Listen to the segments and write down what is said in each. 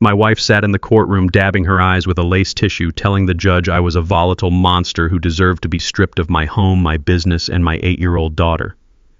My wife sat in the courtroom dabbing her eyes with a lace tissue, telling the judge I was a volatile monster who deserved to be stripped of my home, my business, and my 8-year-old daughter.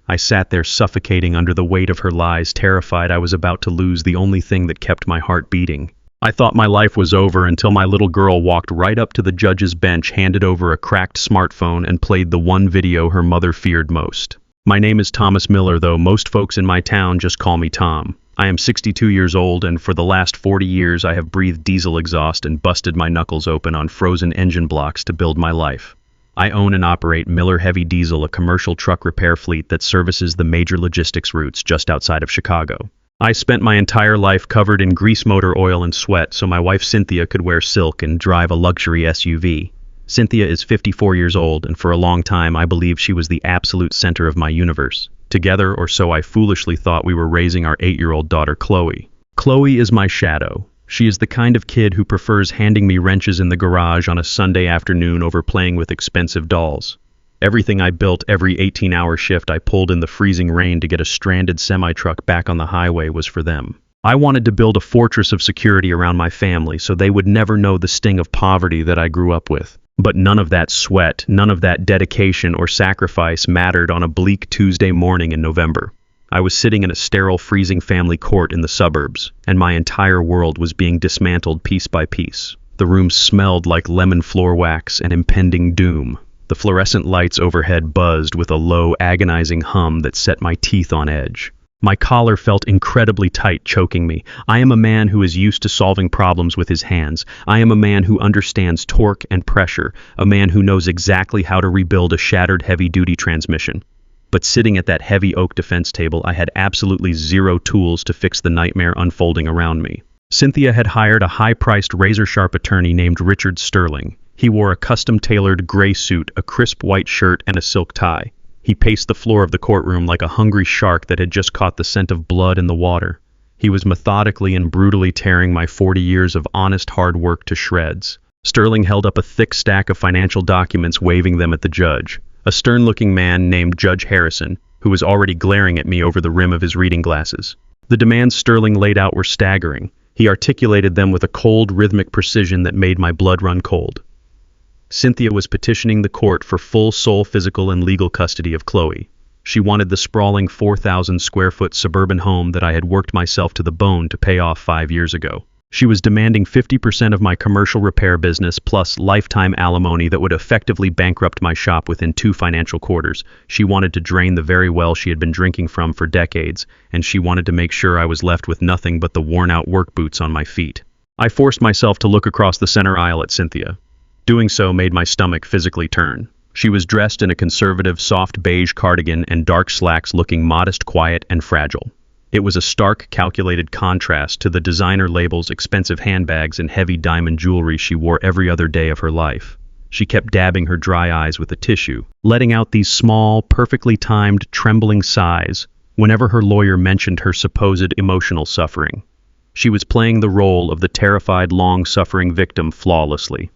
I sat there suffocating under the weight of her lies, terrified I was about to lose the only thing that kept my heart beating. I thought my life was over until my little girl walked right up to the judge's bench, handed over a cracked smartphone, and played the one video her mother feared most. My name is Thomas Miller, though most folks in my town just call me Tom. I am 62 years old, and for the last 40 years I have breathed diesel exhaust and busted my knuckles open on frozen engine blocks to build my life. I own and operate Miller Heavy Diesel, a commercial truck repair fleet that services the major logistics routes just outside of Chicago. I spent my entire life covered in grease motor oil and sweat so my wife Cynthia could wear silk and drive a luxury SUV. Cynthia is 54 years old, and for a long time I believed she was the absolute center of my universe. Together, or so I foolishly thought, we were raising our 8-year-old daughter Chloe. Chloe is my shadow. She is the kind of kid who prefers handing me wrenches in the garage on a Sunday afternoon over playing with expensive dolls. Everything I built, every 18-hour shift I pulled in the freezing rain to get a stranded semi-truck back on the highway, was for them. I wanted to build a fortress of security around my family so they would never know the sting of poverty that I grew up with. But none of that sweat, none of that dedication or sacrifice mattered on a bleak Tuesday morning in November. I was sitting in a sterile, freezing family court in the suburbs, and my entire world was being dismantled piece by piece. The room smelled like lemon floor wax and impending doom. The fluorescent lights overhead buzzed with a low, agonizing hum that set my teeth on edge. My collar felt incredibly tight, choking me. I am a man who is used to solving problems with his hands. I am a man who understands torque and pressure, a man who knows exactly how to rebuild a shattered heavy-duty transmission. But sitting at that heavy oak defense table, I had absolutely zero tools to fix the nightmare unfolding around me. Cynthia had hired a high-priced, razor-sharp attorney named Richard Sterling. He wore a custom-tailored gray suit, a crisp white shirt, and a silk tie. He paced the floor of the courtroom like a hungry shark that had just caught the scent of blood in the water. He was methodically and brutally tearing my 40 years of honest hard work to shreds. Sterling held up a thick stack of financial documents, waving them at the judge. A stern-looking man named Judge Harrison, who was already glaring at me over the rim of his reading glasses. The demands Sterling laid out were staggering. He articulated them with a cold, rhythmic precision that made my blood run cold. Cynthia was petitioning the court for full sole physical and legal custody of Chloe. She wanted the sprawling 4,000-square-foot suburban home that I had worked myself to the bone to pay off 5 years ago. She was demanding 50% of my commercial repair business plus lifetime alimony that would effectively bankrupt my shop within 2 financial quarters. She wanted to drain the very well she had been drinking from for decades, and she wanted to make sure I was left with nothing but the worn-out work boots on my feet. I forced myself to look across the center aisle at Cynthia. Doing so made my stomach physically turn. She was dressed in a conservative, soft beige cardigan and dark slacks, looking modest, quiet, and fragile. It was a stark, calculated contrast to the designer labels, expensive handbags, and heavy diamond jewelry she wore every other day of her life. She kept dabbing her dry eyes with a tissue, letting out these small, perfectly timed, trembling sighs whenever her lawyer mentioned her supposed emotional suffering. She was playing the role of the terrified, long-suffering victim flawlessly.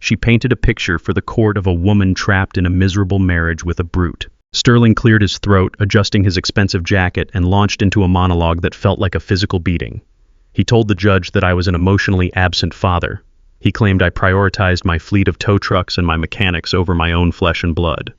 She painted a picture for the court of a woman trapped in a miserable marriage with a brute. Sterling cleared his throat, adjusting his expensive jacket, and launched into a monologue that felt like a physical beating. He told the judge that I was an emotionally absent father. He claimed I prioritized my fleet of tow trucks and my mechanics over my own flesh and blood.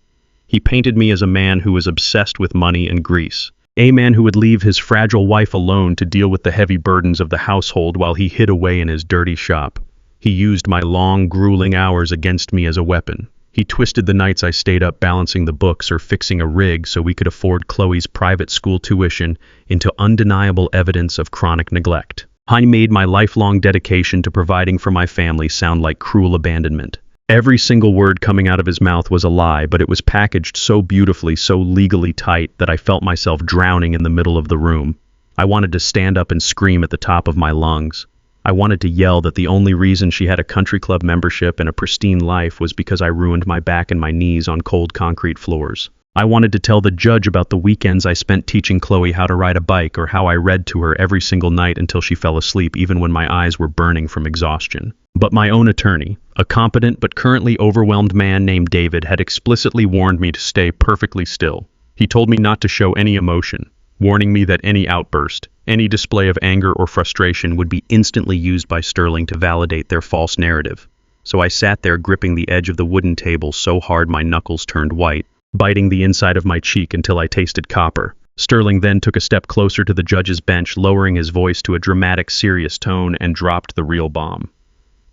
He painted me as a man who was obsessed with money and grease, a man who would leave his fragile wife alone to deal with the heavy burdens of the household while he hid away in his dirty shop. He used my long, grueling hours against me as a weapon. He twisted the nights I stayed up balancing the books or fixing a rig so we could afford Chloe's private school tuition into undeniable evidence of chronic neglect. He made my lifelong dedication to providing for my family sound like cruel abandonment. Every single word coming out of his mouth was a lie, but it was packaged so beautifully, so legally tight, that I felt myself drowning in the middle of the room. I wanted to stand up and scream at the top of my lungs. I wanted to yell that the only reason she had a country club membership and a pristine life was because I ruined my back and my knees on cold concrete floors. I wanted to tell the judge about the weekends I spent teaching Chloe how to ride a bike, or how I read to her every single night until she fell asleep, even when my eyes were burning from exhaustion. But my own attorney, a competent but currently overwhelmed man named David, had explicitly warned me to stay perfectly still. He told me not to show any emotion. warning me that any outburst, any display of anger or frustration would be instantly used by Sterling to validate their false narrative. So I sat there gripping the edge of the wooden table so hard my knuckles turned white, biting the inside of my cheek until I tasted copper. Sterling then took a step closer to the judge's bench, lowering his voice to a dramatic, serious tone, and dropped the real bomb.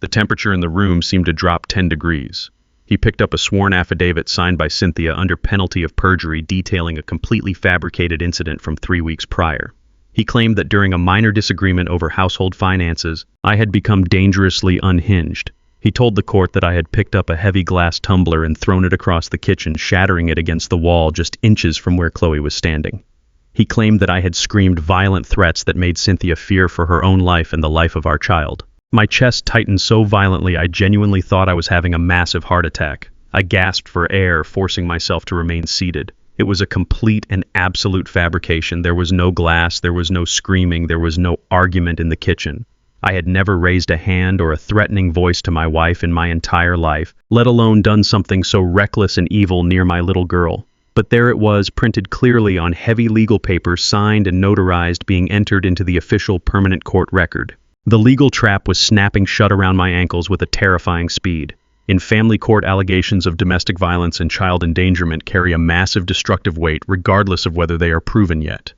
The temperature in the room seemed to drop 10 degrees. He picked up a sworn affidavit signed by Cynthia under penalty of perjury detailing a completely fabricated incident from 3 weeks prior. He claimed that during a minor disagreement over household finances, I had become dangerously unhinged. He told the court that I had picked up a heavy glass tumbler and thrown it across the kitchen, shattering it against the wall just inches from where Chloe was standing. He claimed that I had screamed violent threats that made Cynthia fear for her own life and the life of our child. My chest tightened so violently I genuinely thought I was having a massive heart attack. I gasped for air, forcing myself to remain seated. It was a complete and absolute fabrication. There was no glass, there was no screaming, there was no argument in the kitchen. I had never raised a hand or a threatening voice to my wife in my entire life, let alone done something so reckless and evil near my little girl. But there it was, printed clearly on heavy legal paper, signed and notarized, being entered into the official permanent court record. The legal trap was snapping shut around my ankles with a terrifying speed. In family court, allegations of domestic violence and child endangerment carry a massive destructive weight regardless of whether they are proven yet.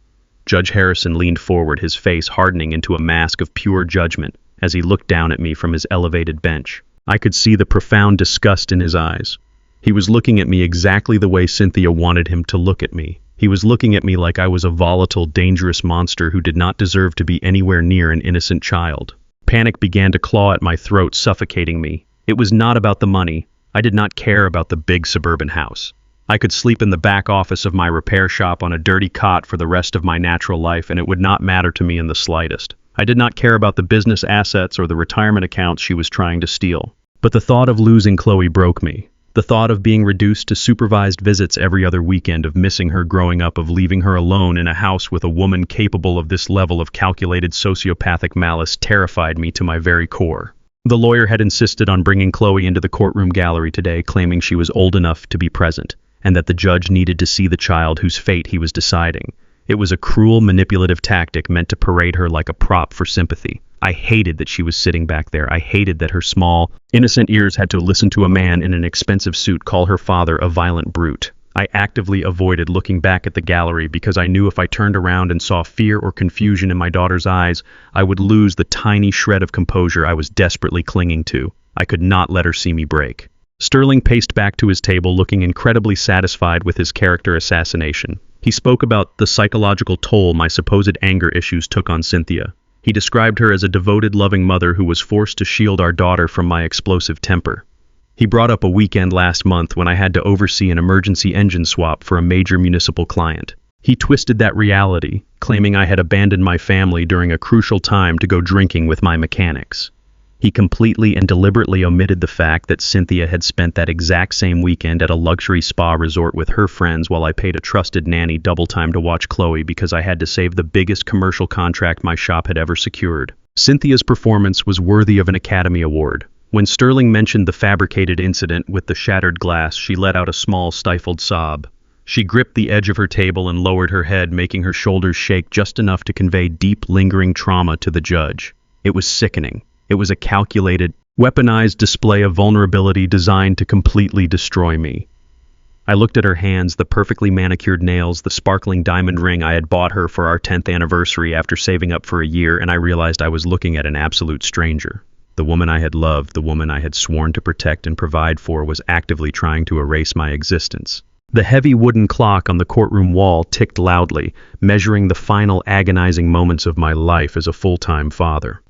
Judge Harrison leaned forward, his face hardening into a mask of pure judgment as he looked down at me from his elevated bench. I could see the profound disgust in his eyes. He was looking at me exactly the way Cynthia wanted him to look at me. He was looking at me like I was a volatile, dangerous monster who did not deserve to be anywhere near an innocent child. Panic began to claw at my throat, suffocating me. It was not about the money. I did not care about the big suburban house. I could sleep in the back office of my repair shop on a dirty cot for the rest of my natural life, and it would not matter to me in the slightest. I did not care about the business assets or the retirement accounts she was trying to steal. But the thought of losing Chloe broke me. The thought of being reduced to supervised visits every other weekend, of missing her growing up, of leaving her alone in a house with a woman capable of this level of calculated sociopathic malice terrified me to my very core. The lawyer had insisted on bringing Chloe into the courtroom gallery today, claiming she was old enough to be present, and that the judge needed to see the child whose fate he was deciding. It was a cruel, manipulative tactic meant to parade her like a prop for sympathy. I hated that she was sitting back there. I hated that her small, innocent ears had to listen to a man in an expensive suit call her father a violent brute. I actively avoided looking back at the gallery because I knew if I turned around and saw fear or confusion in my daughter's eyes, I would lose the tiny shred of composure I was desperately clinging to. I could not let her see me break. Sterling paced back to his table, looking incredibly satisfied with his character assassination. He spoke about the psychological toll my supposed anger issues took on Cynthia. He described her as a devoted, loving mother who was forced to shield our daughter from my explosive temper. He brought up a weekend last month when I had to oversee an emergency engine swap for a major municipal client. He twisted that reality, claiming I had abandoned my family during a crucial time to go drinking with my mechanics. He completely and deliberately omitted the fact that Cynthia had spent that exact same weekend at a luxury spa resort with her friends while I paid a trusted nanny double time to watch Chloe because I had to save the biggest commercial contract my shop had ever secured. Cynthia's performance was worthy of an Academy Award. When Sterling mentioned the fabricated incident with the shattered glass, she let out a small, stifled sob. She gripped the edge of her table and lowered her head, making her shoulders shake just enough to convey deep, lingering trauma to the judge. It was sickening. It was a calculated, weaponized display of vulnerability designed to completely destroy me. I looked at her hands, the perfectly manicured nails, the sparkling diamond ring I had bought her for our 10th anniversary after saving up for a year, and I realized I was looking at an absolute stranger. The woman I had loved, the woman I had sworn to protect and provide for, was actively trying to erase my existence. The heavy wooden clock on the courtroom wall ticked loudly, measuring the final agonizing moments of my life as a full-time father.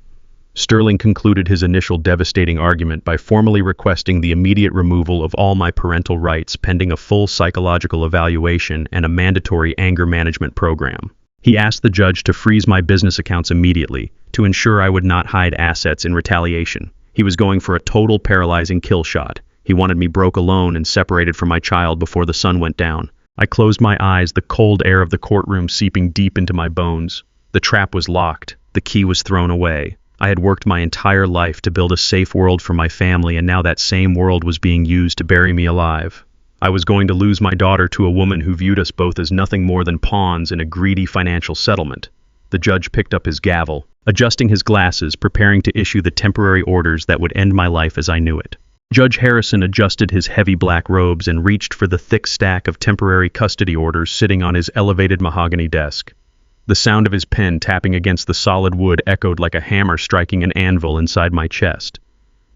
Sterling concluded his initial devastating argument by formally requesting the immediate removal of all my parental rights pending a full psychological evaluation and a mandatory anger management program. He asked the judge to freeze my business accounts immediately to ensure I would not hide assets in retaliation. He was going for a total paralyzing kill shot. He wanted me broke alone and separated from my child before the sun went down. I closed my eyes, the cold air of the courtroom seeping deep into my bones. The trap was locked. The key was thrown away. I had worked my entire life to build a safe world for my family, and now that same world was being used to bury me alive. I was going to lose my daughter to a woman who viewed us both as nothing more than pawns in a greedy financial settlement. The judge picked up his gavel, adjusting his glasses, preparing to issue the temporary orders that would end my life as I knew it. Judge Harrison adjusted his heavy black robes and reached for the thick stack of temporary custody orders sitting on his elevated mahogany desk. The sound of his pen tapping against the solid wood echoed like a hammer striking an anvil inside my chest.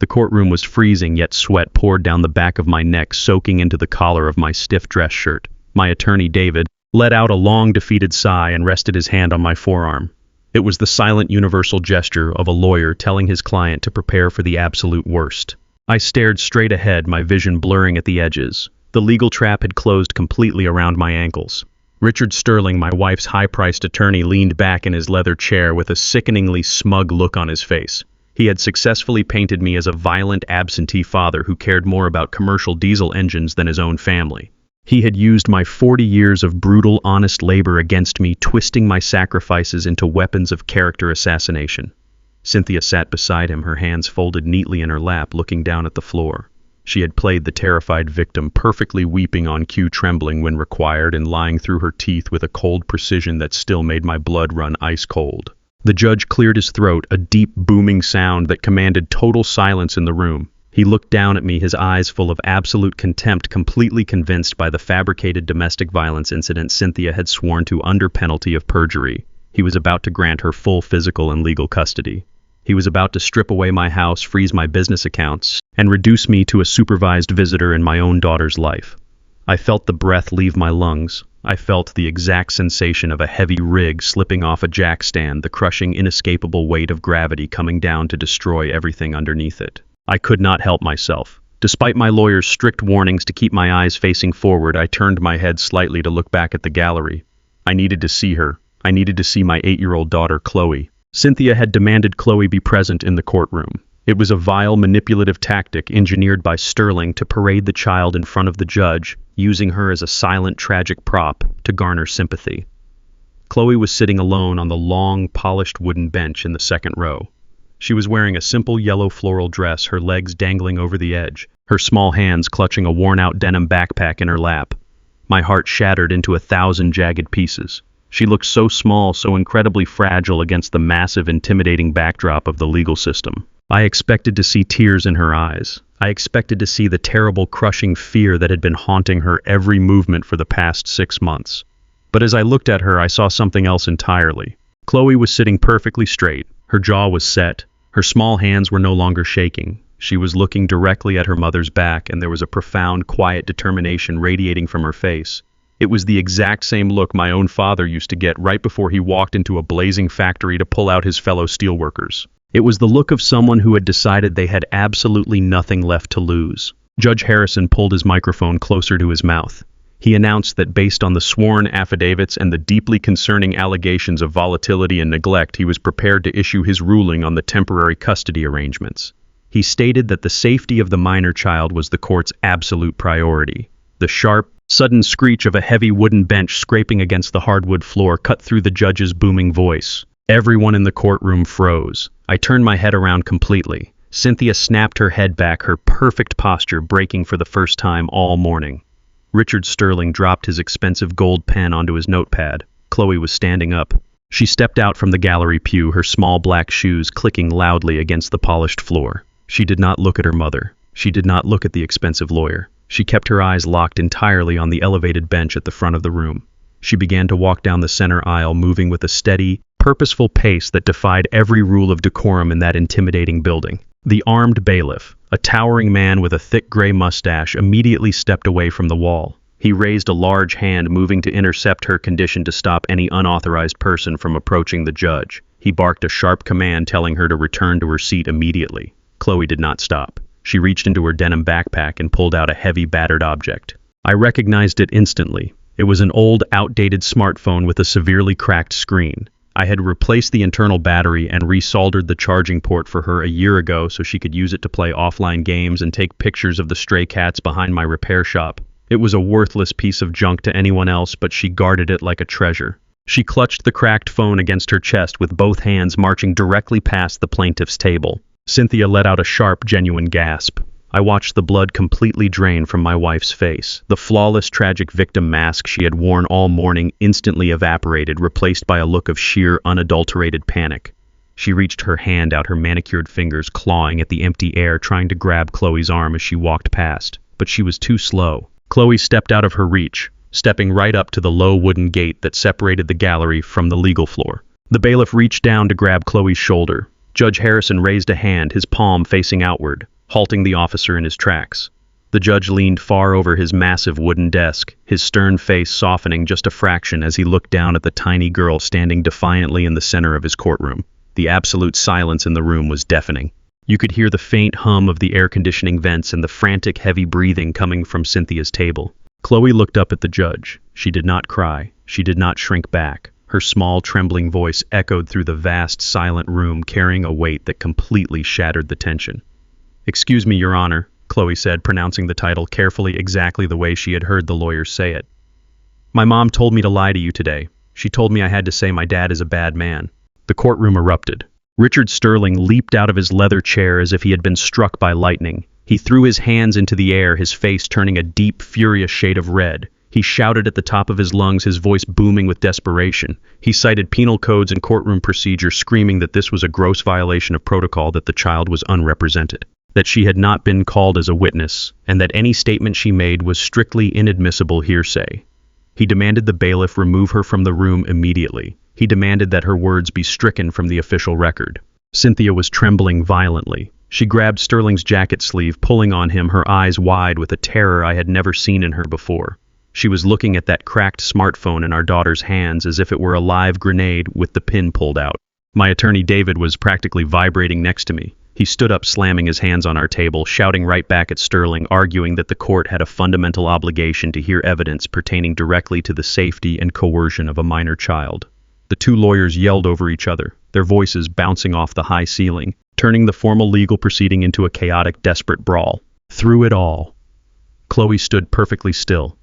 The courtroom was freezing, yet sweat poured down the back of my neck, soaking into the collar of my stiff dress shirt. My attorney, David, let out a long, defeated sigh and rested his hand on my forearm. It was the silent, universal gesture of a lawyer telling his client to prepare for the absolute worst. I stared straight ahead, my vision blurring at the edges. The legal trap had closed completely around my ankles. Richard Sterling, my wife's high-priced attorney, leaned back in his leather chair with a sickeningly smug look on his face. He had successfully painted me as a violent absentee father who cared more about commercial diesel engines than his own family. He had used my 40 years of brutal, honest labor against me, twisting my sacrifices into weapons of character assassination. Cynthia sat beside him, her hands folded neatly in her lap, looking down at the floor. She had played the terrified victim, perfectly, weeping on cue, trembling when required, and lying through her teeth with a cold precision that still made my blood run ice cold. The judge cleared his throat, a deep, booming sound that commanded total silence in the room. He looked down at me, his eyes full of absolute contempt, completely convinced by the fabricated domestic violence incident Cynthia had sworn to under penalty of perjury. He was about to grant her full physical and legal custody. He was about to strip away my house, freeze my business accounts, and reduce me to a supervised visitor in my own daughter's life. I felt the breath leave my lungs. I felt the exact sensation of a heavy rig slipping off a jack stand, the crushing, inescapable weight of gravity coming down to destroy everything underneath it. I could not help myself. Despite my lawyer's strict warnings to keep my eyes facing forward, I turned my head slightly to look back at the gallery. I needed to see her. I needed to see my 8-year-old daughter, Chloe. Cynthia had demanded Chloe be present in the courtroom. It was a vile, manipulative tactic engineered by Sterling to parade the child in front of the judge, using her as a silent, tragic prop to garner sympathy. Chloe was sitting alone on the long, polished wooden bench in the second row. She was wearing a simple yellow floral dress, her legs dangling over the edge, her small hands clutching a worn-out denim backpack in her lap. My heart shattered into 1,000 jagged pieces. She looked so small, so incredibly fragile against the massive, intimidating backdrop of the legal system. I expected to see tears in her eyes. I expected to see the terrible, crushing fear that had been haunting her every movement for the past 6 months. But as I looked at her, I saw something else entirely. Chloe was sitting perfectly straight. Her jaw was set. Her small hands were no longer shaking. She was looking directly at her mother's back, and there was a profound, quiet determination radiating from her face. It was the exact same look my own father used to get right before he walked into a blazing factory to pull out his fellow steelworkers. It was the look of someone who had decided they had absolutely nothing left to lose. Judge Harrison pulled his microphone closer to his mouth. He announced that based on the sworn affidavits and the deeply concerning allegations of volatility and neglect, he was prepared to issue his ruling on the temporary custody arrangements. He stated that the safety of the minor child was the court's absolute priority. The sharp, sudden screech of a heavy wooden bench scraping against the hardwood floor cut through the judge's booming voice. Everyone in the courtroom froze. I turned my head around completely. Cynthia snapped her head back, her perfect posture breaking for the first time all morning. Richard Sterling dropped his expensive gold pen onto his notepad. Chloe was standing up. She stepped out from the gallery pew, her small black shoes clicking loudly against the polished floor. She did not look at her mother. She did not look at the expensive lawyer. She kept her eyes locked entirely on the elevated bench at the front of the room. She began to walk down the center aisle, moving with a steady, purposeful pace that defied every rule of decorum in that intimidating building. The armed bailiff, a towering man with a thick gray mustache, immediately stepped away from the wall. He raised a large hand, moving to intercept her, condition to stop any unauthorized person from approaching the judge. He barked a sharp command telling her to return to her seat immediately. Chloe did not stop. She reached into her denim backpack and pulled out a heavy, battered object. I recognized it instantly. It was an old, outdated smartphone with a severely cracked screen. I had replaced the internal battery and resoldered the charging port for her a year ago so she could use it to play offline games and take pictures of the stray cats behind my repair shop. It was a worthless piece of junk to anyone else, but she guarded it like a treasure. She clutched the cracked phone against her chest with both hands, marching directly past the plaintiff's table. Cynthia let out a sharp, genuine gasp. I watched the blood completely drain from my wife's face. The flawless tragic victim mask she had worn all morning instantly evaporated, replaced by a look of sheer, unadulterated panic. She reached her hand out, her manicured fingers clawing at the empty air, trying to grab Chloe's arm as she walked past. But she was too slow. Chloe stepped out of her reach, stepping right up to the low wooden gate that separated the gallery from the legal floor. The bailiff reached down to grab Chloe's shoulder. Judge Harrison raised a hand, his palm facing outward, halting the officer in his tracks. The judge leaned far over his massive wooden desk, his stern face softening just a fraction as he looked down at the tiny girl standing defiantly in the center of his courtroom. The absolute silence in the room was deafening. You could hear the faint hum of the air conditioning vents and the frantic, heavy breathing coming from Cynthia's table. Chloe looked up at the judge. She did not cry. She did not shrink back. Her small, trembling voice echoed through the vast, silent room, carrying a weight that completely shattered the tension. "Excuse me, Your Honor," Chloe said, pronouncing the title carefully, exactly the way she had heard the lawyers say it. "My mom told me to lie to you today. She told me I had to say my dad is a bad man." The courtroom erupted. Richard Sterling leaped out of his leather chair as if he had been struck by lightning. He threw his hands into the air, his face turning a deep, furious shade of red. He shouted at the top of his lungs, his voice booming with desperation. He cited penal codes and courtroom procedure, screaming that this was a gross violation of protocol, that the child was unrepresented, that she had not been called as a witness, and that any statement she made was strictly inadmissible hearsay. He demanded the bailiff remove her from the room immediately. He demanded that her words be stricken from the official record. Cynthia was trembling violently. She grabbed Sterling's jacket sleeve, pulling on him, her eyes wide with a terror I had never seen in her before. She was looking at that cracked smartphone in our daughter's hands as if it were a live grenade with the pin pulled out. My attorney David was practically vibrating next to me. He stood up, slamming his hands on our table, shouting right back at Sterling, arguing that the court had a fundamental obligation to hear evidence pertaining directly to the safety and coercion of a minor child. The two lawyers yelled over each other, their voices bouncing off the high ceiling, turning the formal legal proceeding into a chaotic, desperate brawl. Through it all, Chloe stood perfectly still.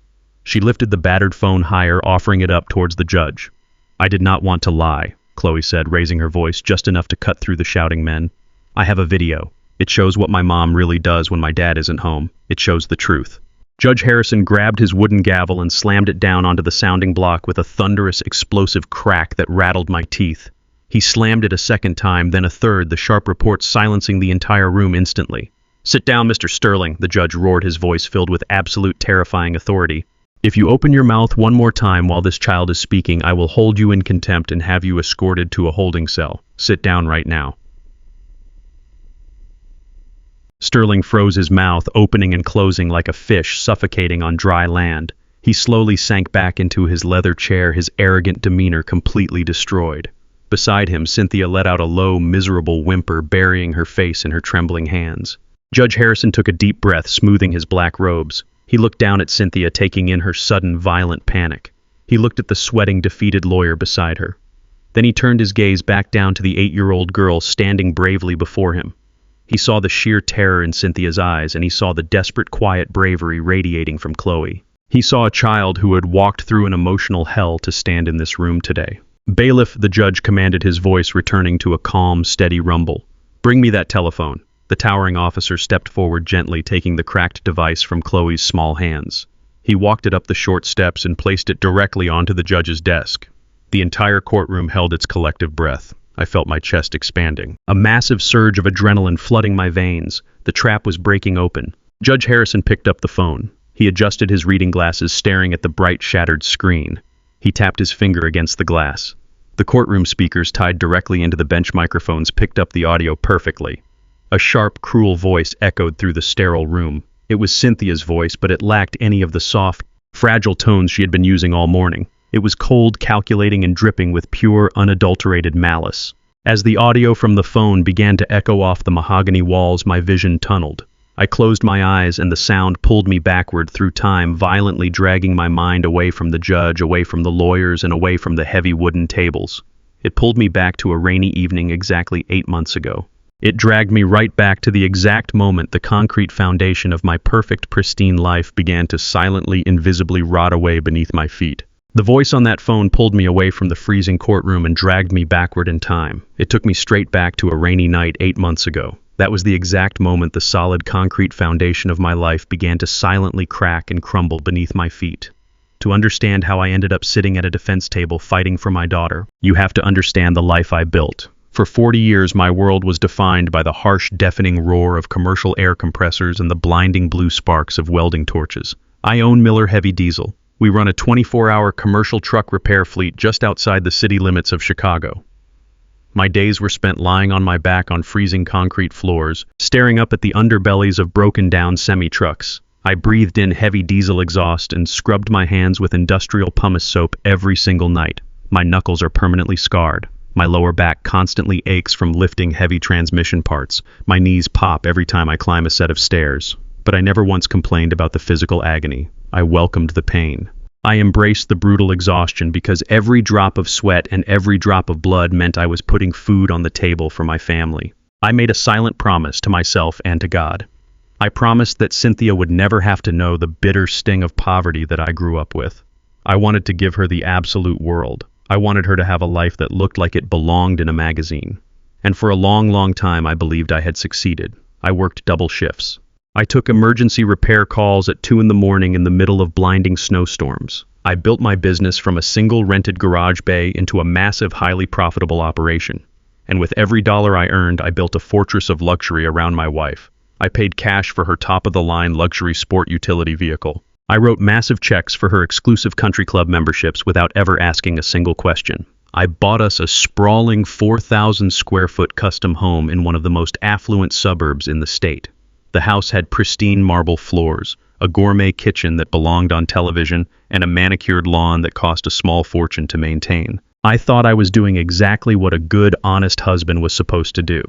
She lifted the battered phone higher, offering it up towards the judge. "I did not want to lie," Chloe said, raising her voice just enough to cut through the shouting men. "I have a video. It shows what my mom really does when my dad isn't home. It shows the truth." Judge Harrison grabbed his wooden gavel and slammed it down onto the sounding block with a thunderous, explosive crack that rattled my teeth. He slammed it a second time, then a third, the sharp report silencing the entire room instantly. "Sit down, Mr. Sterling," the judge roared, his voice filled with absolute, terrifying authority. "If you open your mouth one more time while this child is speaking, I will hold you in contempt and have you escorted to a holding cell. Sit down right now." Sterling froze, his mouth opening and closing like a fish suffocating on dry land. He slowly sank back into his leather chair, his arrogant demeanor completely destroyed. Beside him, Cynthia let out a low, miserable whimper, burying her face in her trembling hands. Judge Harrison took a deep breath, smoothing his black robes. He looked down at Cynthia, taking in her sudden, violent panic. He looked at the sweating, defeated lawyer beside her. Then he turned his gaze back down to the 8-year-old girl standing bravely before him. He saw the sheer terror in Cynthia's eyes, and he saw the desperate, quiet bravery radiating from Chloe. He saw a child who had walked through an emotional hell to stand in this room today. "Bailiff," the judge commanded, his voice returning to a calm, steady rumble. "Bring me that telephone." The towering officer stepped forward gently, taking the cracked device from Chloe's small hands. He walked it up the short steps and placed it directly onto the judge's desk. The entire courtroom held its collective breath. I felt my chest expanding. A massive surge of adrenaline flooding my veins. The trap was breaking open. Judge Harrison picked up the phone. He adjusted his reading glasses, staring at the bright, shattered screen. He tapped his finger against the glass. The courtroom speakers, tied directly into the bench microphones, picked up the audio perfectly. A sharp, cruel voice echoed through the sterile room. It was Cynthia's voice, but it lacked any of the soft, fragile tones she had been using all morning. It was cold, calculating, and dripping with pure, unadulterated malice. As the audio from the phone began to echo off the mahogany walls, my vision tunneled. I closed my eyes, and the sound pulled me backward through time, violently dragging my mind away from the judge, away from the lawyers, and away from the heavy wooden tables. It pulled me back to a rainy evening exactly 8 months ago. It dragged me right back to the exact moment the concrete foundation of my perfect, pristine life began to silently, invisibly rot away beneath my feet. The voice on that phone pulled me away from the freezing courtroom and dragged me backward in time. It took me straight back to a rainy night 8 months ago. That was the exact moment the solid concrete foundation of my life began to silently crack and crumble beneath my feet. To understand how I ended up sitting at a defense table fighting for my daughter, you have to understand the life I built. For 40 years, my world was defined by the harsh, deafening roar of commercial air compressors and the blinding blue sparks of welding torches. I own Miller Heavy Diesel. We run a 24-hour commercial truck repair fleet just outside the city limits of Chicago. My days were spent lying on my back on freezing concrete floors, staring up at the underbellies of broken-down semi-trucks. I breathed in heavy diesel exhaust and scrubbed my hands with industrial pumice soap every single night. My knuckles are permanently scarred. My lower back constantly aches from lifting heavy transmission parts. My knees pop every time I climb a set of stairs. But I never once complained about the physical agony. I welcomed the pain. I embraced the brutal exhaustion because every drop of sweat and every drop of blood meant I was putting food on the table for my family. I made a silent promise to myself and to God. I promised that Cynthia would never have to know the bitter sting of poverty that I grew up with. I wanted to give her the absolute world. I wanted her to have a life that looked like it belonged in a magazine. And for a long, long time I believed I had succeeded. I worked double shifts. I took emergency repair calls at 2 in the morning in the middle of blinding snowstorms. I built my business from a single rented garage bay into a massive, highly profitable operation. And with every dollar I earned, I built a fortress of luxury around my wife. I paid cash for her top-of-the-line luxury sport utility vehicle. I wrote massive checks for her exclusive country club memberships without ever asking a single question. I bought us a sprawling 4,000-square-foot custom home in one of the most affluent suburbs in the state. The house had pristine marble floors, a gourmet kitchen that belonged on television, and a manicured lawn that cost a small fortune to maintain. I thought I was doing exactly what a good, honest husband was supposed to do.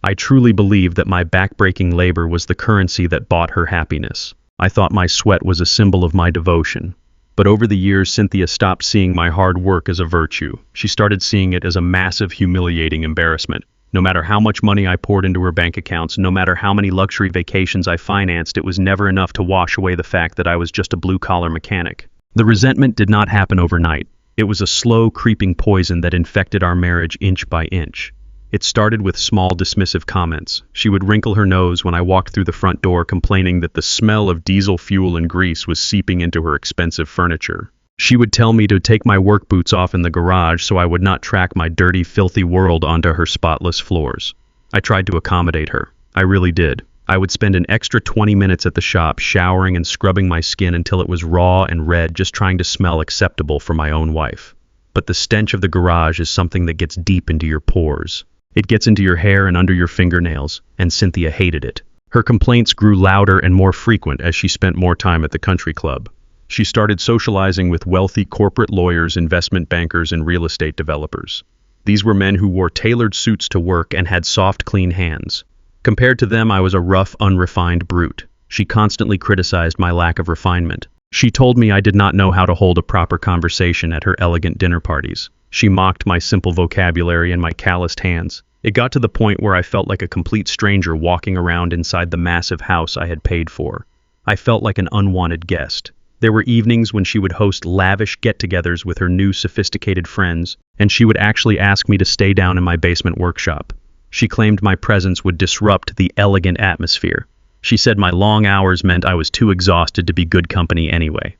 I truly believed that my backbreaking labor was the currency that bought her happiness. I thought my sweat was a symbol of my devotion. But over the years, Cynthia stopped seeing my hard work as a virtue. She started seeing it as a massive, humiliating embarrassment. No matter how much money I poured into her bank accounts, no matter how many luxury vacations I financed, it was never enough to wash away the fact that I was just a blue-collar mechanic. The resentment did not happen overnight. It was a slow, creeping poison that infected our marriage inch by inch. It started with small, dismissive comments. She would wrinkle her nose when I walked through the front door, complaining that the smell of diesel fuel and grease was seeping into her expensive furniture. She would tell me to take my work boots off in the garage so I would not track my dirty, filthy world onto her spotless floors. I tried to accommodate her. I really did. I would spend an extra 20 minutes at the shop showering and scrubbing my skin until it was raw and red, just trying to smell acceptable for my own wife. But the stench of the garage is something that gets deep into your pores. It gets into your hair and under your fingernails, and Cynthia hated it. Her complaints grew louder and more frequent as she spent more time at the country club. She started socializing with wealthy corporate lawyers, investment bankers, and real estate developers. These were men who wore tailored suits to work and had soft, clean hands. Compared to them, I was a rough, unrefined brute. She constantly criticized my lack of refinement. She told me I did not know how to hold a proper conversation at her elegant dinner parties. She mocked my simple vocabulary and my calloused hands. It got to the point where I felt like a complete stranger walking around inside the massive house I had paid for. I felt like an unwanted guest. There were evenings when she would host lavish get-togethers with her new sophisticated friends, and she would actually ask me to stay down in my basement workshop. She claimed my presence would disrupt the elegant atmosphere. She said my long hours meant I was too exhausted to be good company anyway.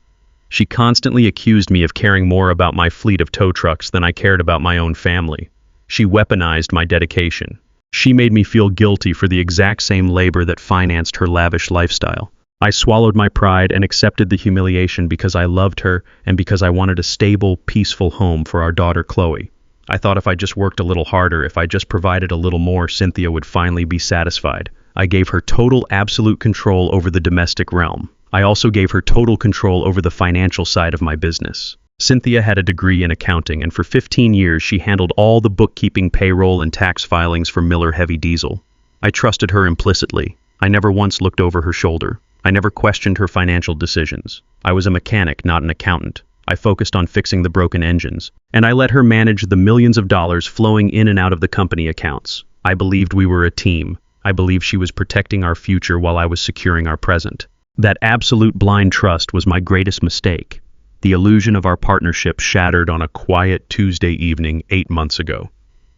She constantly accused me of caring more about my fleet of tow trucks than I cared about my own family. She weaponized my dedication. She made me feel guilty for the exact same labor that financed her lavish lifestyle. I swallowed my pride and accepted the humiliation because I loved her and because I wanted a stable, peaceful home for our daughter Chloe. I thought if I just worked a little harder, if I just provided a little more, Cynthia would finally be satisfied. I gave her total, absolute control over the domestic realm. I also gave her total control over the financial side of my business. Cynthia had a degree in accounting, and for 15 years she handled all the bookkeeping, payroll, and tax filings for Miller Heavy Diesel. I trusted her implicitly. I never once looked over her shoulder. I never questioned her financial decisions. I was a mechanic, not an accountant. I focused on fixing the broken engines, and I let her manage the millions of dollars flowing in and out of the company accounts. I believed we were a team. I believed she was protecting our future while I was securing our present. That absolute blind trust was my greatest mistake. The illusion of our partnership shattered on a quiet Tuesday evening 8 months ago.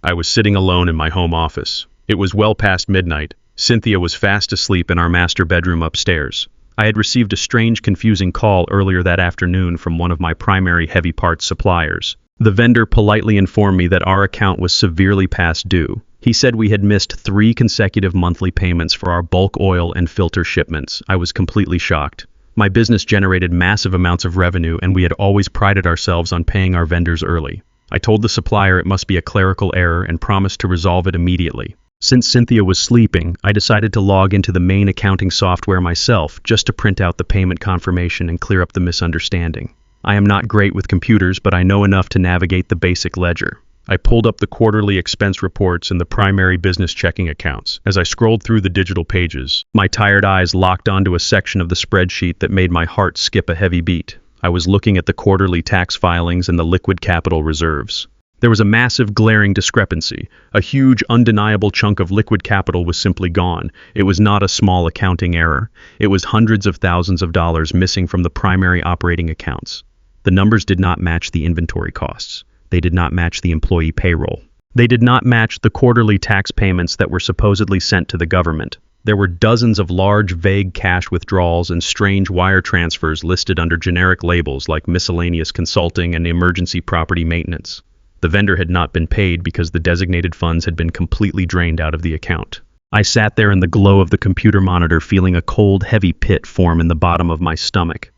I was sitting alone in my home office. It was well past midnight, Cynthia was fast asleep in our master bedroom upstairs. I had received a strange, confusing call earlier that afternoon from one of my primary heavy parts suppliers. The vendor politely informed me that our account was severely past due. He said we had missed 3 consecutive monthly payments for our bulk oil and filter shipments. I was completely shocked. My business generated massive amounts of revenue, and we had always prided ourselves on paying our vendors early. I told the supplier it must be a clerical error and promised to resolve it immediately. Since Cynthia was sleeping, I decided to log into the main accounting software myself just to print out the payment confirmation and clear up the misunderstanding. I am not great with computers, but I know enough to navigate the basic ledger. I pulled up the quarterly expense reports and the primary business checking accounts. As I scrolled through the digital pages, my tired eyes locked onto a section of the spreadsheet that made my heart skip a heavy beat. I was looking at the quarterly tax filings and the liquid capital reserves. There was a massive, glaring discrepancy. A huge, undeniable chunk of liquid capital was simply gone. It was not a small accounting error. It was hundreds of thousands of dollars missing from the primary operating accounts. The numbers did not match the inventory costs. They did not match the employee payroll. They did not match the quarterly tax payments that were supposedly sent to the government. There were dozens of large, vague cash withdrawals and strange wire transfers listed under generic labels like miscellaneous consulting and emergency property maintenance. The vendor had not been paid because the designated funds had been completely drained out of the account. I sat there in the glow of the computer monitor, feeling a cold, heavy pit form in the bottom of my stomach.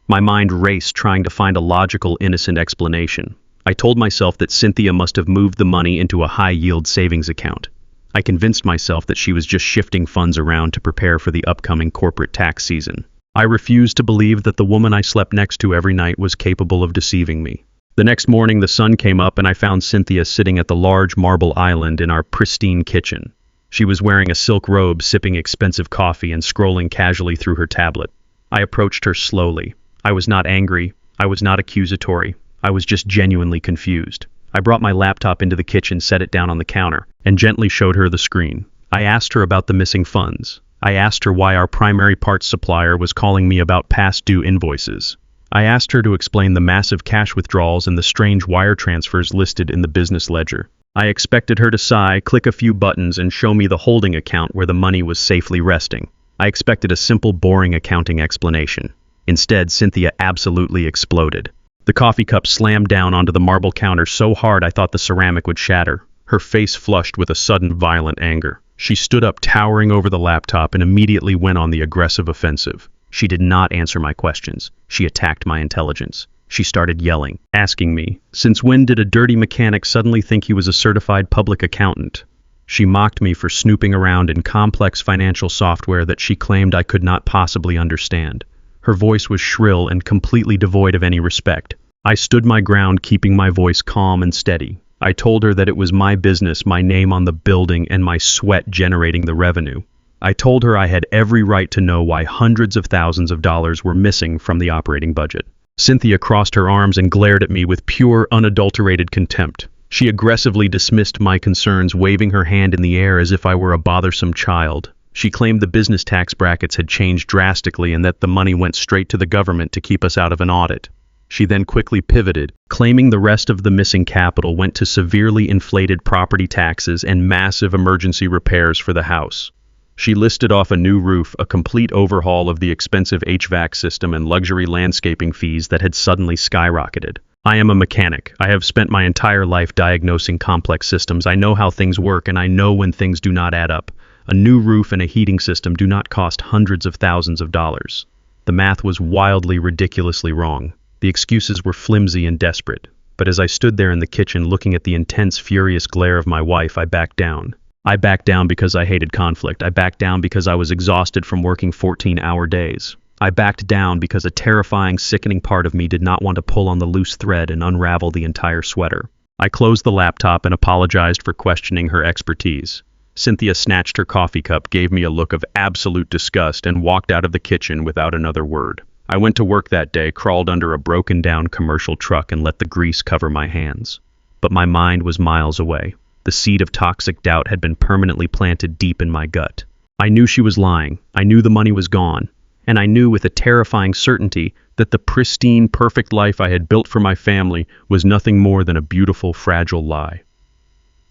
My mind raced, trying to find a logical, innocent explanation. I told myself that Cynthia must have moved the money into a high-yield savings account. I convinced myself that she was just shifting funds around to prepare for the upcoming corporate tax season. I refused to believe that the woman I slept next to every night was capable of deceiving me. The next morning, the sun came up and I found Cynthia sitting at the large marble island in our pristine kitchen. She was wearing a silk robe, sipping expensive coffee and scrolling casually through her tablet. I approached her slowly. I was not angry. I was not accusatory. I was just genuinely confused. I brought my laptop into the kitchen, set it down on the counter, and gently showed her the screen. I asked her about the missing funds. I asked her why our primary parts supplier was calling me about past due invoices. I asked her to explain the massive cash withdrawals and the strange wire transfers listed in the business ledger. I expected her to sigh, click a few buttons, and show me the holding account where the money was safely resting. I expected a simple, boring accounting explanation. Instead, Cynthia absolutely exploded. The coffee cup slammed down onto the marble counter so hard I thought the ceramic would shatter. Her face flushed with a sudden, violent anger. She stood up, towering over the laptop, and immediately went on the aggressive offensive. She did not answer my questions. She attacked my intelligence. She started yelling, asking me, since when did a dirty mechanic suddenly think he was a certified public accountant? She mocked me for snooping around in complex financial software that she claimed I could not possibly understand. Her voice was shrill and completely devoid of any respect. I stood my ground, keeping my voice calm and steady. I told her that it was my business, my name on the building, and my sweat generating the revenue. I told her I had every right to know why hundreds of thousands of dollars were missing from the operating budget. Cynthia crossed her arms and glared at me with pure, unadulterated contempt. She aggressively dismissed my concerns, waving her hand in the air as if I were a bothersome child. She claimed the business tax brackets had changed drastically and that the money went straight to the government to keep us out of an audit. She then quickly pivoted, claiming the rest of the missing capital went to severely inflated property taxes and massive emergency repairs for the house. She listed off a new roof, a complete overhaul of the expensive HVAC system, and luxury landscaping fees that had suddenly skyrocketed. I am a mechanic. I have spent my entire life diagnosing complex systems. I know how things work, and I know when things do not add up. A new roof and a heating system do not cost hundreds of thousands of dollars. The math was wildly, ridiculously wrong. The excuses were flimsy and desperate. But as I stood there in the kitchen looking at the intense, furious glare of my wife, I backed down. I backed down because I hated conflict. I backed down because I was exhausted from working 14-hour days. I backed down because a terrifying, sickening part of me did not want to pull on the loose thread and unravel the entire sweater. I closed the laptop and apologized for questioning her expertise. Cynthia snatched her coffee cup, gave me a look of absolute disgust, and walked out of the kitchen without another word. I went to work that day, crawled under a broken-down commercial truck, and let the grease cover my hands. But my mind was miles away. The seed of toxic doubt had been permanently planted deep in my gut. I knew she was lying. I knew the money was gone. And I knew with a terrifying certainty that the pristine, perfect life I had built for my family was nothing more than a beautiful, fragile lie.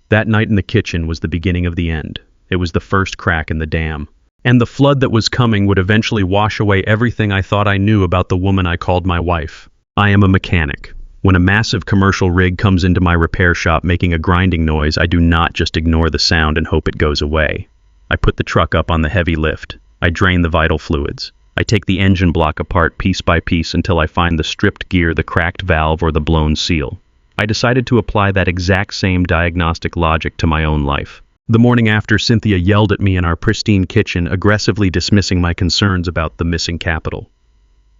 That night in the kitchen was the beginning of the end. It was the first crack in the dam. And the flood that was coming would eventually wash away everything I thought I knew about the woman I called my wife. I am a mechanic. When a massive commercial rig comes into my repair shop making a grinding noise, I do not just ignore the sound and hope it goes away. I put the truck up on the heavy lift. I drain the vital fluids. I take the engine block apart piece by piece until I find the stripped gear, the cracked valve, or the blown seal. I decided to apply that exact same diagnostic logic to my own life. The morning after, Cynthia yelled at me in our pristine kitchen, aggressively dismissing my concerns about the missing capital.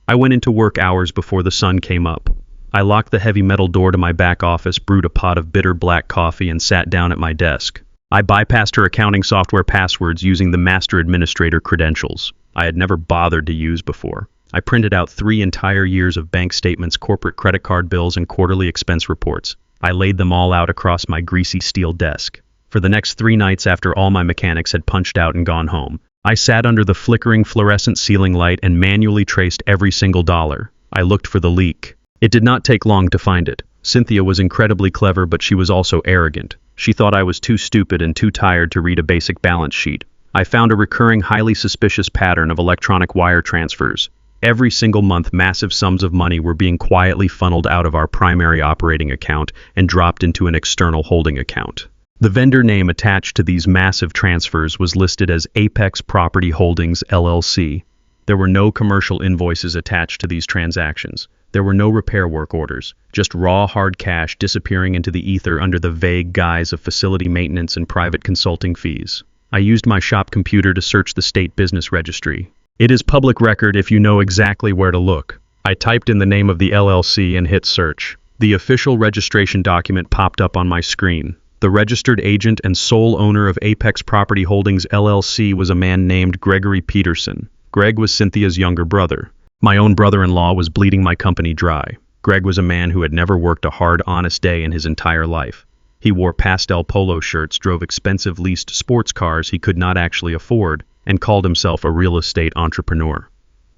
I went into work hours before the sun came up. I locked the heavy metal door to my back office, brewed a pot of bitter black coffee, and sat down at my desk. I bypassed her accounting software passwords using the master administrator credentials I had never bothered to use before. I printed out 3 entire years of bank statements, corporate credit card bills, and quarterly expense reports. I laid them all out across my greasy steel desk. For the next 3 nights after all my mechanics had punched out and gone home, I sat under the flickering fluorescent ceiling light and manually traced every single dollar. I looked for the leak. It did not take long to find it. Cynthia was incredibly clever, but she was also arrogant. She thought I was too stupid and too tired to read a basic balance sheet. I found a recurring, highly suspicious pattern of electronic wire transfers. Every single month, massive sums of money were being quietly funneled out of our primary operating account and dropped into an external holding account. The vendor name attached to these massive transfers was listed as Apex Property Holdings, LLC. There were no commercial invoices attached to these transactions. There were no repair work orders, just raw hard cash disappearing into the ether under the vague guise of facility maintenance and private consulting fees. I used my shop computer to search the state business registry. It is public record if you know exactly where to look. I typed in the name of the LLC and hit search. The official registration document popped up on my screen. The registered agent and sole owner of Apex Property Holdings LLC was a man named Gregory Peterson. Greg was Cynthia's younger brother. My own brother-in-law was bleeding my company dry. Greg was a man who had never worked a hard, honest day in his entire life. He wore pastel polo shirts, drove expensive leased sports cars he could not actually afford, and called himself a real estate entrepreneur.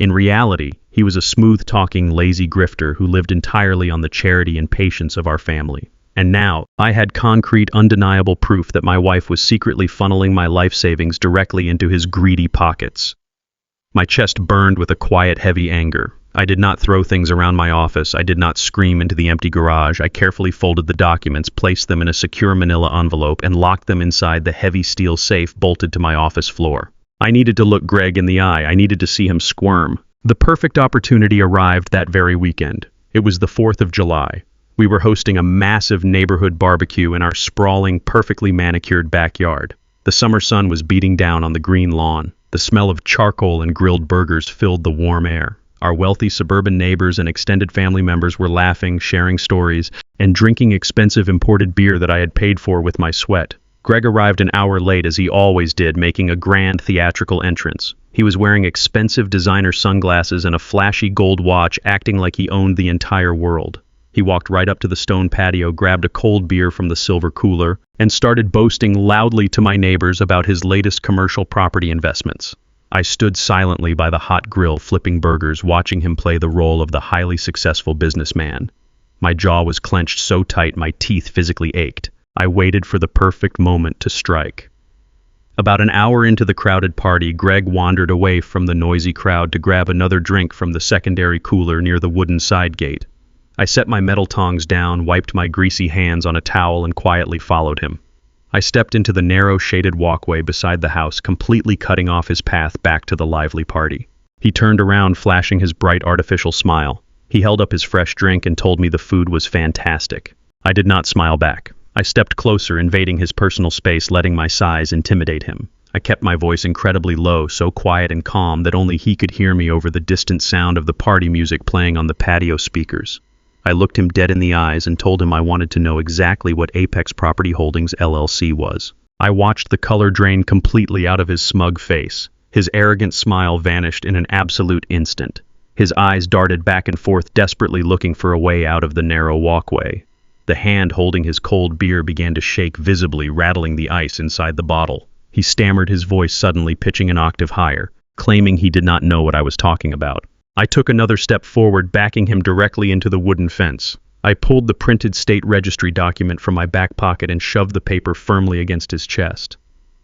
In reality, he was a smooth-talking, lazy grifter who lived entirely on the charity and patience of our family. And now, I had concrete, undeniable proof that my wife was secretly funneling my life savings directly into his greedy pockets. My chest burned with a quiet, heavy anger. I did not throw things around my office. I did not scream into the empty garage. I carefully folded the documents, placed them in a secure manila envelope, and locked them inside the heavy steel safe bolted to my office floor. I needed to look Greg in the eye. I needed to see him squirm. The perfect opportunity arrived that very weekend. It was the 4th of July. We were hosting a massive neighborhood barbecue in our sprawling, perfectly manicured backyard. The summer sun was beating down on the green lawn. The smell of charcoal and grilled burgers filled the warm air. Our wealthy suburban neighbors and extended family members were laughing, sharing stories, and drinking expensive imported beer that I had paid for with my sweat. Greg arrived an hour late, as he always did, making a grand theatrical entrance. He was wearing expensive designer sunglasses and a flashy gold watch, acting like he owned the entire world. He walked right up to the stone patio, grabbed a cold beer from the silver cooler, and started boasting loudly to my neighbors about his latest commercial property investments. I stood silently by the hot grill, flipping burgers, watching him play the role of the highly successful businessman. My jaw was clenched so tight my teeth physically ached. I waited for the perfect moment to strike. About an hour into the crowded party, Greg wandered away from the noisy crowd to grab another drink from the secondary cooler near the wooden side gate. I set my metal tongs down, wiped my greasy hands on a towel, and quietly followed him. I stepped into the narrow, shaded walkway beside the house, completely cutting off his path back to the lively party. He turned around, flashing his bright, artificial smile. He held up his fresh drink and told me the food was fantastic. I did not smile back. I stepped closer, invading his personal space, letting my size intimidate him. I kept my voice incredibly low, so quiet and calm that only he could hear me over the distant sound of the party music playing on the patio speakers. I looked him dead in the eyes and told him I wanted to know exactly what Apex Property Holdings LLC was. I watched the color drain completely out of his smug face. His arrogant smile vanished in an absolute instant. His eyes darted back and forth, desperately looking for a way out of the narrow walkway. The hand holding his cold beer began to shake visibly, rattling the ice inside the bottle. He stammered, his voice suddenly pitching an octave higher, claiming he did not know what I was talking about. I took another step forward, backing him directly into the wooden fence. I pulled the printed state registry document from my back pocket and shoved the paper firmly against his chest.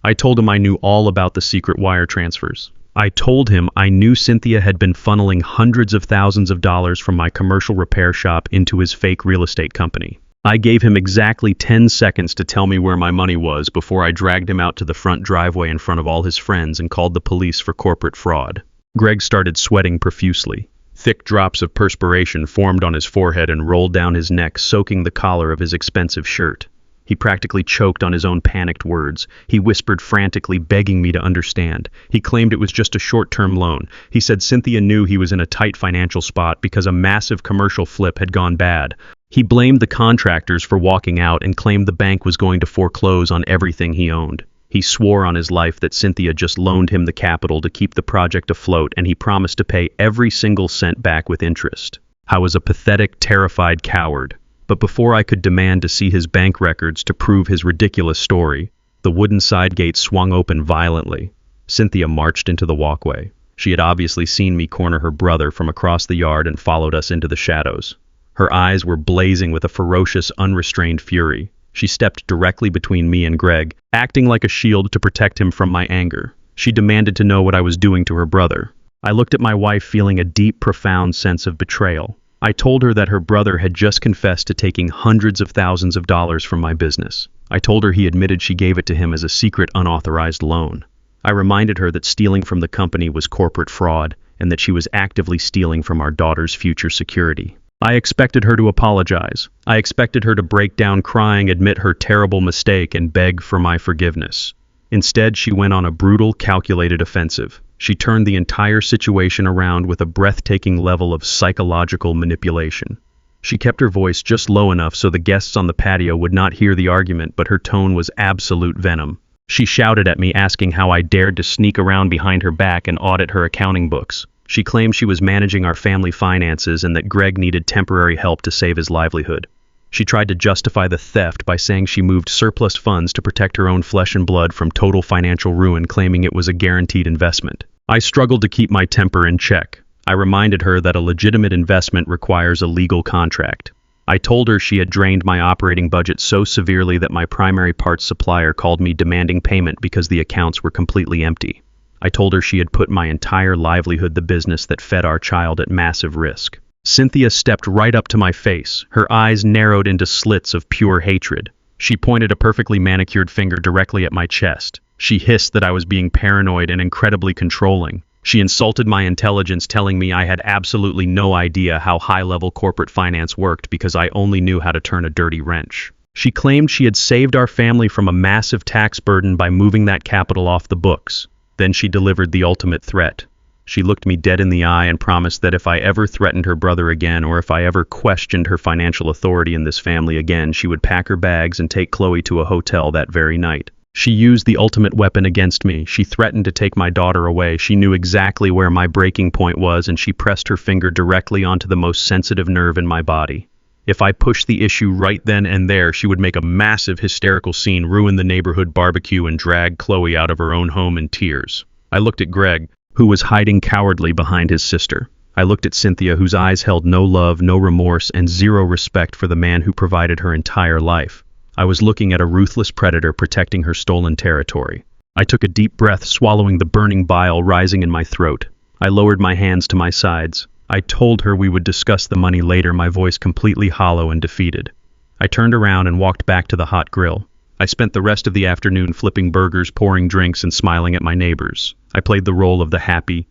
I told him I knew all about the secret wire transfers. I told him I knew Cynthia had been funneling hundreds of thousands of dollars from my commercial repair shop into his fake real estate company. I gave him exactly 10 seconds to tell me where my money was before I dragged him out to the front driveway in front of all his friends and called the police for corporate fraud. Greg started sweating profusely. Thick drops of perspiration formed on his forehead and rolled down his neck, soaking the collar of his expensive shirt. He practically choked on his own panicked words. He whispered frantically, begging me to understand. He claimed it was just a short-term loan. He said Cynthia knew he was in a tight financial spot because a massive commercial flip had gone bad. He blamed the contractors for walking out and claimed the bank was going to foreclose on everything he owned. He swore on his life that Cynthia just loaned him the capital to keep the project afloat, and he promised to pay every single cent back with interest. I was a pathetic, terrified coward. But before I could demand to see his bank records to prove his ridiculous story, the wooden side gate swung open violently. Cynthia marched into the walkway. She had obviously seen me corner her brother from across the yard and followed us into the shadows. Her eyes were blazing with a ferocious, unrestrained fury. She stepped directly between me and Greg, acting like a shield to protect him from my anger. She demanded to know what I was doing to her brother. I looked at my wife, feeling a deep, profound sense of betrayal. I told her that her brother had just confessed to taking hundreds of thousands of dollars from my business. I told her he admitted she gave it to him as a secret, unauthorized loan. I reminded her that stealing from the company was corporate fraud and that she was actively stealing from our daughter's future security. I expected her to apologize. I expected her to break down crying, admit her terrible mistake, and beg for my forgiveness. Instead, she went on a brutal, calculated offensive. She turned the entire situation around with a breathtaking level of psychological manipulation. She kept her voice just low enough so the guests on the patio would not hear the argument, but her tone was absolute venom. She shouted at me, asking how I dared to sneak around behind her back and audit her accounting books. She claimed she was managing our family finances and that Greg needed temporary help to save his livelihood. She tried to justify the theft by saying she moved surplus funds to protect her own flesh and blood from total financial ruin, claiming it was a guaranteed investment. I struggled to keep my temper in check. I reminded her that a legitimate investment requires a legal contract. I told her she had drained my operating budget so severely that my primary parts supplier called me demanding payment because the accounts were completely empty. I told her she had put my entire livelihood, the business that fed our child, at massive risk. Cynthia stepped right up to my face, her eyes narrowed into slits of pure hatred. She pointed a perfectly manicured finger directly at my chest. She hissed that I was being paranoid and incredibly controlling. She insulted my intelligence, telling me I had absolutely no idea how high-level corporate finance worked because I only knew how to turn a dirty wrench. She claimed she had saved our family from a massive tax burden by moving that capital off the books. Then she delivered the ultimate threat. She looked me dead in the eye and promised that if I ever threatened her brother again, or if I ever questioned her financial authority in this family again, she would pack her bags and take Chloe to a hotel that very night. She used the ultimate weapon against me. She threatened to take my daughter away. She knew exactly where my breaking point was, and she pressed her finger directly onto the most sensitive nerve in my body. If I pushed the issue right then and there, she would make a massive hysterical scene, ruin the neighborhood barbecue, and drag Chloe out of her own home in tears. I looked at Greg, who was hiding cowardly behind his sister. I looked at Cynthia, whose eyes held no love, no remorse, and zero respect for the man who provided her entire life. I was looking at a ruthless predator protecting her stolen territory. I took a deep breath, swallowing the burning bile rising in my throat. I lowered my hands to my sides. I told her we would discuss the money later, my voice completely hollow and defeated. I turned around and walked back to the hot grill. I spent the rest of the afternoon flipping burgers, pouring drinks, and smiling at my neighbors. I played the role of the happy,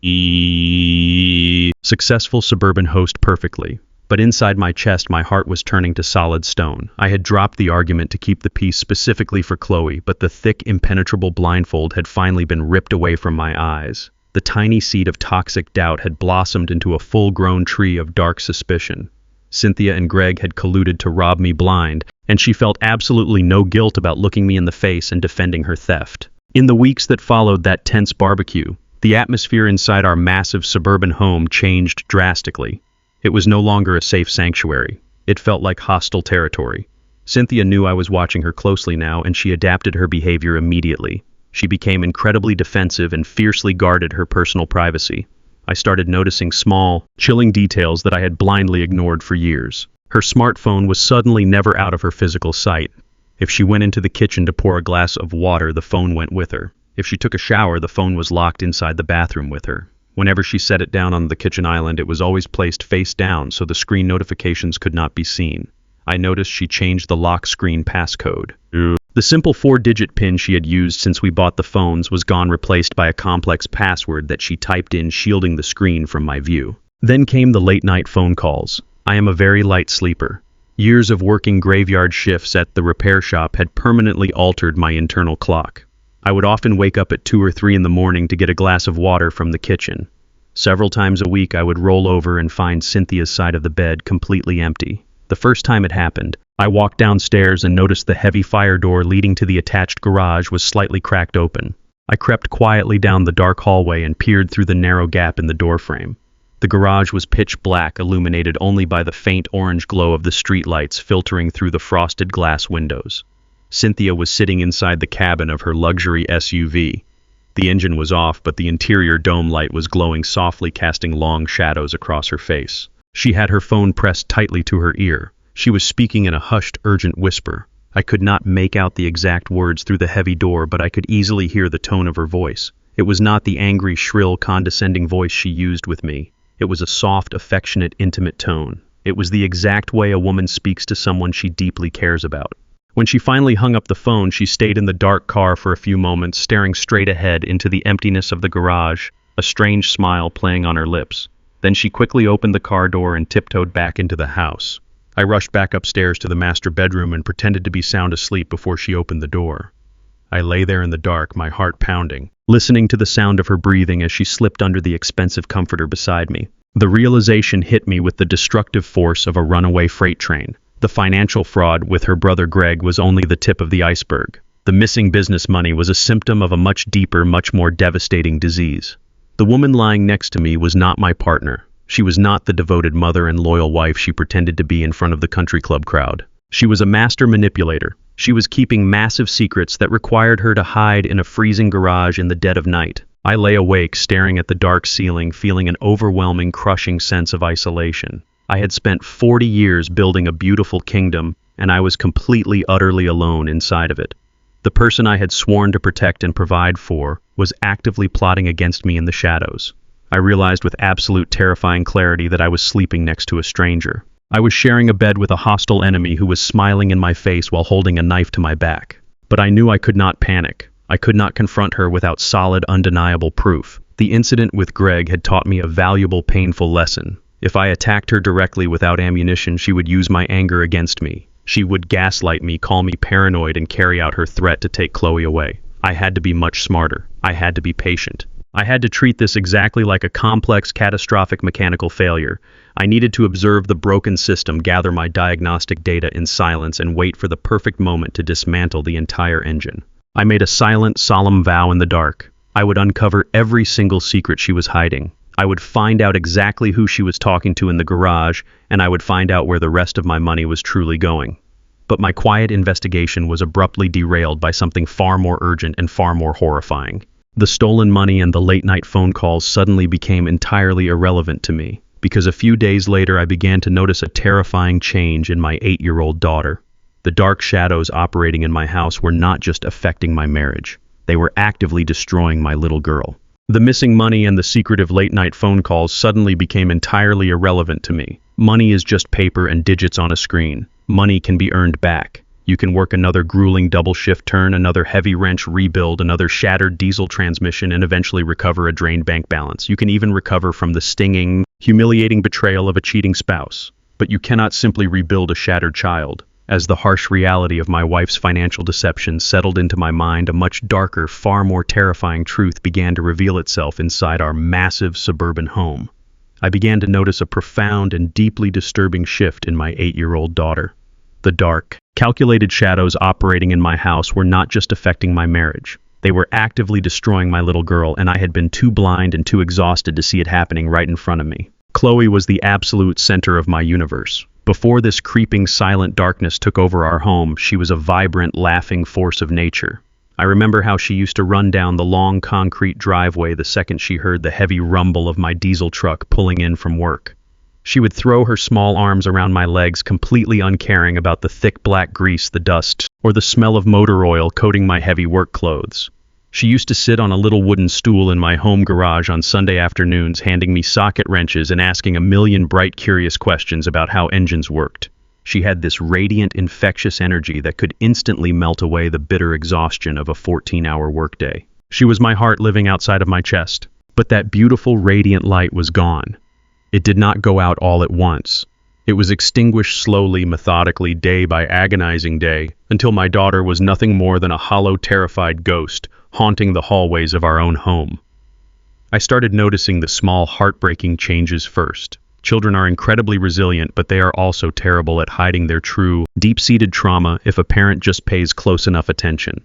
successful suburban host perfectly. But inside my chest, my heart was turning to solid stone. I had dropped the argument to keep the peace specifically for Chloe, but the thick, impenetrable blindfold had finally been ripped away from my eyes. The tiny seed of toxic doubt had blossomed into a full-grown tree of dark suspicion. Cynthia and Greg had colluded to rob me blind, and she felt absolutely no guilt about looking me in the face and defending her theft. In the weeks that followed that tense barbecue, the atmosphere inside our massive suburban home changed drastically. It was no longer a safe sanctuary. It felt like hostile territory. Cynthia knew I was watching her closely now, and she adapted her behavior immediately. She became incredibly defensive and fiercely guarded her personal privacy. I started noticing small, chilling details that I had blindly ignored for years. Her smartphone was suddenly never out of her physical sight. If she went into the kitchen to pour a glass of water, the phone went with her. If she took a shower, the phone was locked inside the bathroom with her. Whenever she set it down on the kitchen island, it was always placed face down so the screen notifications could not be seen. I noticed she changed the lock screen passcode. The simple 4-digit PIN she had used since we bought the phones was gone, replaced by a complex password that she typed in, shielding the screen from my view. Then came the late-night phone calls. I am a very light sleeper. Years of working graveyard shifts at the repair shop had permanently altered my internal clock. I would often wake up at 2 or 3 in the morning to get a glass of water from the kitchen. Several times a week I would roll over and find Cynthia's side of the bed completely empty. The first time it happened, I walked downstairs and noticed the heavy fire door leading to the attached garage was slightly cracked open. I crept quietly down the dark hallway and peered through the narrow gap in the doorframe. The garage was pitch black, illuminated only by the faint orange glow of the streetlights filtering through the frosted glass windows. Cynthia was sitting inside the cabin of her luxury SUV. The engine was off, but the interior dome light was glowing softly, casting long shadows across her face. She had her phone pressed tightly to her ear. She was speaking in a hushed, urgent whisper. I could not make out the exact words through the heavy door, but I could easily hear the tone of her voice. It was not the angry, shrill, condescending voice she used with me. It was a soft, affectionate, intimate tone. It was the exact way a woman speaks to someone she deeply cares about. When she finally hung up the phone, she stayed in the dark car for a few moments, staring straight ahead into the emptiness of the garage, a strange smile playing on her lips. Then she quickly opened the car door and tiptoed back into the house. I rushed back upstairs to the master bedroom and pretended to be sound asleep before she opened the door. I lay there in the dark, my heart pounding, listening to the sound of her breathing as she slipped under the expensive comforter beside me. The realization hit me with the destructive force of a runaway freight train. The financial fraud with her brother Greg was only the tip of the iceberg. The missing business money was a symptom of a much deeper, much more devastating disease. The woman lying next to me was not my partner. She was not the devoted mother and loyal wife she pretended to be in front of the country club crowd. She was a master manipulator. She was keeping massive secrets that required her to hide in a freezing garage in the dead of night. I lay awake, staring at the dark ceiling, feeling an overwhelming, crushing sense of isolation. I had spent 40 years building a beautiful kingdom, and I was completely, utterly alone inside of it. The person I had sworn to protect and provide for was actively plotting against me in the shadows. I realized with absolute terrifying clarity that I was sleeping next to a stranger. I was sharing a bed with a hostile enemy who was smiling in my face while holding a knife to my back. But I knew I could not panic. I could not confront her without solid, undeniable proof. The incident with Greg had taught me a valuable, painful lesson. If I attacked her directly without ammunition, she would use my anger against me. She would gaslight me, call me paranoid, and carry out her threat to take Chloe away. I had to be much smarter. I had to be patient. I had to treat this exactly like a complex, catastrophic mechanical failure. I needed to observe the broken system, gather my diagnostic data in silence, and wait for the perfect moment to dismantle the entire engine. I made a silent, solemn vow in the dark. I would uncover every single secret she was hiding. I would find out exactly who she was talking to in the garage, and I would find out where the rest of my money was truly going. But my quiet investigation was abruptly derailed by something far more urgent and far more horrifying. The stolen money and the late-night phone calls suddenly became entirely irrelevant to me, because a few days later I began to notice a terrifying change in my 8-year-old daughter. The dark shadows operating in my house were not just affecting my marriage. They were actively destroying my little girl. The missing money and the secretive late-night phone calls suddenly became entirely irrelevant to me. Money is just paper and digits on a screen. Money can be earned back. You can work another grueling double shift turn, another heavy wrench rebuild, another shattered diesel transmission, and eventually recover a drained bank balance. You can even recover from the stinging, humiliating betrayal of a cheating spouse. But you cannot simply rebuild a shattered child. As the harsh reality of my wife's financial deception settled into my mind, a much darker, far more terrifying truth began to reveal itself inside our massive suburban home. I began to notice a profound and deeply disturbing shift in my 8-year-old daughter. The dark, calculated shadows operating in my house were not just affecting my marriage. They were actively destroying my little girl, and I had been too blind and too exhausted to see it happening right in front of me. Chloe was the absolute center of my universe. Before this creeping, silent darkness took over our home, she was a vibrant, laughing force of nature. I remember how she used to run down the long concrete driveway the second she heard the heavy rumble of my diesel truck pulling in from work. She would throw her small arms around my legs, completely uncaring about the thick black grease, the dust, or the smell of motor oil coating my heavy work clothes. She used to sit on a little wooden stool in my home garage on Sunday afternoons, handing me socket wrenches and asking a million bright, curious questions about how engines worked. She had this radiant, infectious energy that could instantly melt away the bitter exhaustion of a 14-hour workday. She was my heart living outside of my chest. But that beautiful, radiant light was gone. It did not go out all at once. It was extinguished slowly, methodically, day by agonizing day, until my daughter was nothing more than a hollow, terrified ghost haunting the hallways of our own home. I started noticing the small, heartbreaking changes first. Children are incredibly resilient, but they are also terrible at hiding their true, deep-seated trauma if a parent just pays close enough attention.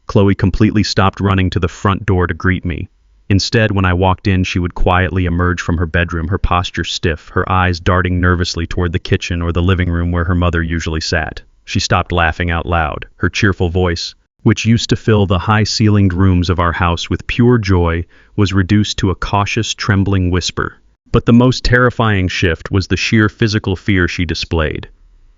Chloe completely stopped running to the front door to greet me. Instead, when I walked in, she would quietly emerge from her bedroom, her posture stiff, her eyes darting nervously toward the kitchen or the living room where her mother usually sat. She stopped laughing out loud. Her cheerful voice, which used to fill the high-ceilinged rooms of our house with pure joy, was reduced to a cautious, trembling whisper. But the most terrifying shift was the sheer physical fear she displayed.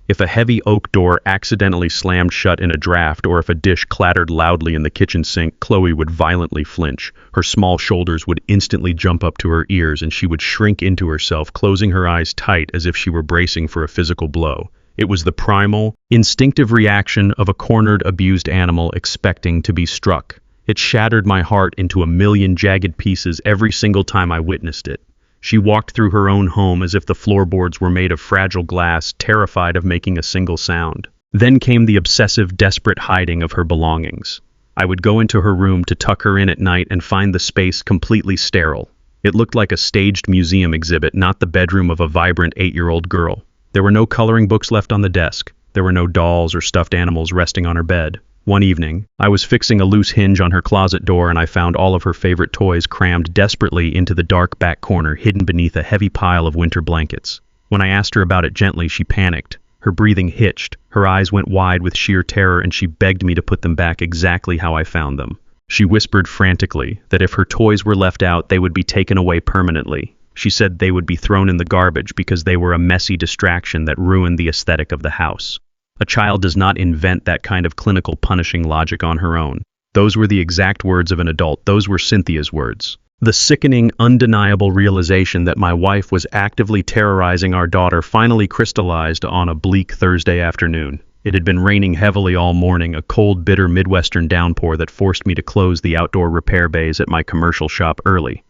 If a heavy oak door accidentally slammed shut in a draft, or if a dish clattered loudly in the kitchen sink, Chloe would violently flinch. Her small shoulders would instantly jump up to her ears, and she would shrink into herself, closing her eyes tight as if she were bracing for a physical blow. It was the primal, instinctive reaction of a cornered, abused animal expecting to be struck. It shattered my heart into a million jagged pieces every single time I witnessed it. She walked through her own home as if the floorboards were made of fragile glass, terrified of making a single sound. Then came the obsessive, desperate hiding of her belongings. I would go into her room to tuck her in at night and find the space completely sterile. It looked like a staged museum exhibit, not the bedroom of a vibrant 8-year-old girl. There were no coloring books left on the desk. There were no dolls or stuffed animals resting on her bed. One evening, I was fixing a loose hinge on her closet door, and I found all of her favorite toys crammed desperately into the dark back corner, hidden beneath a heavy pile of winter blankets. When I asked her about it gently, she panicked. Her breathing hitched, her eyes went wide with sheer terror, and she begged me to put them back exactly how I found them. She whispered frantically that if her toys were left out, they would be taken away permanently. She said they would be thrown in the garbage because they were a messy distraction that ruined the aesthetic of the house. A child does not invent that kind of clinical punishing logic on her own. Those were the exact words of an adult. Those were Cynthia's words. The sickening, undeniable realization that my wife was actively terrorizing our daughter finally crystallized on a bleak Thursday afternoon. It had been raining heavily all morning, a cold, bitter Midwestern downpour that forced me to close the outdoor repair bays at my commercial shop early.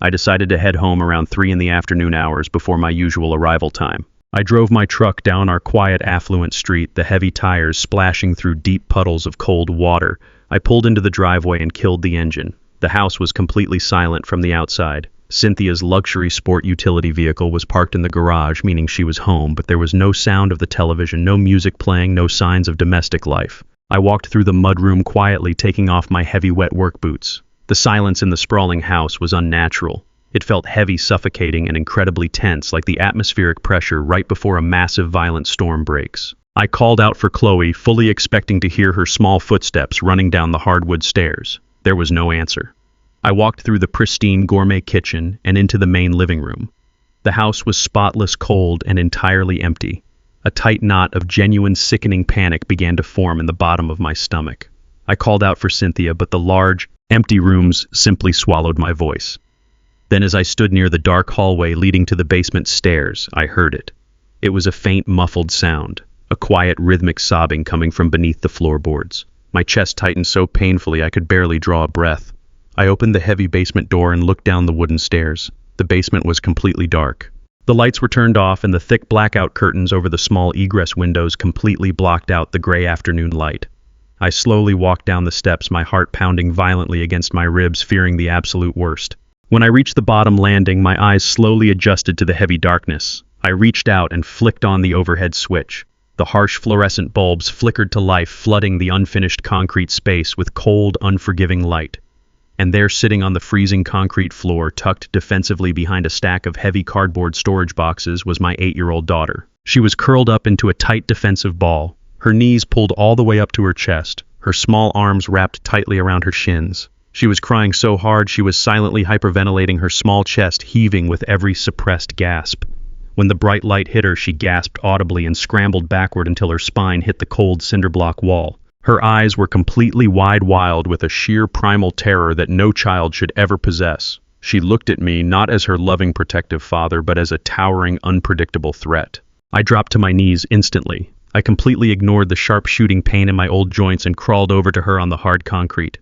I decided to head home around 3 in the afternoon hours before my usual arrival time. I drove my truck down our quiet, affluent street, the heavy tires splashing through deep puddles of cold water. I pulled into the driveway and killed the engine. The house was completely silent from the outside. Cynthia's luxury sport utility vehicle was parked in the garage, meaning she was home, but there was no sound of the television, no music playing, no signs of domestic life. I walked through the mudroom quietly, taking off my heavy, wet work boots. The silence in the sprawling house was unnatural. It felt heavy, suffocating, and incredibly tense, like the atmospheric pressure right before a massive, violent storm breaks. I called out for Chloe, fully expecting to hear her small footsteps running down the hardwood stairs. There was no answer. I walked through the pristine gourmet kitchen and into the main living room. The house was spotless, cold, and entirely empty. A tight knot of genuine, sickening panic began to form in the bottom of my stomach. I called out for Cynthia, but the large, empty rooms simply swallowed my voice. Then as I stood near the dark hallway leading to the basement stairs, I heard it. It was a faint, muffled sound, a quiet, rhythmic sobbing coming from beneath the floorboards. My chest tightened so painfully I could barely draw a breath. I opened the heavy basement door and looked down the wooden stairs. The basement was completely dark. The lights were turned off, and the thick blackout curtains over the small egress windows completely blocked out the gray afternoon light. I slowly walked down the steps, my heart pounding violently against my ribs, fearing the absolute worst. When I reached the bottom landing, my eyes slowly adjusted to the heavy darkness. I reached out and flicked on the overhead switch. The harsh fluorescent bulbs flickered to life, flooding the unfinished concrete space with cold, unforgiving light. And there, sitting on the freezing concrete floor, tucked defensively behind a stack of heavy cardboard storage boxes, was my 8-year-old daughter. She was curled up into a tight defensive ball, her knees pulled all the way up to her chest, her small arms wrapped tightly around her shins. She was crying so hard she was silently hyperventilating, her small chest heaving with every suppressed gasp. When the bright light hit her, she gasped audibly and scrambled backward until her spine hit the cold cinder block wall. Her eyes were completely wide-wild with a sheer primal terror that no child should ever possess. She looked at me not as her loving protective father, but as a towering, unpredictable threat. I dropped to my knees instantly. I completely ignored the sharp shooting pain in my old joints and crawled over to her on the hard concrete.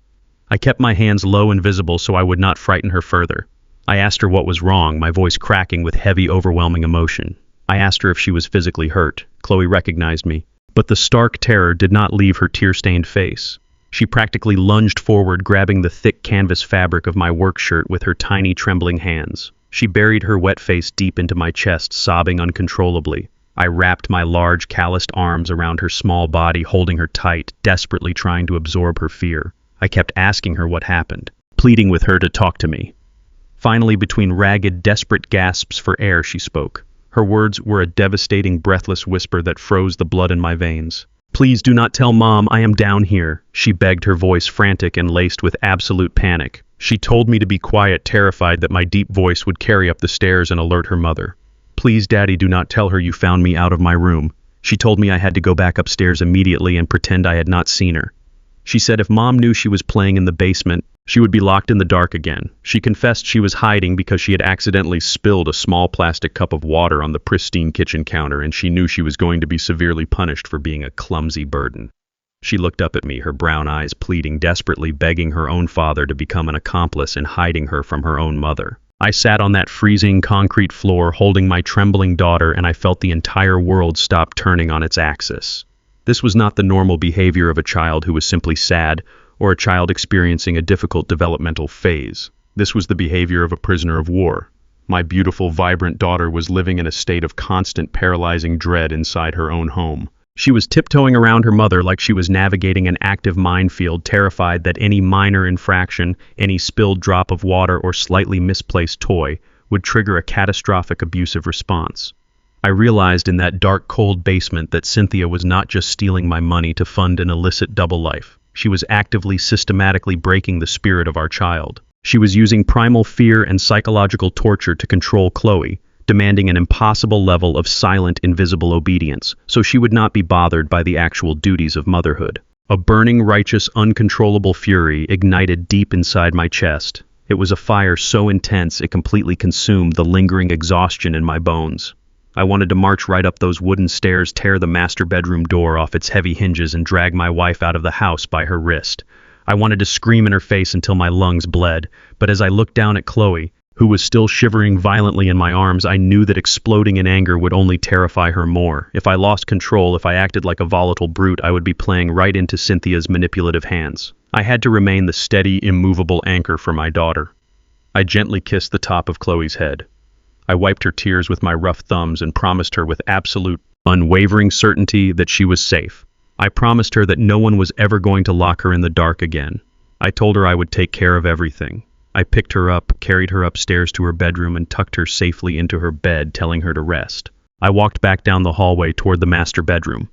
I kept my hands low and visible so I would not frighten her further. I asked her what was wrong, my voice cracking with heavy, overwhelming emotion. I asked her if she was physically hurt. Chloe recognized me, but the stark terror did not leave her tear-stained face. She practically lunged forward, grabbing the thick canvas fabric of my work shirt with her tiny, trembling hands. She buried her wet face deep into my chest, sobbing uncontrollably. I wrapped my large, calloused arms around her small body, holding her tight, desperately trying to absorb her fear. I kept asking her what happened, pleading with her to talk to me. Finally, between ragged, desperate gasps for air, she spoke. Her words were a devastating, breathless whisper that froze the blood in my veins. "Please do not tell Mom I am down here," she begged, her voice frantic and laced with absolute panic. She told me to be quiet, terrified that my deep voice would carry up the stairs and alert her mother. "Please, Daddy, do not tell her you found me out of my room." She told me I had to go back upstairs immediately and pretend I had not seen her. She said if Mom knew she was playing in the basement, she would be locked in the dark again. She confessed she was hiding because she had accidentally spilled a small plastic cup of water on the pristine kitchen counter, and she knew she was going to be severely punished for being a clumsy burden. She looked up at me, her brown eyes pleading, desperately begging her own father to become an accomplice in hiding her from her own mother. I sat on that freezing concrete floor holding my trembling daughter, and I felt the entire world stop turning on its axis. This was not the normal behavior of a child who was simply sad, or a child experiencing a difficult developmental phase. This was the behavior of a prisoner of war. My beautiful, vibrant daughter was living in a state of constant, paralyzing dread inside her own home. She was tiptoeing around her mother like she was navigating an active minefield, terrified that any minor infraction, any spilled drop of water or slightly misplaced toy, would trigger a catastrophic abusive response. I realized in that dark, cold basement that Cynthia was not just stealing my money to fund an illicit double life. She was actively, systematically breaking the spirit of our child. She was using primal fear and psychological torture to control Chloe, demanding an impossible level of silent, invisible obedience, so she would not be bothered by the actual duties of motherhood. A burning, righteous, uncontrollable fury ignited deep inside my chest. It was a fire so intense it completely consumed the lingering exhaustion in my bones. I wanted to march right up those wooden stairs, tear the master bedroom door off its heavy hinges, and drag my wife out of the house by her wrist. I wanted to scream in her face until my lungs bled, but as I looked down at Chloe, who was still shivering violently in my arms, I knew that exploding in anger would only terrify her more. If I lost control, if I acted like a volatile brute, I would be playing right into Cynthia's manipulative hands. I had to remain the steady, immovable anchor for my daughter. I gently kissed the top of Chloe's head. I wiped her tears with my rough thumbs and promised her with absolute, unwavering certainty that she was safe. I promised her that no one was ever going to lock her in the dark again. I told her I would take care of everything. I picked her up, carried her upstairs to her bedroom, and tucked her safely into her bed, telling her to rest. I walked back down the hallway toward the master bedroom.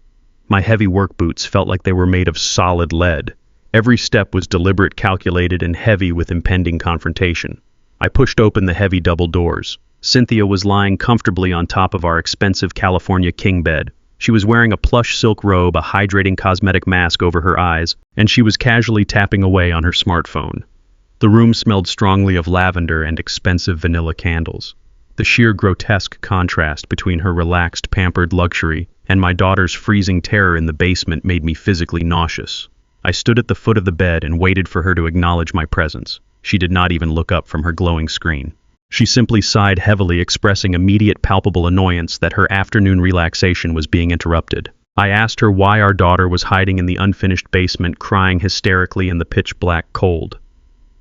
My heavy work boots felt like they were made of solid lead. Every step was deliberate, calculated, and heavy with impending confrontation. I pushed open the heavy double doors. Cynthia was lying comfortably on top of our expensive California king bed. She was wearing a plush silk robe, a hydrating cosmetic mask over her eyes, and she was casually tapping away on her smartphone. The room smelled strongly of lavender and expensive vanilla candles. The sheer grotesque contrast between her relaxed, pampered luxury and my daughter's freezing terror in the basement made me physically nauseous. I stood at the foot of the bed and waited for her to acknowledge my presence. She did not even look up from her glowing screen. She simply sighed heavily, expressing immediate palpable annoyance that her afternoon relaxation was being interrupted. I asked her why our daughter was hiding in the unfinished basement, crying hysterically in the pitch-black cold.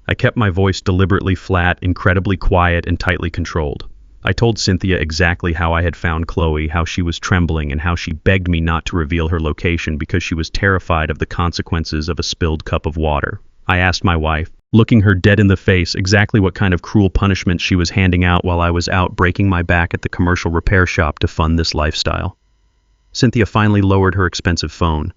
I kept my voice deliberately flat, incredibly quiet, and tightly controlled. I told Cynthia exactly how I had found Chloe, how she was trembling, and how she begged me not to reveal her location because she was terrified of the consequences of a spilled cup of water. I asked my wife, looking her dead in the face, exactly what kind of cruel punishment she was handing out while I was out breaking my back at the commercial repair shop to fund this lifestyle. Cynthia finally lowered her expensive phone.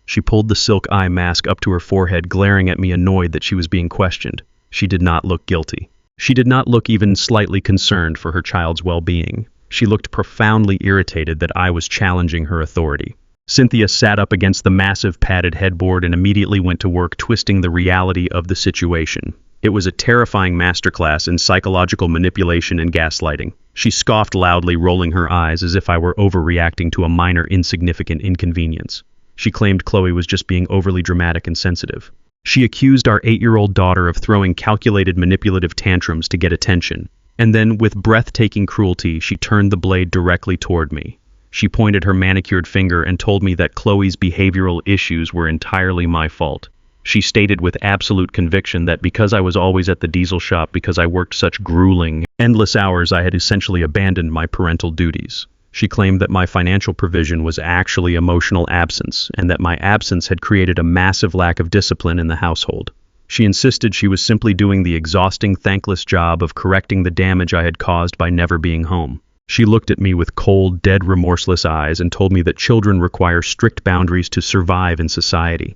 She pulled the silk eye mask up to her forehead, glaring at me, annoyed that she was being questioned. She did not look guilty. She did not look even slightly concerned for her child's well-being. She looked profoundly irritated that I was challenging her authority. Cynthia sat up against the massive padded headboard and immediately went to work twisting the reality of the situation. It was a terrifying masterclass in psychological manipulation and gaslighting. She scoffed loudly, rolling her eyes as if I were overreacting to a minor, insignificant inconvenience. She claimed Chloe was just being overly dramatic and sensitive. She accused our 8-year-old daughter of throwing calculated manipulative tantrums to get attention. And then, with breathtaking cruelty, she turned the blade directly toward me. She pointed her manicured finger and told me that Chloe's behavioral issues were entirely my fault. She stated with absolute conviction that because I was always at the diesel shop because I worked such grueling, endless hours, I had essentially abandoned my parental duties. She claimed that my financial provision was actually emotional absence, and that my absence had created a massive lack of discipline in the household. She insisted she was simply doing the exhausting, thankless job of correcting the damage I had caused by never being home. She looked at me with cold, dead, remorseless eyes and told me that children require strict boundaries to survive in society.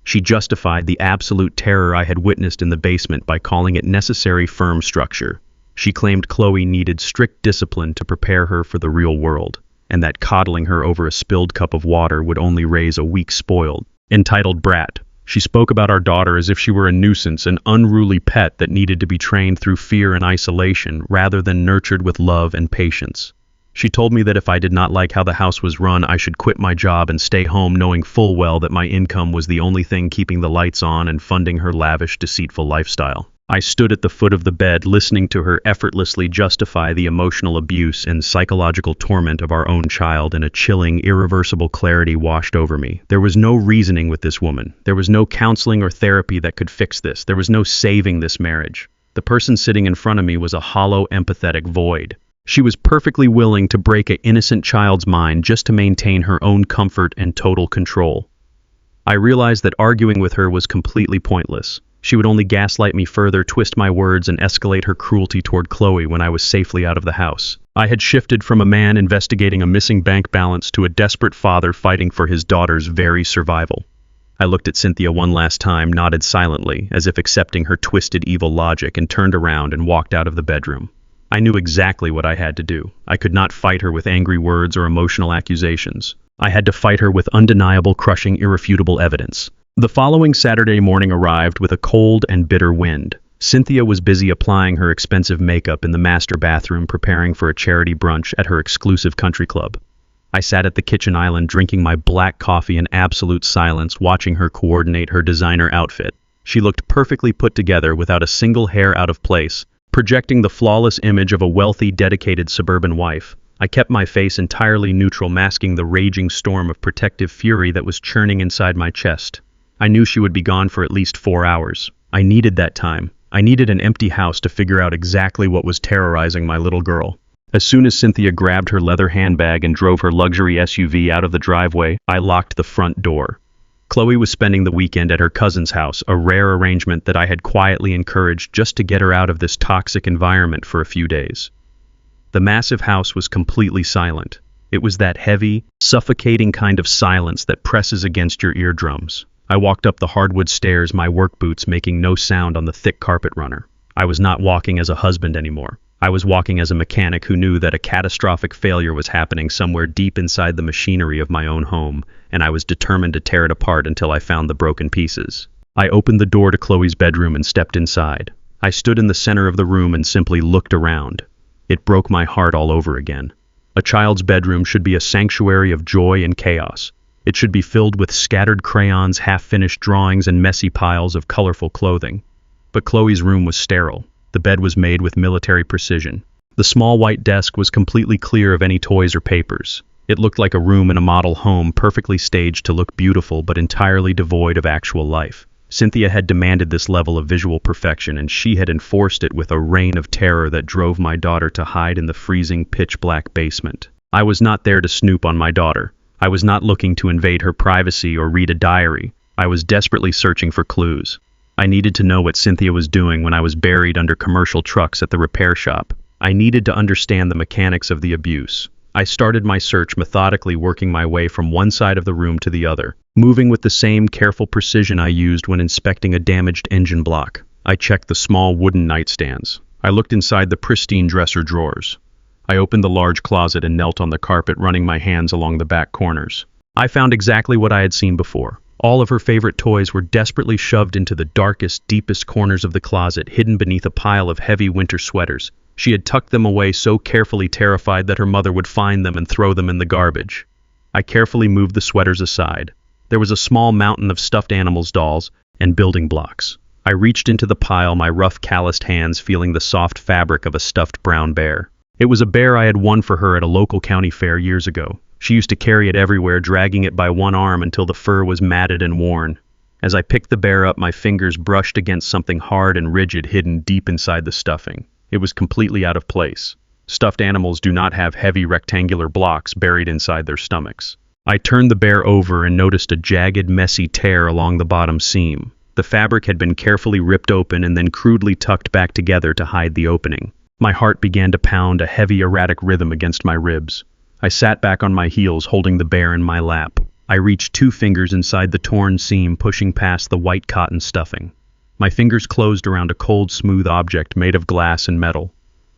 She justified the absolute terror I had witnessed in the basement by calling it necessary firm structure. She claimed Chloe needed strict discipline to prepare her for the real world, and that coddling her over a spilled cup of water would only raise a weak, spoiled, entitled brat. She spoke about our daughter as if she were a nuisance, an unruly pet that needed to be trained through fear and isolation rather than nurtured with love and patience. She told me that if I did not like how the house was run, I should quit my job and stay home, knowing full well that my income was the only thing keeping the lights on and funding her lavish, deceitful lifestyle. I stood at the foot of the bed, listening to her effortlessly justify the emotional abuse and psychological torment of our own child, and a chilling, irreversible clarity washed over me. There was no reasoning with this woman. There was no counseling or therapy that could fix this. There was no saving this marriage. The person sitting in front of me was a hollow, empathetic void. She was perfectly willing to break an innocent child's mind just to maintain her own comfort and total control. I realized that arguing with her was completely pointless. She would only gaslight me further, twist my words, and escalate her cruelty toward Chloe when I was safely out of the house. I had shifted from a man investigating a missing bank balance to a desperate father fighting for his daughter's very survival. I looked at Cynthia one last time, nodded silently, as if accepting her twisted evil logic, and turned around and walked out of the bedroom. I knew exactly what I had to do. I could not fight her with angry words or emotional accusations. I had to fight her with undeniable, crushing, irrefutable evidence. The following Saturday morning arrived with a cold and bitter wind. Cynthia was busy applying her expensive makeup in the master bathroom, preparing for a charity brunch at her exclusive country club. I sat at the kitchen island drinking my black coffee in absolute silence, watching her coordinate her designer outfit. She looked perfectly put together without a single hair out of place, projecting the flawless image of a wealthy, dedicated suburban wife. I kept my face entirely neutral, masking the raging storm of protective fury that was churning inside my chest. I knew she would be gone for at least 4 hours. I needed that time. I needed an empty house to figure out exactly what was terrorizing my little girl. As soon as Cynthia grabbed her leather handbag and drove her luxury SUV out of the driveway, I locked the front door. Chloe was spending the weekend at her cousin's house, a rare arrangement that I had quietly encouraged just to get her out of this toxic environment for a few days. The massive house was completely silent. It was that heavy, suffocating kind of silence that presses against your eardrums. I walked up the hardwood stairs, my work boots making no sound on the thick carpet runner. I was not walking as a husband anymore. I was walking as a mechanic who knew that a catastrophic failure was happening somewhere deep inside the machinery of my own home, and I was determined to tear it apart until I found the broken pieces. I opened the door to Chloe's bedroom and stepped inside. I stood in the center of the room and simply looked around. It broke my heart all over again. A child's bedroom should be a sanctuary of joy and chaos. It should be filled with scattered crayons, half-finished drawings, and messy piles of colorful clothing. But Chloe's room was sterile. The bed was made with military precision. The small white desk was completely clear of any toys or papers. It looked like a room in a model home, perfectly staged to look beautiful but entirely devoid of actual life. Cynthia had demanded this level of visual perfection, and she had enforced it with a reign of terror that drove my daughter to hide in the freezing, pitch-black basement. I was not there to snoop on my daughter. I was not looking to invade her privacy or read a diary. I was desperately searching for clues. I needed to know what Cynthia was doing when I was buried under commercial trucks at the repair shop. I needed to understand the mechanics of the abuse. I started my search methodically, working my way from one side of the room to the other, moving with the same careful precision I used when inspecting a damaged engine block. I checked the small wooden nightstands. I looked inside the pristine dresser drawers. I opened the large closet and knelt on the carpet, running my hands along the back corners. I found exactly what I had seen before. All of her favorite toys were desperately shoved into the darkest, deepest corners of the closet, hidden beneath a pile of heavy winter sweaters. She had tucked them away so carefully, terrified that her mother would find them and throw them in the garbage. I carefully moved the sweaters aside. There was a small mountain of stuffed animals, dolls, and building blocks. I reached into the pile, my rough, calloused hands feeling the soft fabric of a stuffed brown bear. It was a bear I had won for her at a local county fair years ago. She used to carry it everywhere, dragging it by one arm until the fur was matted and worn. As I picked the bear up, my fingers brushed against something hard and rigid hidden deep inside the stuffing. It was completely out of place. Stuffed animals do not have heavy rectangular blocks buried inside their stomachs. I turned the bear over and noticed a jagged, messy tear along the bottom seam. The fabric had been carefully ripped open and then crudely tucked back together to hide the opening. My heart began to pound, a heavy, erratic rhythm against my ribs. I sat back on my heels, holding the bear in my lap. I reached 2 fingers inside the torn seam, pushing past the white cotton stuffing. My fingers closed around a cold, smooth object made of glass and metal.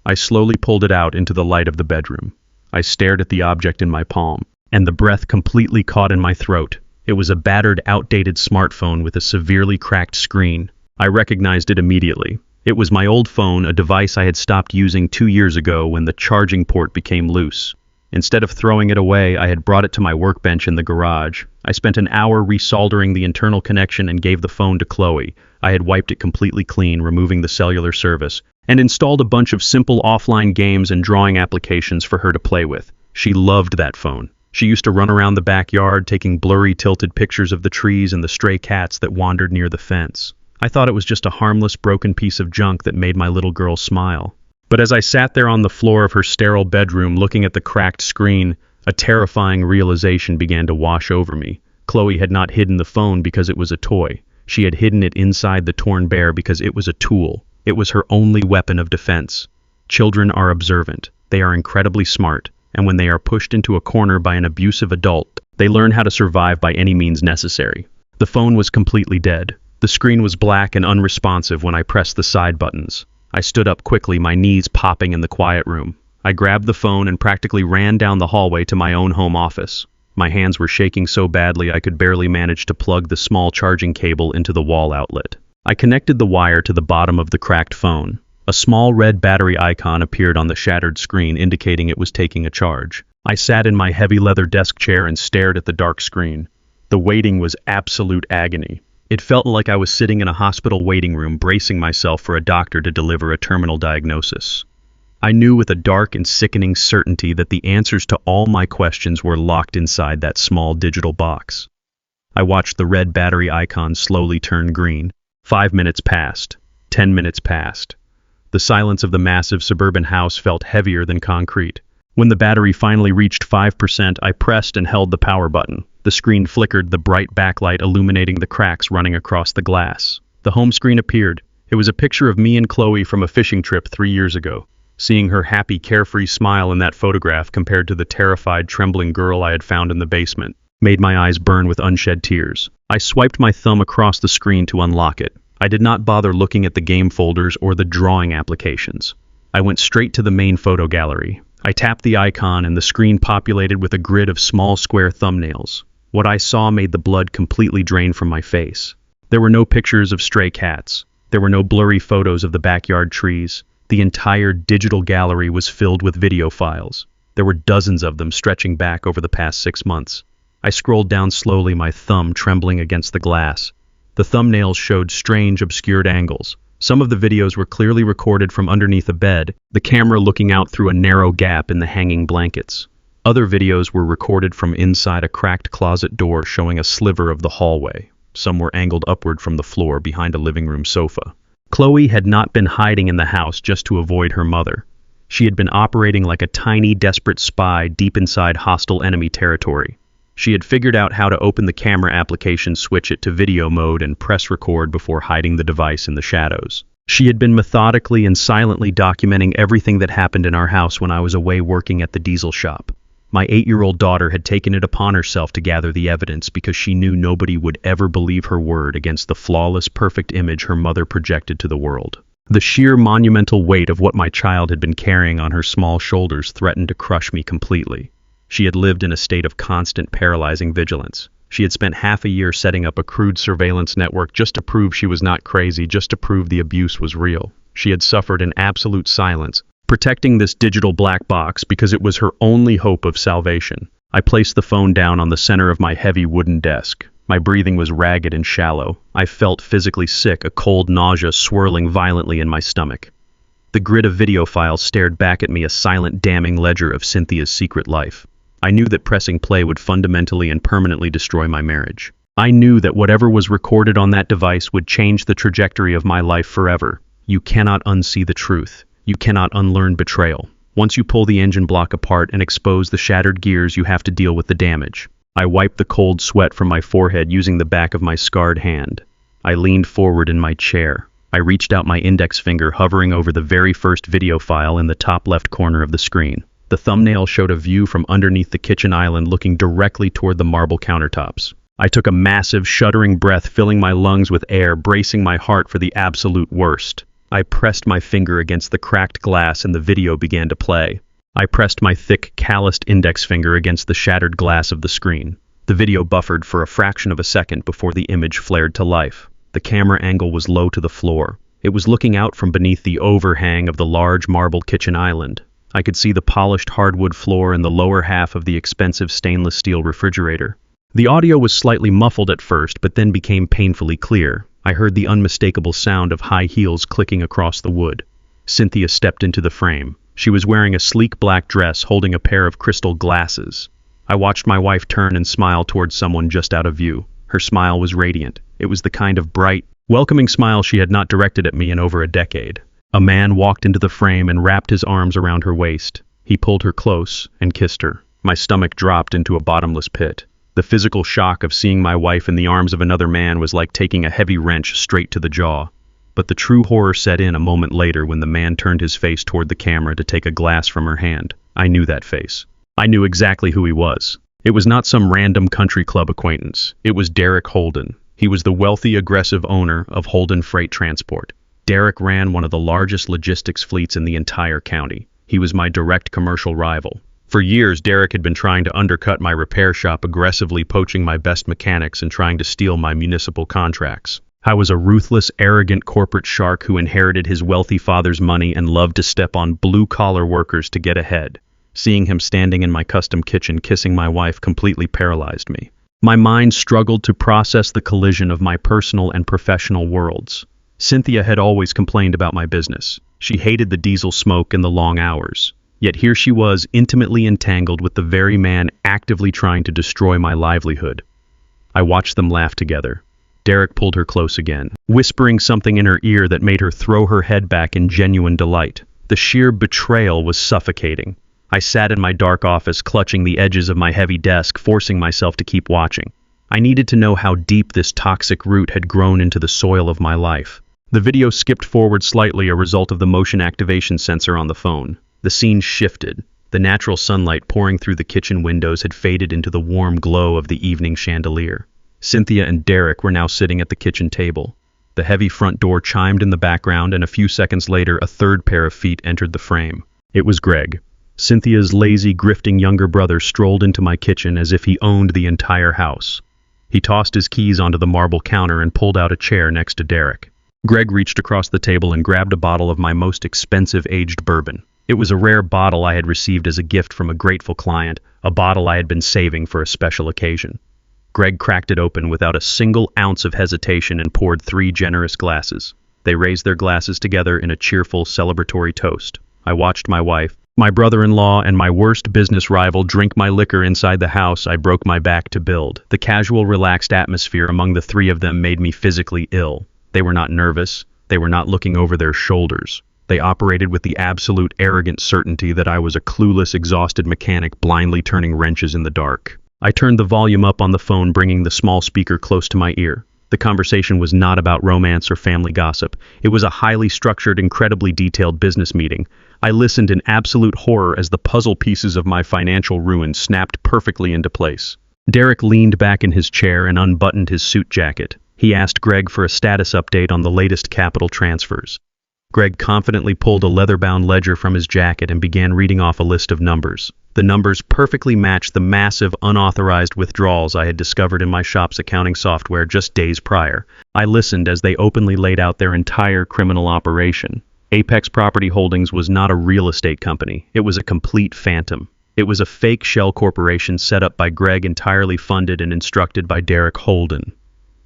I slowly pulled it out into the light of the bedroom. I stared at the object in my palm, and the breath completely caught in my throat. It was a battered, outdated smartphone with a severely cracked screen. I recognized it immediately. It was my old phone, a device I had stopped using 2 years ago when the charging port became loose. Instead of throwing it away, I had brought it to my workbench in the garage. I spent an hour resoldering the internal connection and gave the phone to Chloe. I had wiped it completely clean, removing the cellular service, and installed a bunch of simple offline games and drawing applications for her to play with. She loved that phone. She used to run around the backyard, taking blurry, tilted pictures of the trees and the stray cats that wandered near the fence. I thought it was just a harmless, broken piece of junk that made my little girl smile. But as I sat there on the floor of her sterile bedroom looking at the cracked screen, a terrifying realization began to wash over me. Chloe had not hidden the phone because it was a toy. She had hidden it inside the torn bear because it was a tool. It was her only weapon of defense. Children are observant. They are incredibly smart, and when they are pushed into a corner by an abusive adult, they learn how to survive by any means necessary. The phone was completely dead. The screen was black and unresponsive when I pressed the side buttons. I stood up quickly, my knees popping in the quiet room. I grabbed the phone and practically ran down the hallway to my own home office. My hands were shaking so badly I could barely manage to plug the small charging cable into the wall outlet. I connected the wire to the bottom of the cracked phone. A small red battery icon appeared on the shattered screen, indicating it was taking a charge. I sat in my heavy leather desk chair and stared at the dark screen. The waiting was absolute agony. It felt like I was sitting in a hospital waiting room, bracing myself for a doctor to deliver a terminal diagnosis. I knew with a dark and sickening certainty that the answers to all my questions were locked inside that small digital box. I watched the red battery icon slowly turn green. 5 minutes passed. 10 minutes passed. The silence of the massive suburban house felt heavier than concrete. When the battery finally reached 5%, I pressed and held the power button. The screen flickered, the bright backlight illuminating the cracks running across the glass. The home screen appeared. It was a picture of me and Chloe from a fishing trip 3 years ago. Seeing her happy, carefree smile in that photograph compared to the terrified, trembling girl I had found in the basement made my eyes burn with unshed tears. I swiped my thumb across the screen to unlock it. I did not bother looking at the game folders or the drawing applications. I went straight to the main photo gallery. I tapped the icon and the screen populated with a grid of small square thumbnails. What I saw made the blood completely drain from my face. There were no pictures of stray cats. There were no blurry photos of the backyard trees. The entire digital gallery was filled with video files. There were dozens of them stretching back over the past 6 months. I scrolled down slowly, my thumb trembling against the glass. The thumbnails showed strange, obscured angles. Some of the videos were clearly recorded from underneath a bed, the camera looking out through a narrow gap in the hanging blankets. Other videos were recorded from inside a cracked closet door showing a sliver of the hallway. Some were angled upward from the floor behind a living room sofa. Chloe had not been hiding in the house just to avoid her mother. She had been operating like a tiny, desperate spy deep inside hostile enemy territory. She had figured out how to open the camera application, switch it to video mode, and press record before hiding the device in the shadows. She had been methodically and silently documenting everything that happened in our house when I was away working at the diesel shop. My 8-year-old daughter had taken it upon herself to gather the evidence because she knew nobody would ever believe her word against the flawless, perfect image her mother projected to the world. The sheer monumental weight of what my child had been carrying on her small shoulders threatened to crush me completely. She had lived in a state of constant paralyzing vigilance. She had spent half a year setting up a crude surveillance network just to prove she was not crazy, just to prove the abuse was real. She had suffered in absolute silence, protecting this digital black box because it was her only hope of salvation. I placed the phone down on the center of my heavy wooden desk. My breathing was ragged and shallow. I felt physically sick, a cold nausea swirling violently in my stomach. The grid of video files stared back at me, a silent, damning ledger of Cynthia's secret life. I knew that pressing play would fundamentally and permanently destroy my marriage. I knew that whatever was recorded on that device would change the trajectory of my life forever. You cannot unsee the truth. You cannot unlearn betrayal. Once you pull the engine block apart and expose the shattered gears, you have to deal with the damage. I wiped the cold sweat from my forehead using the back of my scarred hand. I leaned forward in my chair. I reached out my index finger, hovering over the very first video file in the top left corner of the screen. The thumbnail showed a view from underneath the kitchen island looking directly toward the marble countertops. I took a massive, shuddering breath, filling my lungs with air, bracing my heart for the absolute worst. I pressed my finger against the cracked glass and the video began to play. I pressed my thick, calloused index finger against the shattered glass of the screen. The video buffered for a fraction of a second before the image flared to life. The camera angle was low to the floor. It was looking out from beneath the overhang of the large marble kitchen island. I could see the polished hardwood floor and the lower half of the expensive stainless steel refrigerator. The audio was slightly muffled at first, but then became painfully clear. I heard the unmistakable sound of high heels clicking across the wood. Cynthia stepped into the frame. She was wearing a sleek black dress, holding a pair of crystal glasses. I watched my wife turn and smile towards someone just out of view. Her smile was radiant. It was the kind of bright, welcoming smile she had not directed at me in over a decade. A man walked into the frame and wrapped his arms around her waist. He pulled her close and kissed her. My stomach dropped into a bottomless pit. The physical shock of seeing my wife in the arms of another man was like taking a heavy wrench straight to the jaw. But the true horror set in a moment later when the man turned his face toward the camera to take a glass from her hand. I knew that face. I knew exactly who he was. It was not some random country club acquaintance. It was Derek Holden. He was the wealthy, aggressive owner of Holden Freight Transport. Derek ran one of the largest logistics fleets in the entire county. He was my direct commercial rival. For years, Derek had been trying to undercut my repair shop, aggressively poaching my best mechanics and trying to steal my municipal contracts. I was a ruthless, arrogant corporate shark who inherited his wealthy father's money and loved to step on blue-collar workers to get ahead. Seeing him standing in my custom kitchen kissing my wife completely paralyzed me. My mind struggled to process the collision of my personal and professional worlds. Cynthia had always complained about my business. She hated the diesel smoke and the long hours. Yet here she was, intimately entangled with the very man actively trying to destroy my livelihood. I watched them laugh together. Derek pulled her close again, whispering something in her ear that made her throw her head back in genuine delight. The sheer betrayal was suffocating. I sat in my dark office, clutching the edges of my heavy desk, forcing myself to keep watching. I needed to know how deep this toxic root had grown into the soil of my life. The video skipped forward slightly, a result of the motion activation sensor on the phone. The scene shifted. The natural sunlight pouring through the kitchen windows had faded into the warm glow of the evening chandelier. Cynthia and Derek were now sitting at the kitchen table. The heavy front door chimed in the background, and a few seconds later, a third pair of feet entered the frame. It was Greg. Cynthia's lazy, grifting younger brother strolled into my kitchen as if he owned the entire house. He tossed his keys onto the marble counter and pulled out a chair next to Derek. Greg reached across the table and grabbed a bottle of my most expensive aged bourbon. It was a rare bottle I had received as a gift from a grateful client, a bottle I had been saving for a special occasion. Greg cracked it open without a single ounce of hesitation and poured 3 generous glasses. They raised their glasses together in a cheerful, celebratory toast. I watched my wife, my brother-in-law, and my worst business rival drink my liquor inside the house I broke my back to build. The casual, relaxed atmosphere among the 3 of them made me physically ill. They were not nervous. They were not looking over their shoulders. They operated with the absolute arrogant certainty that I was a clueless, exhausted mechanic blindly turning wrenches in the dark. I turned the volume up on the phone, bringing the small speaker close to my ear. The conversation was not about romance or family gossip. It was a highly structured, incredibly detailed business meeting. I listened in absolute horror as the puzzle pieces of my financial ruin snapped perfectly into place. Derek leaned back in his chair and unbuttoned his suit jacket. He asked Greg for a status update on the latest capital transfers. Greg confidently pulled a leather-bound ledger from his jacket and began reading off a list of numbers. The numbers perfectly matched the massive, unauthorized withdrawals I had discovered in my shop's accounting software just days prior. I listened as they openly laid out their entire criminal operation. Apex Property Holdings was not a real estate company. It was a complete phantom. It was a fake shell corporation set up by Greg, entirely funded and instructed by Derek Holden.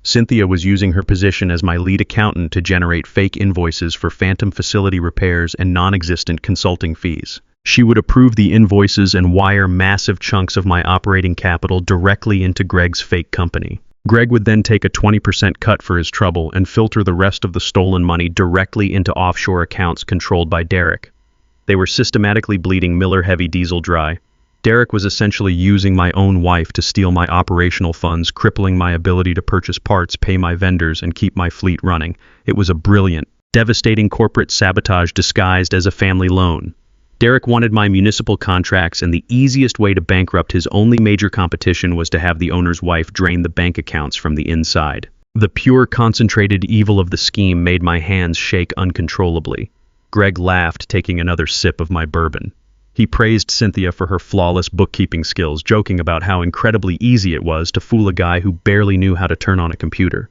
Cynthia was using her position as my lead accountant to generate fake invoices for phantom facility repairs and non-existent consulting fees. She would approve the invoices and wire massive chunks of my operating capital directly into Greg's fake company. Greg would then take a 20% cut for his trouble and filter the rest of the stolen money directly into offshore accounts controlled by Derek. They were systematically bleeding Miller Heavy Diesel dry. Derek was essentially using my own wife to steal my operational funds, crippling my ability to purchase parts, pay my vendors, and keep my fleet running. It was a brilliant, devastating corporate sabotage disguised as a family loan. Derek wanted my municipal contracts, and the easiest way to bankrupt his only major competition was to have the owner's wife drain the bank accounts from the inside. The pure, concentrated evil of the scheme made my hands shake uncontrollably. Greg laughed, taking another sip of my bourbon. He praised Cynthia for her flawless bookkeeping skills, joking about how incredibly easy it was to fool a guy who barely knew how to turn on a computer.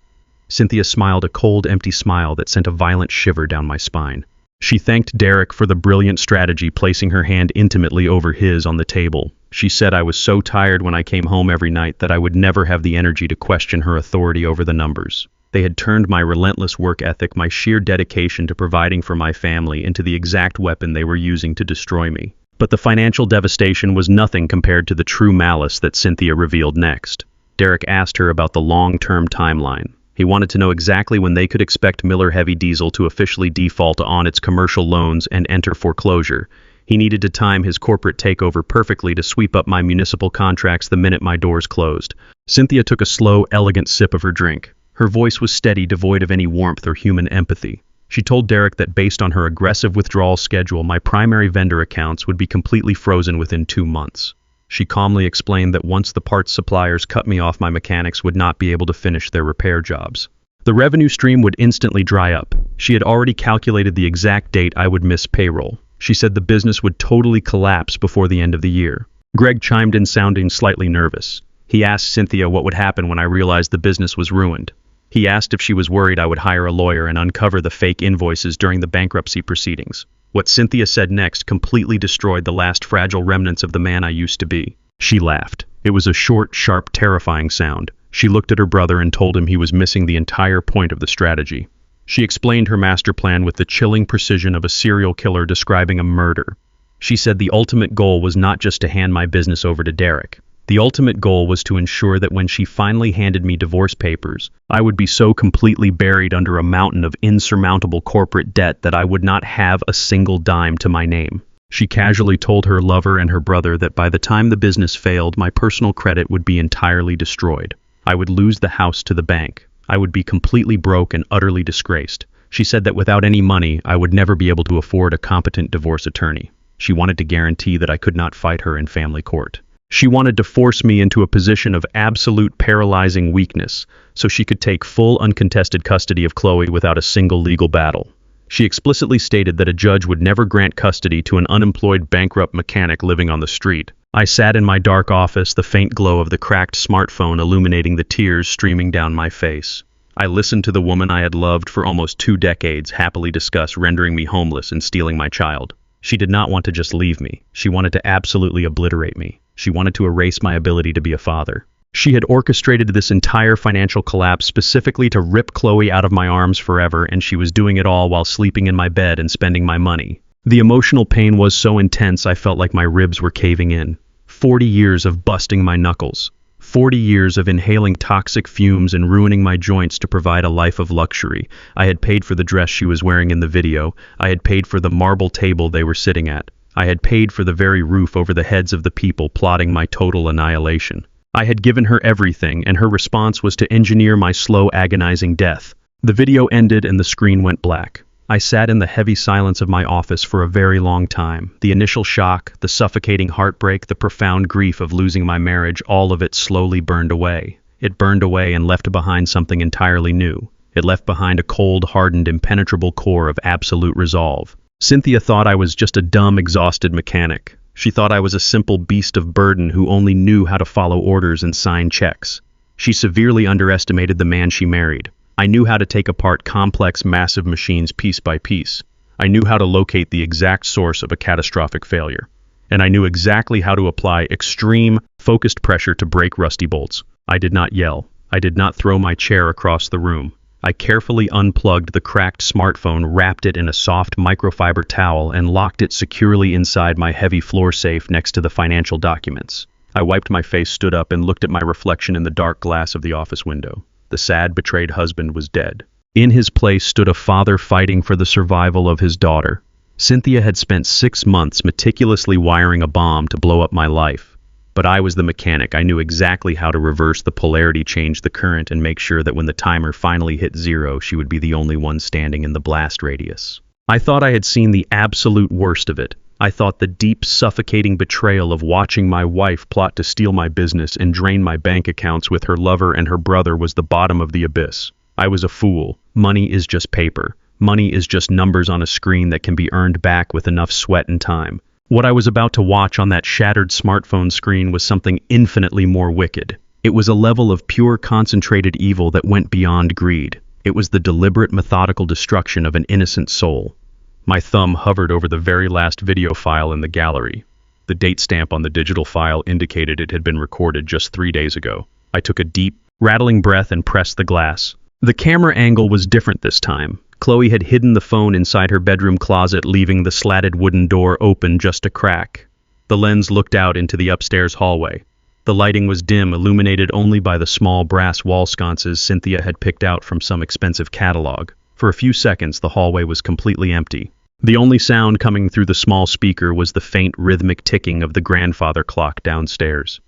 Cynthia smiled a cold, empty smile that sent a violent shiver down my spine. She thanked Derek for the brilliant strategy, placing her hand intimately over his on the table. She said I was so tired when I came home every night that I would never have the energy to question her authority over the numbers. They had turned my relentless work ethic, my sheer dedication to providing for my family, into the exact weapon they were using to destroy me. But the financial devastation was nothing compared to the true malice that Cynthia revealed next. Derek asked her about the long-term timeline. He wanted to know exactly when they could expect Miller Heavy Diesel to officially default on its commercial loans and enter foreclosure. He needed to time his corporate takeover perfectly to sweep up my municipal contracts the minute my doors closed. Cynthia took a slow, elegant sip of her drink. Her voice was steady, devoid of any warmth or human empathy. She told Derek that based on her aggressive withdrawal schedule, my primary vendor accounts would be completely frozen within 2 months. She calmly explained that once the parts suppliers cut me off, my mechanics would not be able to finish their repair jobs. The revenue stream would instantly dry up. She had already calculated the exact date I would miss payroll. She said the business would totally collapse before the end of the year. Greg chimed in, sounding slightly nervous. He asked Cynthia what would happen when I realized the business was ruined. He asked if she was worried I would hire a lawyer and uncover the fake invoices during the bankruptcy proceedings. What Cynthia said next completely destroyed the last fragile remnants of the man I used to be. She laughed. It was a short, sharp, terrifying sound. She looked at her brother and told him he was missing the entire point of the strategy. She explained her master plan with the chilling precision of a serial killer describing a murder. She said the ultimate goal was not just to hand my business over to Derek. The ultimate goal was to ensure that when she finally handed me divorce papers, I would be so completely buried under a mountain of insurmountable corporate debt that I would not have a single dime to my name. She casually told her lover and her brother that by the time the business failed, my personal credit would be entirely destroyed. I would lose the house to the bank. I would be completely broke and utterly disgraced. She said that without any money, I would never be able to afford a competent divorce attorney. She wanted to guarantee that I could not fight her in family court. She wanted to force me into a position of absolute paralyzing weakness so she could take full uncontested custody of Chloe without a single legal battle. She explicitly stated that a judge would never grant custody to an unemployed bankrupt mechanic living on the street. I sat in my dark office, the faint glow of the cracked smartphone illuminating the tears streaming down my face. I listened to the woman I had loved for almost 2 decades happily discuss rendering me homeless and stealing my child. She did not want to just leave me. She wanted to absolutely obliterate me. She wanted to erase my ability to be a father. She had orchestrated this entire financial collapse specifically to rip Chloe out of my arms forever, and she was doing it all while sleeping in my bed and spending my money. The emotional pain was so intense I felt like my ribs were caving in. 40 years of busting my knuckles. 40 years of inhaling toxic fumes and ruining my joints to provide a life of luxury. I had paid for the dress she was wearing in the video. I had paid for the marble table they were sitting at. I had paid for the very roof over the heads of the people plotting my total annihilation. I had given her everything, and her response was to engineer my slow, agonizing death. The video ended and the screen went black. I sat in the heavy silence of my office for a very long time. The initial shock, the suffocating heartbreak, the profound grief of losing my marriage, all of it slowly burned away. It burned away and left behind something entirely new. It left behind a cold, hardened, impenetrable core of absolute resolve. Cynthia thought I was just a dumb, exhausted mechanic. She thought I was a simple beast of burden who only knew how to follow orders and sign checks. She severely underestimated the man she married. I knew how to take apart complex, massive machines piece by piece. I knew how to locate the exact source of a catastrophic failure. And I knew exactly how to apply extreme, focused pressure to break rusty bolts. I did not yell. I did not throw my chair across the room. I carefully unplugged the cracked smartphone, wrapped it in a soft microfiber towel, and locked it securely inside my heavy floor safe next to the financial documents. I wiped my face, stood up, and looked at my reflection in the dark glass of the office window. The sad, betrayed husband was dead. In his place stood a father fighting for the survival of his daughter. Cynthia had spent 6 months meticulously wiring a bomb to blow up my life. But I was the mechanic. I knew exactly how to reverse the polarity, change the current, and make sure that when the timer finally hit 0, she would be the only one standing in the blast radius. I thought I had seen the absolute worst of it. I thought the deep, suffocating betrayal of watching my wife plot to steal my business and drain my bank accounts with her lover and her brother was the bottom of the abyss. I was a fool. Money is just paper. Money is just numbers on a screen that can be earned back with enough sweat and time. What I was about to watch on that shattered smartphone screen was something infinitely more wicked. It was a level of pure concentrated evil that went beyond greed. It was the deliberate, methodical destruction of an innocent soul. My thumb hovered over the very last video file in the gallery. The date stamp on the digital file indicated it had been recorded just 3 days ago. I took a deep, rattling breath and pressed the glass. The camera angle was different this time. Chloe had hidden the phone inside her bedroom closet, leaving the slatted wooden door open just a crack. The lens looked out into the upstairs hallway. The lighting was dim, illuminated only by the small brass wall sconces Cynthia had picked out from some expensive catalog. For a few seconds, the hallway was completely empty. The only sound coming through the small speaker was the faint, rhythmic ticking of the grandfather clock downstairs.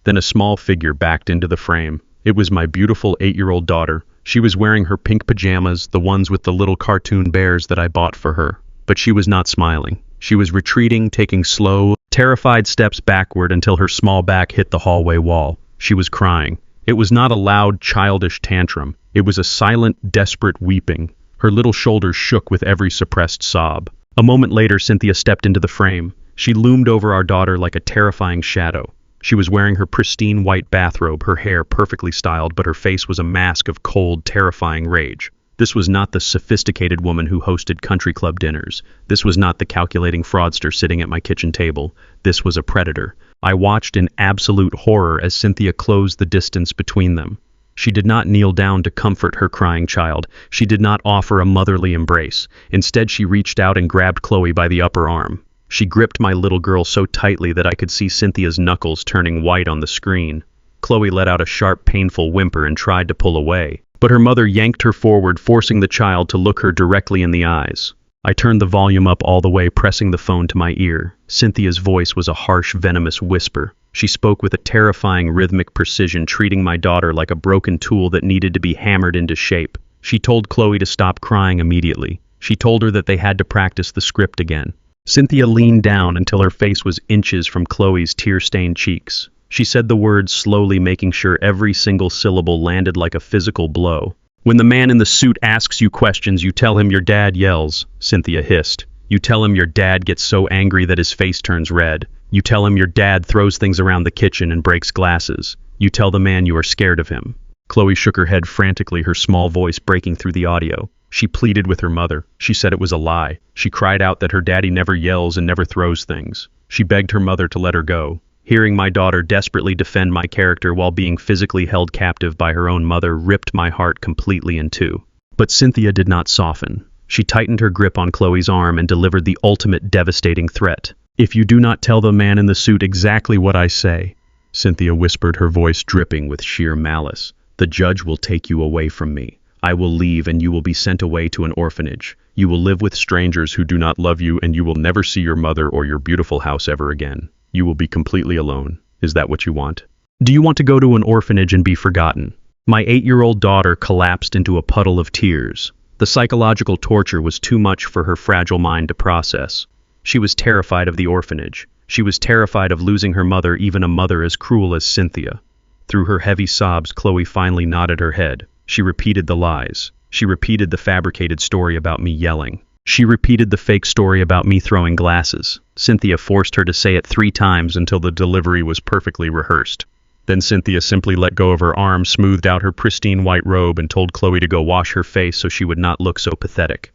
Then a small figure backed into the frame. It was my beautiful 8-year-old daughter. She was wearing her pink pajamas, the ones with the little cartoon bears that I bought for her. But she was not smiling. She was retreating, taking slow, terrified steps backward until her small back hit the hallway wall. She was crying. It was not a loud, childish tantrum. It was a silent, desperate weeping. Her little shoulders shook with every suppressed sob. A moment later, Cynthia stepped into the frame. She loomed over our daughter like a terrifying shadow. She was wearing her pristine white bathrobe, her hair perfectly styled, but her face was a mask of cold, terrifying rage. This was not the sophisticated woman who hosted country club dinners. This was not the calculating fraudster sitting at my kitchen table. This was a predator. I watched in absolute horror as Cynthia closed the distance between them. She did not kneel down to comfort her crying child. She did not offer a motherly embrace. Instead, she reached out and grabbed Chloe by the upper arm. She gripped my little girl so tightly that I could see Cynthia's knuckles turning white on the screen. Chloe let out a sharp, painful whimper and tried to pull away, but her mother yanked her forward, forcing the child to look her directly in the eyes. I turned the volume up all the way, pressing the phone to my ear. Cynthia's voice was a harsh, venomous whisper. She spoke with a terrifying, rhythmic precision, treating my daughter like a broken tool that needed to be hammered into shape. She told Chloe to stop crying immediately. She told her that they had to practice the script again. Cynthia leaned down until her face was inches from Chloe's tear-stained cheeks. She said the words slowly, making sure every single syllable landed like a physical blow. "When the man in the suit asks you questions, you tell him your dad yells," Cynthia hissed. "You tell him your dad gets so angry that his face turns red. You tell him your dad throws things around the kitchen and breaks glasses. You tell the man you are scared of him." Chloe shook her head frantically, her small voice breaking through the audio. She pleaded with her mother. She said it was a lie. She cried out that her daddy never yells and never throws things. She begged her mother to let her go. Hearing my daughter desperately defend my character while being physically held captive by her own mother ripped my heart completely in two. But Cynthia did not soften. She tightened her grip on Chloe's arm and delivered the ultimate devastating threat. "If you do not tell the man in the suit exactly what I say," Cynthia whispered, her voice dripping with sheer malice, "the judge will take you away from me. I will leave and you will be sent away to an orphanage. You will live with strangers who do not love you and you will never see your mother or your beautiful house ever again. You will be completely alone. Is that what you want? Do you want to go to an orphanage and be forgotten?" My 8-year-old daughter collapsed into a puddle of tears. The psychological torture was too much for her fragile mind to process. She was terrified of the orphanage. She was terrified of losing her mother, even a mother as cruel as Cynthia. Through her heavy sobs, Chloe finally nodded her head. She repeated the lies. She repeated the fabricated story about me yelling. She repeated the fake story about me throwing glasses. Cynthia forced her to say it 3 times until the delivery was perfectly rehearsed. Then Cynthia simply let go of her arm, smoothed out her pristine white robe, and told Chloe to go wash her face so she would not look so pathetic.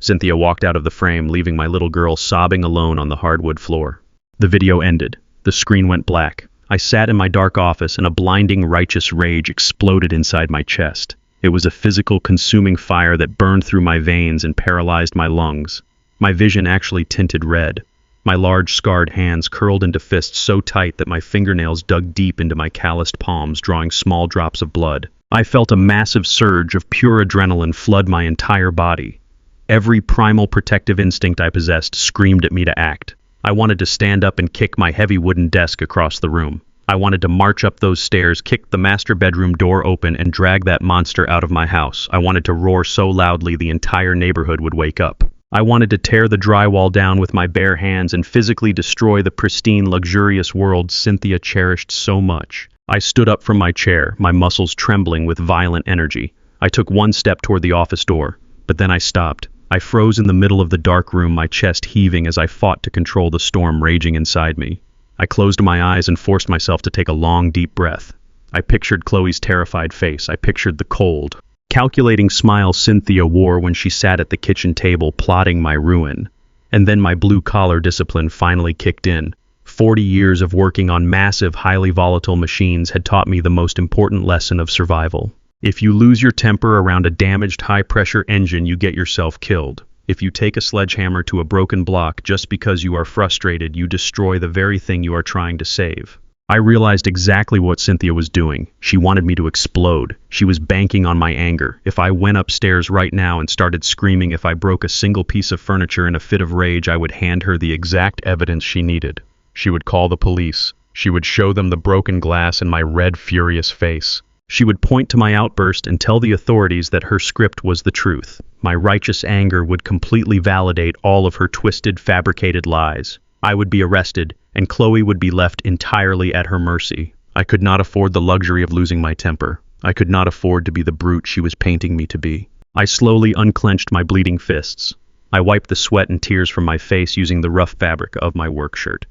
Cynthia walked out of the frame, leaving my little girl sobbing alone on the hardwood floor. The video ended. The screen went black. I sat in my dark office and a blinding righteous rage exploded inside my chest. It was a physical, consuming fire that burned through my veins and paralyzed my lungs. My vision actually tinted red. My large, scarred hands curled into fists so tight that my fingernails dug deep into my calloused palms, drawing small drops of blood. I felt a massive surge of pure adrenaline flood my entire body. Every primal protective instinct I possessed screamed at me to act. I wanted to stand up and kick my heavy wooden desk across the room. I wanted to march up those stairs, kick the master bedroom door open, and drag that monster out of my house. I wanted to roar so loudly the entire neighborhood would wake up. I wanted to tear the drywall down with my bare hands and physically destroy the pristine, luxurious world Cynthia cherished so much. I stood up from my chair, my muscles trembling with violent energy. I took one step toward the office door, but then I stopped. I froze in the middle of the dark room, my chest heaving as I fought to control the storm raging inside me. I closed my eyes and forced myself to take a long, deep breath. I pictured Chloe's terrified face. I pictured the cold, calculating smile Cynthia wore when she sat at the kitchen table plotting my ruin. And then my blue-collar discipline finally kicked in. 40 years of working on massive, highly volatile machines had taught me the most important lesson of survival. If you lose your temper around a damaged high-pressure engine, you get yourself killed. If you take a sledgehammer to a broken block just because you are frustrated, you destroy the very thing you are trying to save. I realized exactly what Cynthia was doing. She wanted me to explode. She was banking on my anger. If I went upstairs right now and started screaming, if I broke a single piece of furniture in a fit of rage, I would hand her the exact evidence she needed. She would call the police. She would show them the broken glass and my red, furious face. She would point to my outburst and tell the authorities that her script was the truth. My righteous anger would completely validate all of her twisted, fabricated lies. I would be arrested, and Chloe would be left entirely at her mercy. I could not afford the luxury of losing my temper. I could not afford to be the brute she was painting me to be. I slowly unclenched my bleeding fists. I wiped the sweat and tears from my face using the rough fabric of my work shirt.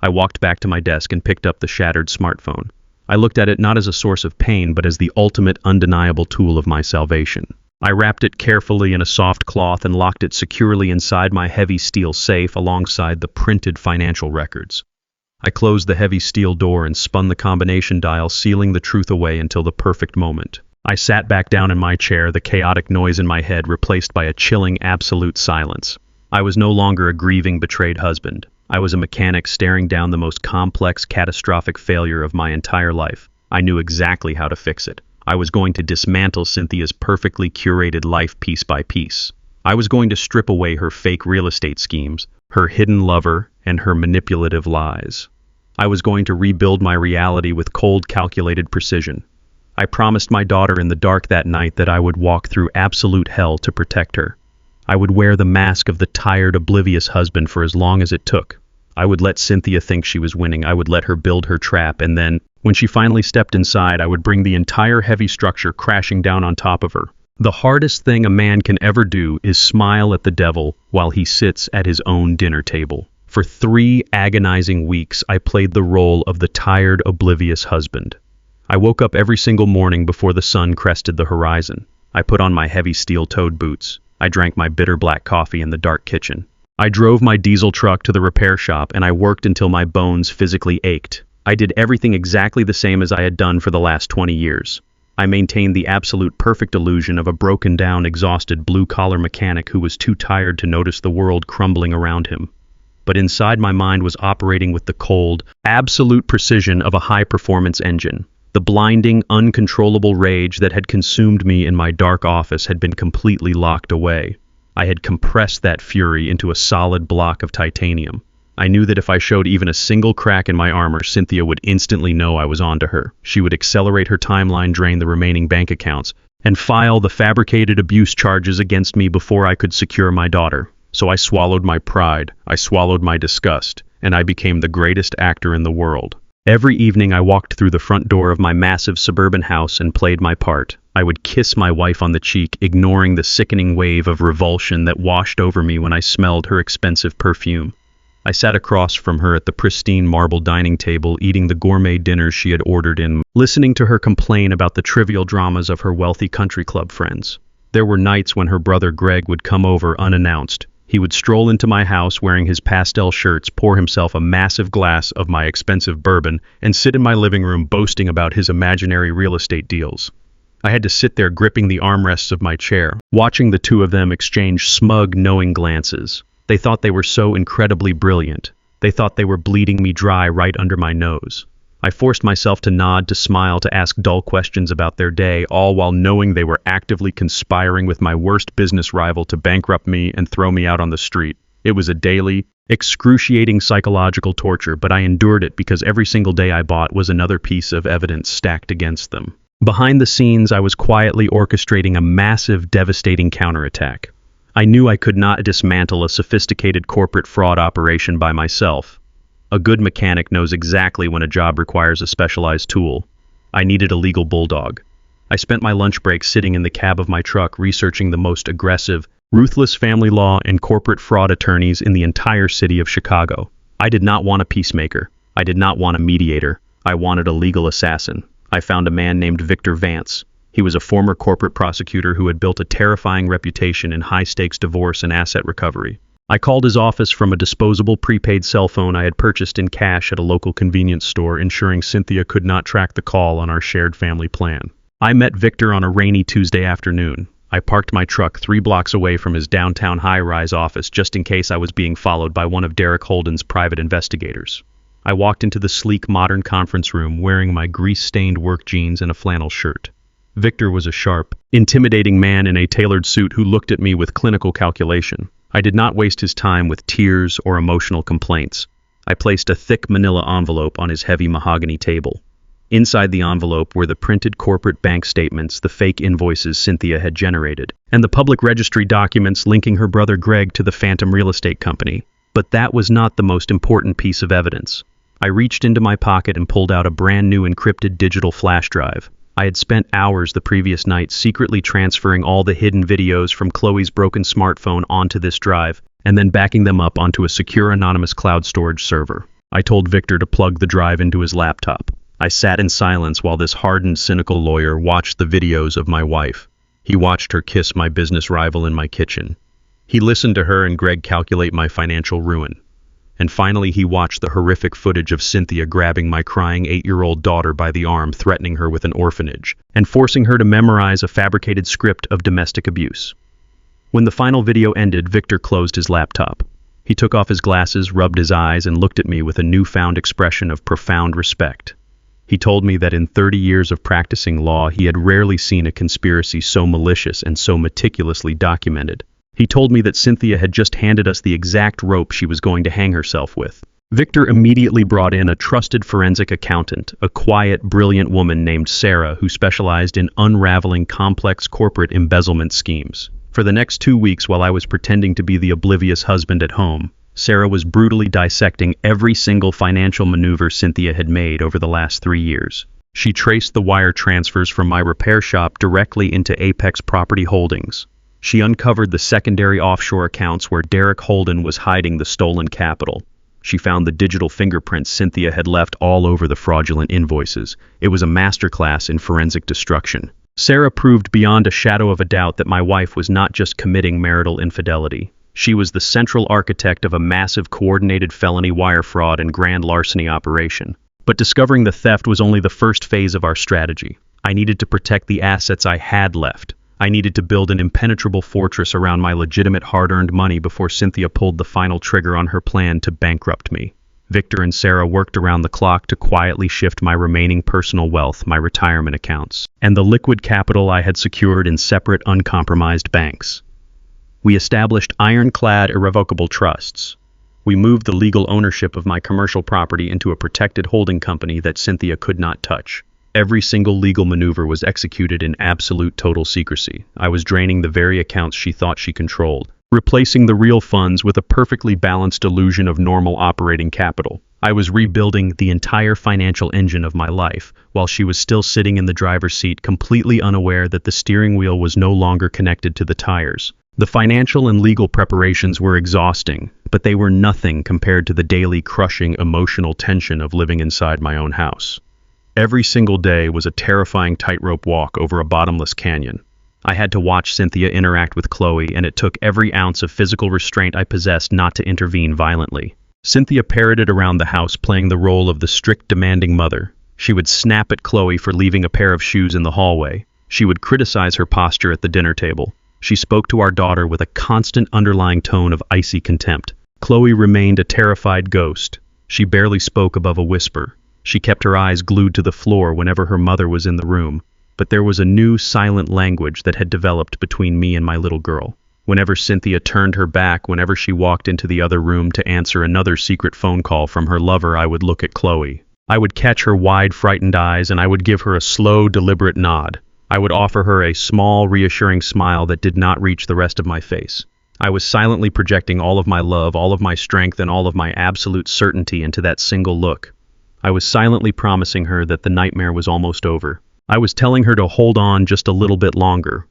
I walked back to my desk and picked up the shattered smartphone. I looked at it not as a source of pain, but as the ultimate undeniable tool of my salvation. I wrapped it carefully in a soft cloth and locked it securely inside my heavy steel safe alongside the printed financial records. I closed the heavy steel door and spun the combination dial, sealing the truth away until the perfect moment. I sat back down in my chair, the chaotic noise in my head replaced by a chilling, absolute silence. I was no longer a grieving, betrayed husband. I was a mechanic staring down the most complex, catastrophic failure of my entire life. I knew exactly how to fix it. I was going to dismantle Cynthia's perfectly curated life piece by piece. I was going to strip away her fake real estate schemes, her hidden lover, and her manipulative lies. I was going to rebuild my reality with cold, calculated precision. I promised my daughter in the dark that night that I would walk through absolute hell to protect her. I would wear the mask of the tired, oblivious husband for as long as it took. I would let Cynthia think she was winning. I would let her build her trap, and then, when she finally stepped inside, I would bring the entire heavy structure crashing down on top of her. The hardest thing a man can ever do is smile at the devil while he sits at his own dinner table. For 3 agonizing weeks, I played the role of the tired, oblivious husband. I woke up every single morning before the sun crested the horizon. I put on my heavy steel-toed boots. I drank my bitter black coffee in the dark kitchen. I drove my diesel truck to the repair shop, and I worked until my bones physically ached. I did everything exactly the same as I had done for the last 20 years. I maintained the absolute perfect illusion of a broken-down, exhausted blue-collar mechanic who was too tired to notice the world crumbling around him. But inside, my mind was operating with the cold, absolute precision of a high-performance engine. The blinding, uncontrollable rage that had consumed me in my dark office had been completely locked away. I had compressed that fury into a solid block of titanium. I knew that if I showed even a single crack in my armor, Cynthia would instantly know I was onto her. She would accelerate her timeline, drain the remaining bank accounts, and file the fabricated abuse charges against me before I could secure my daughter. So I swallowed my pride, I swallowed my disgust, and I became the greatest actor in the world. Every evening I walked through the front door of my massive suburban house and played my part. I would kiss my wife on the cheek, ignoring the sickening wave of revulsion that washed over me when I smelled her expensive perfume. I sat across from her at the pristine marble dining table, eating the gourmet dinners she had ordered in, listening to her complain about the trivial dramas of her wealthy country club friends. There were nights when her brother Greg would come over unannounced. He would stroll into my house wearing his pastel shirts, pour himself a massive glass of my expensive bourbon, and sit in my living room boasting about his imaginary real estate deals. I had to sit there gripping the armrests of my chair, watching the two of them exchange smug, knowing glances. They thought they were so incredibly brilliant. They thought they were bleeding me dry right under my nose. I forced myself to nod, to smile, to ask dull questions about their day, all while knowing they were actively conspiring with my worst business rival to bankrupt me and throw me out on the street. It was a daily, excruciating psychological torture, but I endured it because every single day I bought was another piece of evidence stacked against them. Behind the scenes, I was quietly orchestrating a massive, devastating counterattack. I knew I could not dismantle a sophisticated corporate fraud operation by myself. A good mechanic knows exactly when a job requires a specialized tool. I needed a legal bulldog. I spent my lunch break sitting in the cab of my truck researching the most aggressive, ruthless family law and corporate fraud attorneys in the entire city of Chicago. I did not want a peacemaker. I did not want a mediator. I wanted a legal assassin. I found a man named Victor Vance. He was a former corporate prosecutor who had built a terrifying reputation in high-stakes divorce and asset recovery. I called his office from a disposable prepaid cell phone I had purchased in cash at a local convenience store, ensuring Cynthia could not track the call on our shared family plan. I met Victor on a rainy Tuesday afternoon. I parked my truck 3 blocks away from his downtown high-rise office just in case I was being followed by one of Derek Holden's private investigators. I walked into the sleek, modern conference room wearing my grease-stained work jeans and a flannel shirt. Victor was a sharp, intimidating man in a tailored suit who looked at me with clinical calculation. I did not waste his time with tears or emotional complaints. I placed a thick manila envelope on his heavy mahogany table. Inside the envelope were the printed corporate bank statements, the fake invoices Cynthia had generated, and the public registry documents linking her brother Greg to the phantom real estate company. But that was not the most important piece of evidence. I reached into my pocket and pulled out a brand new encrypted digital flash drive. I had spent hours the previous night secretly transferring all the hidden videos from Chloe's broken smartphone onto this drive, and then backing them up onto a secure anonymous cloud storage server. I told Victor to plug the drive into his laptop. I sat in silence while this hardened, cynical lawyer watched the videos of my wife. He watched her kiss my business rival in my kitchen. He listened to her and Greg calculate my financial ruin. And finally, he watched the horrific footage of Cynthia grabbing my crying 8-year-old daughter by the arm, threatening her with an orphanage, and forcing her to memorize a fabricated script of domestic abuse. When the final video ended, Victor closed his laptop. He took off his glasses, rubbed his eyes, and looked at me with a newfound expression of profound respect. He told me that in 30 years of practicing law, he had rarely seen a conspiracy so malicious and so meticulously documented. He told me that Cynthia had just handed us the exact rope she was going to hang herself with. Victor immediately brought in a trusted forensic accountant, a quiet, brilliant woman named Sarah who specialized in unraveling complex corporate embezzlement schemes. For the next 2 weeks, while I was pretending to be the oblivious husband at home, Sarah was brutally dissecting every single financial maneuver Cynthia had made over the last 3 years. She traced the wire transfers from my repair shop directly into Apex Property Holdings. She uncovered the secondary offshore accounts where Derek Holden was hiding the stolen capital. She found the digital fingerprints Cynthia had left all over the fraudulent invoices. It was a masterclass in forensic destruction. Sarah proved beyond a shadow of a doubt that my wife was not just committing marital infidelity. She was the central architect of a massive coordinated felony wire fraud and grand larceny operation. But discovering the theft was only the first phase of our strategy. I needed to protect the assets I had left. I needed to build an impenetrable fortress around my legitimate hard-earned money before Cynthia pulled the final trigger on her plan to bankrupt me. Victor and Sarah worked around the clock to quietly shift my remaining personal wealth, my retirement accounts, and the liquid capital I had secured in separate, uncompromised banks. We established ironclad, irrevocable trusts. We moved the legal ownership of my commercial property into a protected holding company that Cynthia could not touch. Every single legal maneuver was executed in absolute total secrecy. I was draining the very accounts she thought she controlled, replacing the real funds with a perfectly balanced illusion of normal operating capital. I was rebuilding the entire financial engine of my life, while she was still sitting in the driver's seat, completely unaware that the steering wheel was no longer connected to the tires. The financial and legal preparations were exhausting, but they were nothing compared to the daily crushing emotional tension of living inside my own house. Every single day was a terrifying tightrope walk over a bottomless canyon. I had to watch Cynthia interact with Chloe, and it took every ounce of physical restraint I possessed not to intervene violently. Cynthia parroted around the house, playing the role of the strict, demanding mother. She would snap at Chloe for leaving a pair of shoes in the hallway. She would criticize her posture at the dinner table. She spoke to our daughter with a constant underlying tone of icy contempt. Chloe remained a terrified ghost. She barely spoke above a whisper. She kept her eyes glued to the floor whenever her mother was in the room. But there was a new silent language that had developed between me and my little girl. Whenever Cynthia turned her back, whenever she walked into the other room to answer another secret phone call from her lover, I would look at Chloe. I would catch her wide, frightened eyes, and I would give her a slow, deliberate nod. I would offer her a small, reassuring smile that did not reach the rest of my face. I was silently projecting all of my love, all of my strength, and all of my absolute certainty into that single look. I was silently promising her that the nightmare was almost over. I was telling her to hold on just a little bit longer.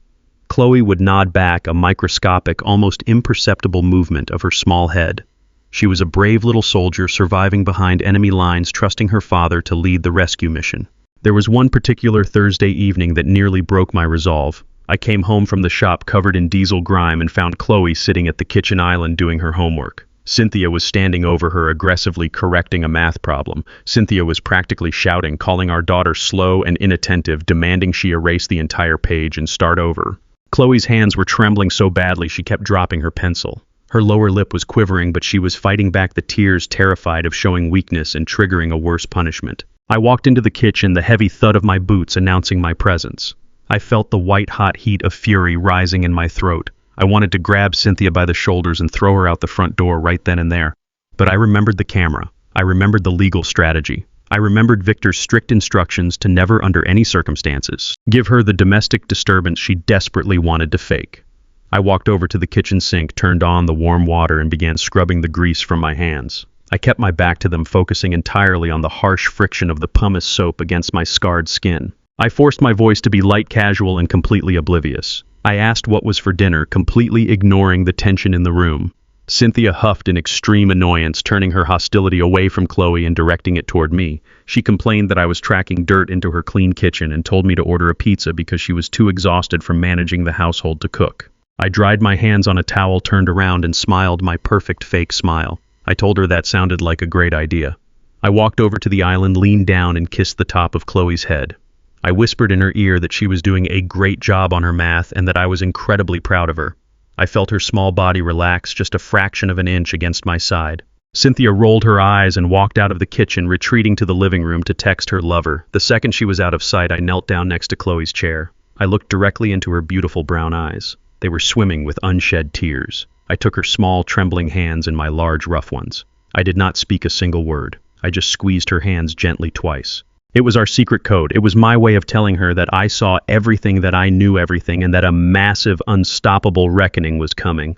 Chloe would nod back, a microscopic, almost imperceptible movement of her small head. She was a brave little soldier surviving behind enemy lines, trusting her father to lead the rescue mission. There was one particular Thursday evening that nearly broke my resolve. I came home from the shop covered in diesel grime and found Chloe sitting at the kitchen island doing her homework. Cynthia was standing over her, aggressively correcting a math problem. Cynthia was practically shouting, calling our daughter slow and inattentive, demanding she erase the entire page and start over. Chloe's hands were trembling so badly she kept dropping her pencil. Her lower lip was quivering, but she was fighting back the tears, terrified of showing weakness and triggering a worse punishment. I walked into the kitchen, the heavy thud of my boots announcing my presence. I felt the white-hot heat of fury rising in my throat. I wanted to grab Cynthia by the shoulders and throw her out the front door right then and there. But I remembered the camera. I remembered the legal strategy. I remembered Victor's strict instructions to never, under any circumstances, give her the domestic disturbance she desperately wanted to fake. I walked over to the kitchen sink, turned on the warm water, and began scrubbing the grease from my hands. I kept my back to them, focusing entirely on the harsh friction of the pumice soap against my scarred skin. I forced my voice to be light, casual, and completely oblivious. I asked what was for dinner, completely ignoring the tension in the room. Cynthia huffed in extreme annoyance, turning her hostility away from Chloe and directing it toward me. She complained that I was tracking dirt into her clean kitchen and told me to order a pizza because she was too exhausted from managing the household to cook. I dried my hands on a towel, turned around, and smiled my perfect fake smile. I told her that sounded like a great idea. I walked over to the island, leaned down, and kissed the top of Chloe's head. I whispered in her ear that she was doing a great job on her math and that I was incredibly proud of her. I felt her small body relax just a fraction of an inch against my side. Cynthia rolled her eyes and walked out of the kitchen, retreating to the living room to text her lover. The second she was out of sight, I knelt down next to Chloe's chair. I looked directly into her beautiful brown eyes. They were swimming with unshed tears. I took her small, trembling hands in my large, rough ones. I did not speak a single word. I just squeezed her hands gently twice. It was our secret code. It was my way of telling her that I saw everything, that I knew everything, and that a massive, unstoppable reckoning was coming.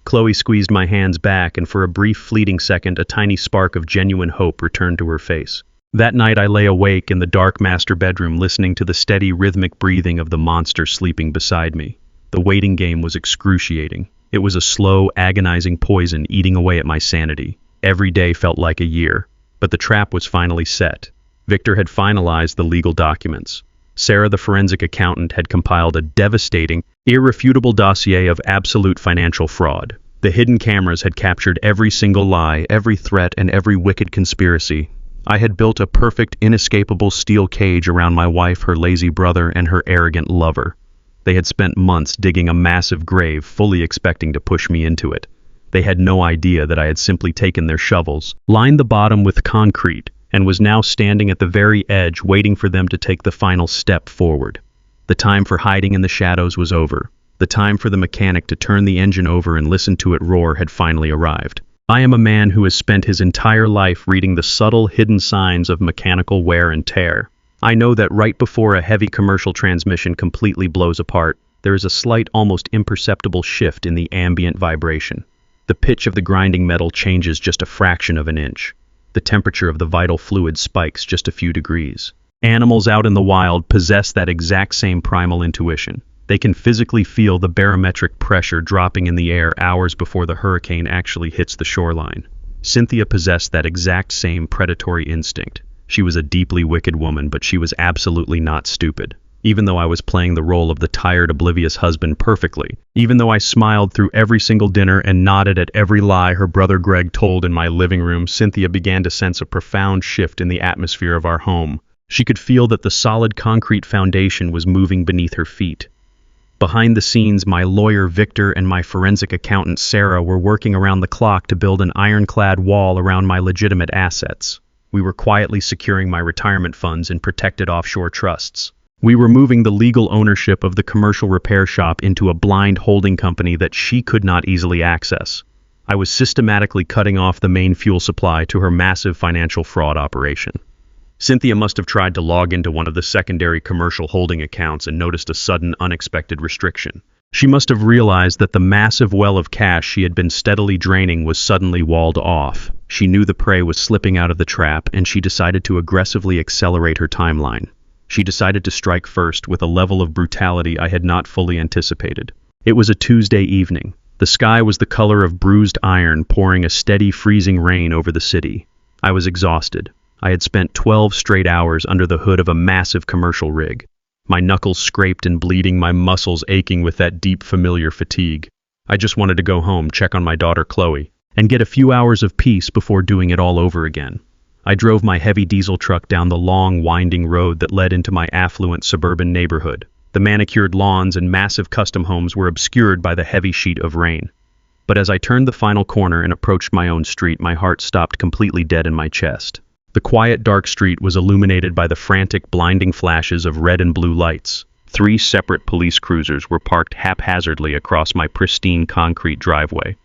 Chloe squeezed my hands back, and for a brief, fleeting second, a tiny spark of genuine hope returned to her face. That night I lay awake in the dark master bedroom, listening to the steady, rhythmic breathing of the monster sleeping beside me. The waiting game was excruciating. It was a slow, agonizing poison eating away at my sanity. Every day felt like a year. But the trap was finally set. Victor had finalized the legal documents. Sarah, the forensic accountant, had compiled a devastating, irrefutable dossier of absolute financial fraud. The hidden cameras had captured every single lie, every threat, and every wicked conspiracy. I had built a perfect, inescapable steel cage around my wife, her lazy brother, and her arrogant lover. They had spent months digging a massive grave, fully expecting to push me into it. They had no idea that I had simply taken their shovels, lined the bottom with concrete, and was now standing at the very edge, waiting for them to take the final step forward. The time for hiding in the shadows was over. The time for the mechanic to turn the engine over and listen to it roar had finally arrived. I am a man who has spent his entire life reading the subtle, hidden signs of mechanical wear and tear. I know that right before a heavy commercial transmission completely blows apart, there is a slight, almost imperceptible shift in the ambient vibration. The pitch of the grinding metal changes just a fraction of an inch. The temperature of the vital fluid spikes just a few degrees. Animals out in the wild possess that exact same primal intuition. They can physically feel the barometric pressure dropping in the air hours before the hurricane actually hits the shoreline. Cynthia possessed that exact same predatory instinct. She was a deeply wicked woman, but she was absolutely not stupid. Even though I was playing the role of the tired, oblivious husband perfectly, even though I smiled through every single dinner and nodded at every lie her brother Greg told in my living room, Cynthia began to sense a profound shift in the atmosphere of our home. She could feel that the solid concrete foundation was moving beneath her feet. Behind the scenes, my lawyer Victor and my forensic accountant Sarah were working around the clock to build an ironclad wall around my legitimate assets. We were quietly securing my retirement funds in protected offshore trusts. We were moving the legal ownership of the commercial repair shop into a blind holding company that she could not easily access. I was systematically cutting off the main fuel supply to her massive financial fraud operation. Cynthia must have tried to log into one of the secondary commercial holding accounts and noticed a sudden, unexpected restriction. She must have realized that the massive well of cash she had been steadily draining was suddenly walled off. She knew the prey was slipping out of the trap, and she decided to aggressively accelerate her timeline. She decided to strike first with a level of brutality I had not fully anticipated. It was a Tuesday evening. The sky was the color of bruised iron, pouring a steady, freezing rain over the city. I was exhausted. I had spent 12 straight hours under the hood of a massive commercial rig. My knuckles scraped and bleeding, my muscles aching with that deep, familiar fatigue. I just wanted to go home, check on my daughter Chloe, and get a few hours of peace before doing it all over again. I drove my heavy diesel truck down the long, winding road that led into my affluent suburban neighborhood. The manicured lawns and massive custom homes were obscured by the heavy sheet of rain. But as I turned the final corner and approached my own street, my heart stopped completely dead in my chest. The quiet, dark street was illuminated by the frantic, blinding flashes of red and blue lights. 3 separate police cruisers were parked haphazardly across my pristine concrete driveway.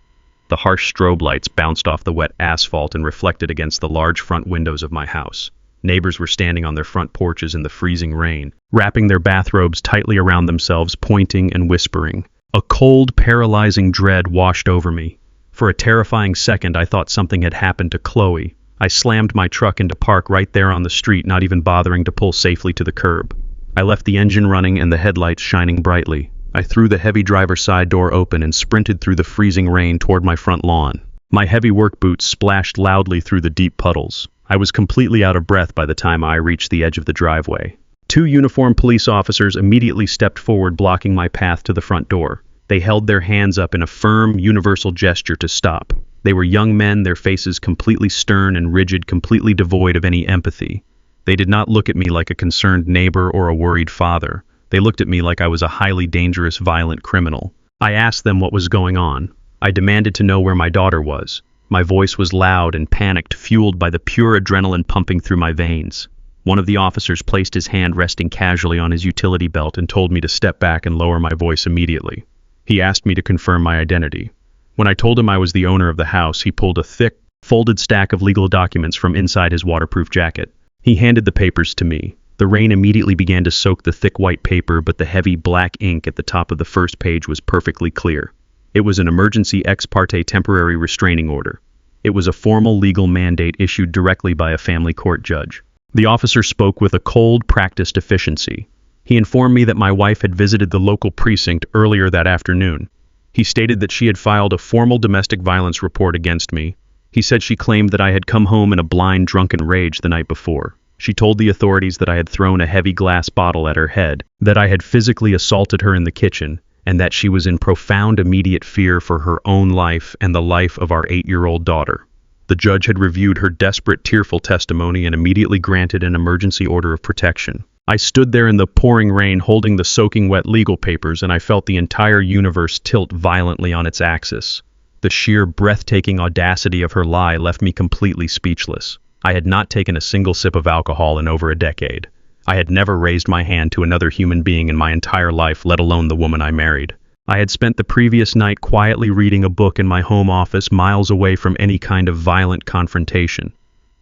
The harsh strobe lights bounced off the wet asphalt and reflected against the large front windows of my house. Neighbors were standing on their front porches in the freezing rain, wrapping their bathrobes tightly around themselves, pointing and whispering. A cold, paralyzing dread washed over me. For a terrifying second, I thought something had happened to Chloe. I slammed my truck into park right there on the street, not even bothering to pull safely to the curb. I left the engine running and the headlights shining brightly. I threw the heavy driver's side door open and sprinted through the freezing rain toward my front lawn. My heavy work boots splashed loudly through the deep puddles. I was completely out of breath by the time I reached the edge of the driveway. 2 uniformed police officers immediately stepped forward, blocking my path to the front door. They held their hands up in a firm, universal gesture to stop. They were young men, their faces completely stern and rigid, completely devoid of any empathy. They did not look at me like a concerned neighbor or a worried father. They looked at me like I was a highly dangerous, violent criminal. I asked them what was going on. I demanded to know where my daughter was. My voice was loud and panicked, fueled by the pure adrenaline pumping through my veins. One of the officers placed his hand resting casually on his utility belt and told me to step back and lower my voice immediately. He asked me to confirm my identity. When I told him I was the owner of the house, he pulled a thick, folded stack of legal documents from inside his waterproof jacket. He handed the papers to me. The rain immediately began to soak the thick white paper, but the heavy black ink at the top of the first page was perfectly clear. It was an emergency ex parte temporary restraining order. It was a formal legal mandate issued directly by a family court judge. The officer spoke with a cold, practiced efficiency. He informed me that my wife had visited the local precinct earlier that afternoon. He stated that she had filed a formal domestic violence report against me. He said she claimed that I had come home in a blind, drunken rage the night before. She told the authorities that I had thrown a heavy glass bottle at her head, that I had physically assaulted her in the kitchen, and that she was in profound immediate fear for her own life and the life of our 8-year-old daughter. The judge had reviewed her desperate, tearful testimony and immediately granted an emergency order of protection. I stood there in the pouring rain holding the soaking wet legal papers, and I felt the entire universe tilt violently on its axis. The sheer breathtaking audacity of her lie left me completely speechless. I had not taken a single sip of alcohol in over a decade. I had never raised my hand to another human being in my entire life, let alone the woman I married. I had spent the previous night quietly reading a book in my home office, miles away from any kind of violent confrontation.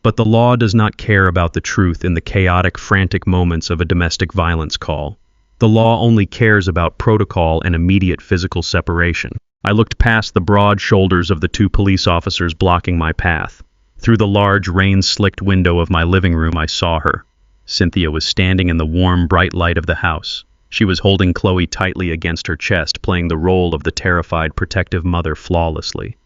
But the law does not care about the truth in the chaotic, frantic moments of a domestic violence call. The law only cares about protocol and immediate physical separation. I looked past the broad shoulders of the 2 police officers blocking my path. Through the large, rain-slicked window of my living room, I saw her. Cynthia was standing in the warm, bright light of the house. She was holding Chloe tightly against her chest, playing the role of the terrified, protective mother flawlessly.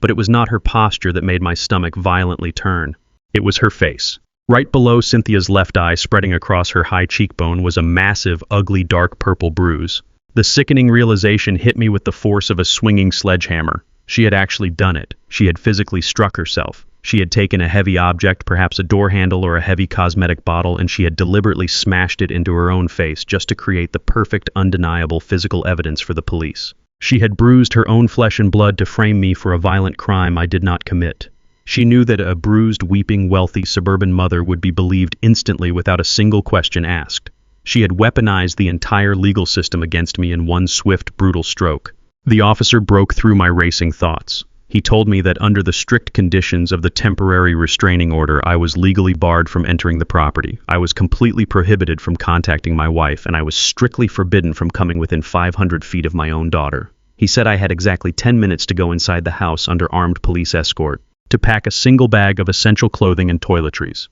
But it was not her posture that made my stomach violently turn. It was her face. Right below Cynthia's left eye, spreading across her high cheekbone, was a massive, ugly, dark purple bruise. The sickening realization hit me with the force of a swinging sledgehammer. She had actually done it. She had physically struck herself. She had taken a heavy object, perhaps a door handle or a heavy cosmetic bottle, and she had deliberately smashed it into her own face just to create the perfect, undeniable physical evidence for the police. She had bruised her own flesh and blood to frame me for a violent crime I did not commit. She knew that a bruised, weeping, wealthy, suburban mother would be believed instantly without a single question asked. She had weaponized the entire legal system against me in one swift, brutal stroke. The officer broke through my racing thoughts. He told me that under the strict conditions of the temporary restraining order, I was legally barred from entering the property. I was completely prohibited from contacting my wife, and I was strictly forbidden from coming within 500 feet of my own daughter. He said I had exactly 10 minutes to go inside the house under armed police escort, to pack a single bag of essential clothing and toiletries.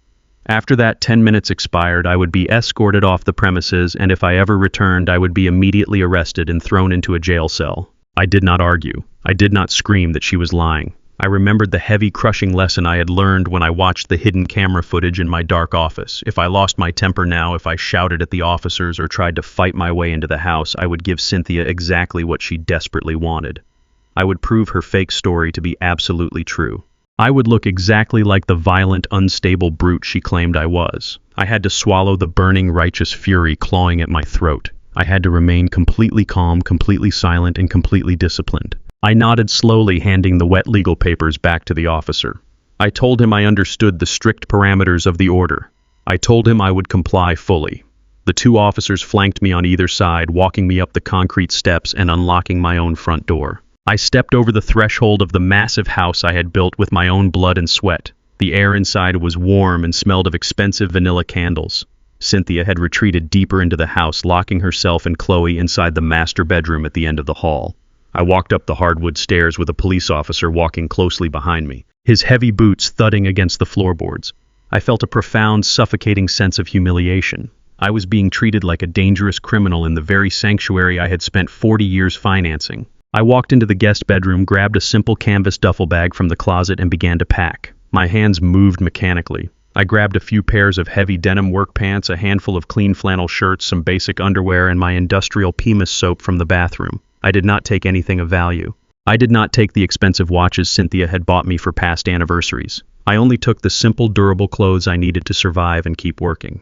After that 10 minutes expired, I would be escorted off the premises, and if I ever returned, I would be immediately arrested and thrown into a jail cell. I did not argue. I did not scream that she was lying. I remembered the heavy, crushing lesson I had learned when I watched the hidden camera footage in my dark office. If I lost my temper now, if I shouted at the officers or tried to fight my way into the house, I would give Cynthia exactly what she desperately wanted. I would prove her fake story to be absolutely true. I would look exactly like the violent, unstable brute she claimed I was. I had to swallow the burning, righteous fury clawing at my throat. I had to remain completely calm, completely silent, and completely disciplined. I nodded slowly, handing the wet legal papers back to the officer. I told him I understood the strict parameters of the order. I told him I would comply fully. The two officers flanked me on either side, walking me up the concrete steps and unlocking my own front door. I stepped over the threshold of the massive house I had built with my own blood and sweat. The air inside was warm and smelled of expensive vanilla candles. Cynthia had retreated deeper into the house, locking herself and Chloe inside the master bedroom at the end of the hall. I walked up the hardwood stairs with a police officer walking closely behind me, his heavy boots thudding against the floorboards. I felt a profound, suffocating sense of humiliation. I was being treated like a dangerous criminal in the very sanctuary I had spent 40 years financing. I walked into the guest bedroom, grabbed a simple canvas duffel bag from the closet, and began to pack. My hands moved mechanically. I grabbed a few pairs of heavy denim work pants, a handful of clean flannel shirts, some basic underwear, and my industrial Pumice soap from the bathroom. I did not take anything of value. I did not take the expensive watches Cynthia had bought me for past anniversaries. I only took the simple, durable clothes I needed to survive and keep working.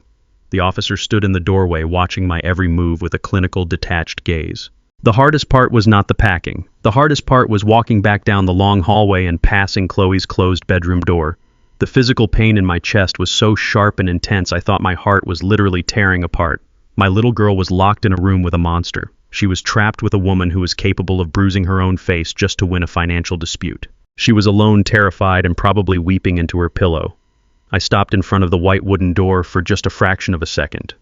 The officer stood in the doorway, watching my every move with a clinical, detached gaze. The hardest part was not the packing. The hardest part was walking back down the long hallway and passing Chloe's closed bedroom door. The physical pain in my chest was so sharp and intense I thought my heart was literally tearing apart. My little girl was locked in a room with a monster. She was trapped with a woman who was capable of bruising her own face just to win a financial dispute. She was alone, terrified, and probably weeping into her pillow. I stopped in front of the white wooden door for just a fraction of a second.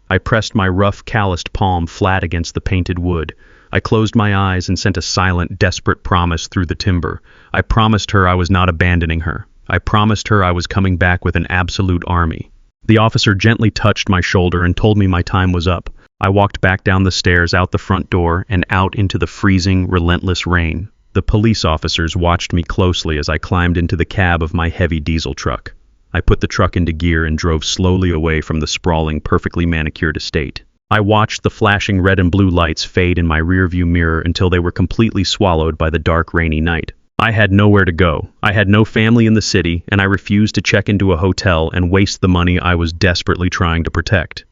I pressed my rough, calloused palm flat against the painted wood. I closed my eyes and sent a silent, desperate promise through the timber. I promised her I was not abandoning her. I promised her I was coming back with an absolute army. The officer gently touched my shoulder and told me my time was up. I walked back down the stairs, out the front door, and out into the freezing, relentless rain. The police officers watched me closely as I climbed into the cab of my heavy diesel truck. I put the truck into gear and drove slowly away from the sprawling, perfectly manicured estate. I watched the flashing red and blue lights fade in my rearview mirror until they were completely swallowed by the dark, rainy night. I had nowhere to go. I had no family in the city, and I refused to check into a hotel and waste the money I was desperately trying to protect.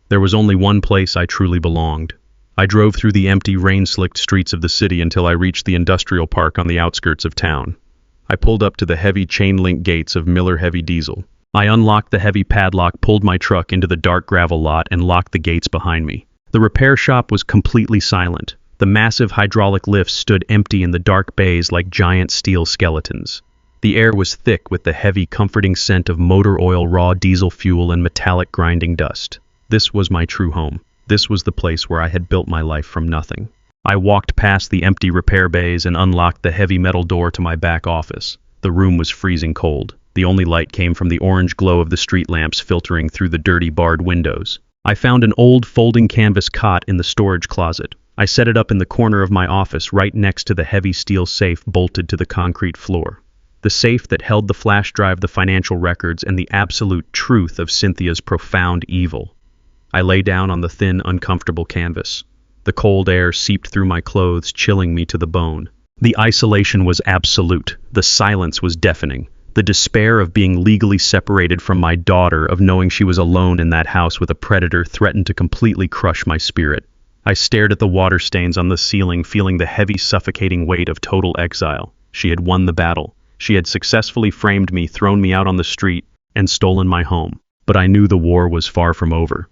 There was only one place I truly belonged. I drove through the empty, rain-slicked streets of the city until I reached the industrial park on the outskirts of town. I pulled up to the heavy chain-link gates of Miller Heavy Diesel. I unlocked the heavy padlock, pulled my truck into the dark gravel lot, and locked the gates behind me. The repair shop was completely silent. The massive hydraulic lifts stood empty in the dark bays like giant steel skeletons. The air was thick with the heavy, comforting scent of motor oil, raw diesel fuel, and metallic grinding dust. This was my true home. This was the place where I had built my life from nothing. I walked past the empty repair bays and unlocked the heavy metal door to my back office. The room was freezing cold. The only light came from the orange glow of the street lamps filtering through the dirty barred windows. I found an old folding canvas cot in the storage closet. I set it up in the corner of my office right next to the heavy steel safe bolted to the concrete floor. The safe that held the flash drive, the financial records, and the absolute truth of Cynthia's profound evil. I lay down on the thin, uncomfortable canvas. The cold air seeped through my clothes, chilling me to the bone. The isolation was absolute. The silence was deafening. The despair of being legally separated from my daughter, of knowing she was alone in that house with a predator, threatened to completely crush my spirit. I stared at the water stains on the ceiling, feeling the heavy, suffocating weight of total exile. She had won the battle. She had successfully framed me, thrown me out on the street, and stolen my home. But I knew the war was far from over.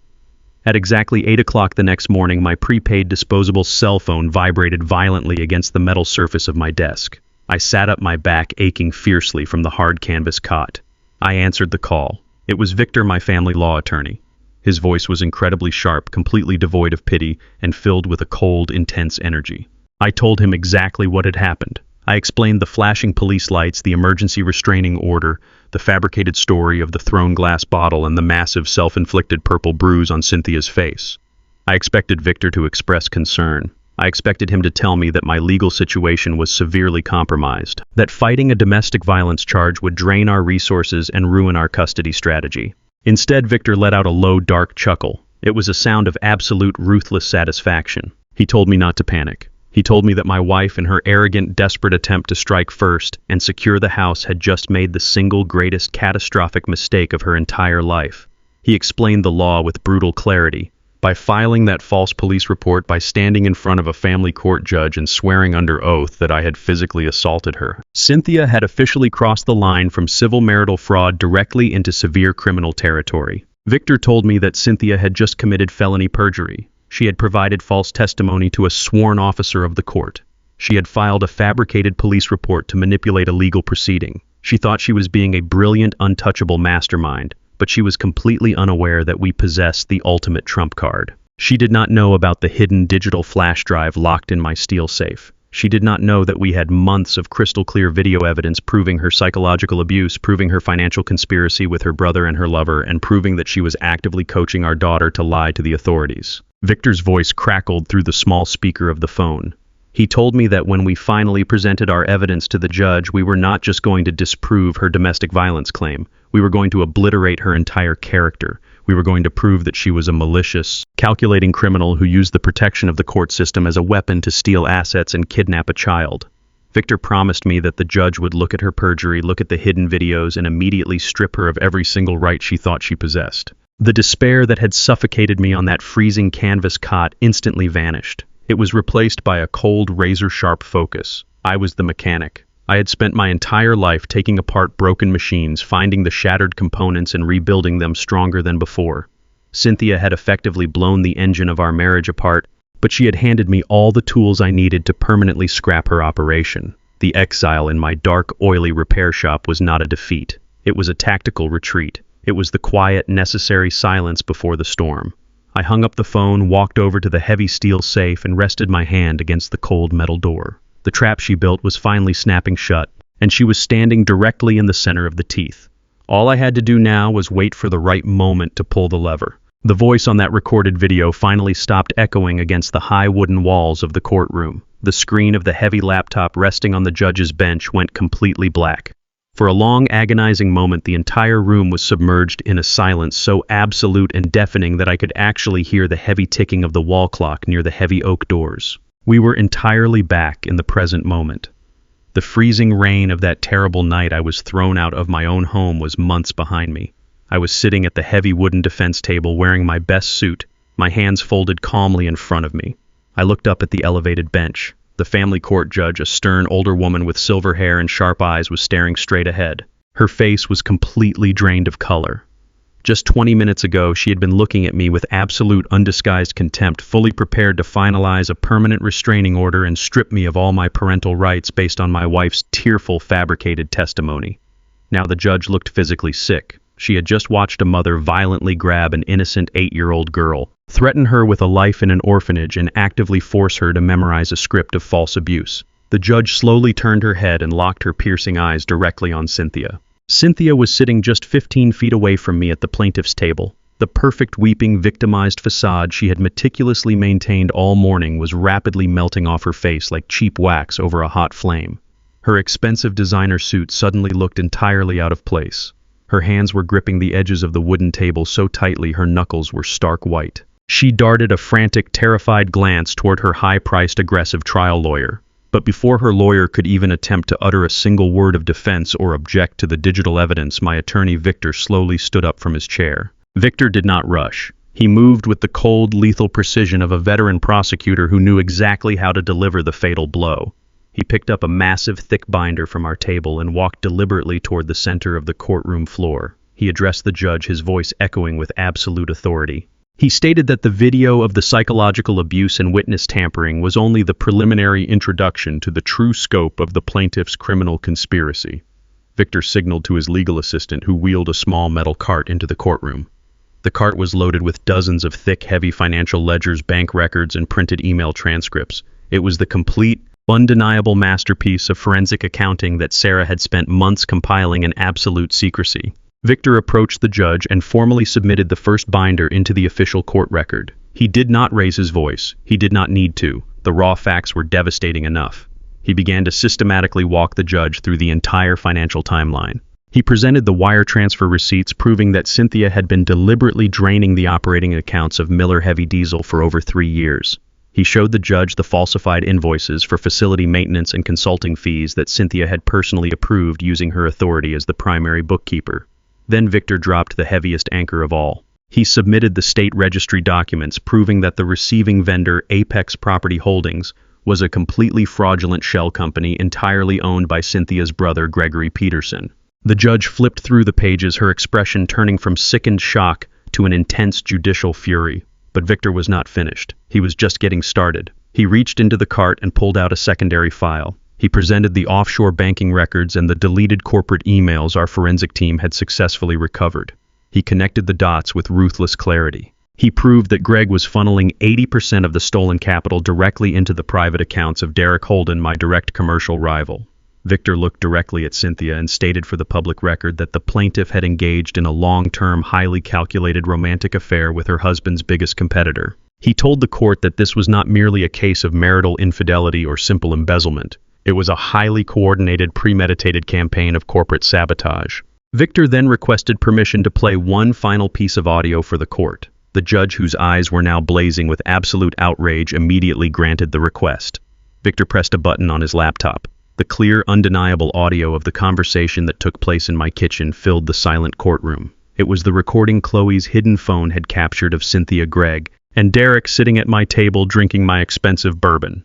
At exactly 8 o'clock the next morning, my prepaid disposable cell phone vibrated violently against the metal surface of my desk. I sat up, my back aching fiercely from the hard canvas cot. I answered the call. It was Victor, my family law attorney. His voice was incredibly sharp, completely devoid of pity, and filled with a cold, intense energy. I told him exactly what had happened. I explained the flashing police lights, the emergency restraining order, the fabricated story of the thrown glass bottle, and the massive self-inflicted purple bruise on Cynthia's face. I expected Victor to express concern. I expected him to tell me that my legal situation was severely compromised, that fighting a domestic violence charge would drain our resources and ruin our custody strategy. Instead, Victor let out a low, dark chuckle. It was a sound of absolute, ruthless satisfaction. He told me not to panic. He told me that my wife, in her arrogant, desperate attempt to strike first and secure the house, had just made the single greatest catastrophic mistake of her entire life. He explained the law with brutal clarity. By filing that false police report, by standing in front of a family court judge and swearing under oath that I had physically assaulted her, Cynthia had officially crossed the line from civil marital fraud directly into severe criminal territory. Victor told me that Cynthia had just committed felony perjury. She had provided false testimony to a sworn officer of the court. She had filed a fabricated police report to manipulate a legal proceeding. She thought she was being a brilliant, untouchable mastermind, but she was completely unaware that we possessed the ultimate trump card. She did not know about the hidden digital flash drive locked in my steel safe. She did not know that we had months of crystal-clear video evidence proving her psychological abuse, proving her financial conspiracy with her brother and her lover, and proving that she was actively coaching our daughter to lie to the authorities. Victor's voice crackled through the small speaker of the phone. He told me that when we finally presented our evidence to the judge, we were not just going to disprove her domestic violence claim. We were going to obliterate her entire character. We were going to prove that she was a malicious, calculating criminal who used the protection of the court system as a weapon to steal assets and kidnap a child. Victor promised me that the judge would look at her perjury, look at the hidden videos, and immediately strip her of every single right she thought she possessed. The despair that had suffocated me on that freezing canvas cot instantly vanished. It was replaced by a cold, razor-sharp focus. I was the mechanic. I had spent my entire life taking apart broken machines, finding the shattered components and rebuilding them stronger than before. Cynthia had effectively blown the engine of our marriage apart, but she had handed me all the tools I needed to permanently scrap her operation. The exile in my dark, oily repair shop was not a defeat. It was a tactical retreat. It was the quiet, necessary silence before the storm. I hung up the phone, walked over to the heavy steel safe, and rested my hand against the cold metal door. The trap she built was finally snapping shut, and she was standing directly in the center of the teeth. All I had to do now was wait for the right moment to pull the lever. The voice on that recorded video finally stopped echoing against the high wooden walls of the courtroom. The screen of the heavy laptop resting on the judge's bench went completely black. For a long, agonizing moment, the entire room was submerged in a silence so absolute and deafening that I could actually hear the heavy ticking of the wall clock near the heavy oak doors. We were entirely back in the present moment. The freezing rain of that terrible night I was thrown out of my own home was months behind me. I was sitting at the heavy wooden defense table wearing my best suit, my hands folded calmly in front of me. I looked up at the elevated bench. The family court judge, a stern older woman with silver hair and sharp eyes, was staring straight ahead. Her face was completely drained of color. Just 20 minutes ago, she had been looking at me with absolute undisguised contempt, fully prepared to finalize a permanent restraining order and strip me of all my parental rights based on my wife's tearful, fabricated testimony. Now the judge looked physically sick. She had just watched a mother violently grab an innocent 8-year-old girl, threaten her with a life in an orphanage, and actively force her to memorize a script of false abuse. The judge slowly turned her head and locked her piercing eyes directly on Cynthia. Cynthia was sitting just 15 feet away from me at the plaintiff's table. The perfect weeping, victimized facade she had meticulously maintained all morning was rapidly melting off her face like cheap wax over a hot flame. Her expensive designer suit suddenly looked entirely out of place. Her hands were gripping the edges of the wooden table so tightly her knuckles were stark white. She darted a frantic, terrified glance toward her high-priced, aggressive trial lawyer. But before her lawyer could even attempt to utter a single word of defense or object to the digital evidence, my attorney Victor slowly stood up from his chair. Victor did not rush. He moved with the cold, lethal precision of a veteran prosecutor who knew exactly how to deliver the fatal blow. He picked up a massive, thick binder from our table and walked deliberately toward the center of the courtroom floor. He addressed the judge, his voice echoing with absolute authority. He stated that the video of the psychological abuse and witness tampering was only the preliminary introduction to the true scope of the plaintiff's criminal conspiracy. Victor signaled to his legal assistant, who wheeled a small metal cart into the courtroom. The cart was loaded with dozens of thick, heavy financial ledgers, bank records, and printed email transcripts. It was the complete, undeniable masterpiece of forensic accounting that Sarah had spent months compiling in absolute secrecy. Victor approached the judge and formally submitted the first binder into the official court record. He did not raise his voice. He did not need to. The raw facts were devastating enough. He began to systematically walk the judge through the entire financial timeline. He presented the wire transfer receipts proving that Cynthia had been deliberately draining the operating accounts of Miller Heavy Diesel for over 3 years. He showed the judge the falsified invoices for facility maintenance and consulting fees that Cynthia had personally approved using her authority as the primary bookkeeper. Then Victor dropped the heaviest anchor of all. He submitted the state registry documents proving that the receiving vendor, Apex Property Holdings, was a completely fraudulent shell company entirely owned by Cynthia's brother, Gregory Peterson. The judge flipped through the pages, her expression turning from sickened shock to an intense judicial fury. But Victor was not finished. He was just getting started. He reached into the cart and pulled out a secondary file. He presented the offshore banking records and the deleted corporate emails our forensic team had successfully recovered. He connected the dots with ruthless clarity. He proved that Greg was funneling 80% of the stolen capital directly into the private accounts of Derek Holden, my direct commercial rival. Victor looked directly at Cynthia and stated for the public record that the plaintiff had engaged in a long-term, highly calculated romantic affair with her husband's biggest competitor. He told the court that this was not merely a case of marital infidelity or simple embezzlement. It was a highly coordinated, premeditated campaign of corporate sabotage. Victor then requested permission to play one final piece of audio for the court. The judge, whose eyes were now blazing with absolute outrage, immediately granted the request. Victor pressed a button on his laptop. The clear, undeniable audio of the conversation that took place in my kitchen filled the silent courtroom. It was the recording Chloe's hidden phone had captured of Cynthia, Greg, and Derek sitting at my table drinking my expensive bourbon.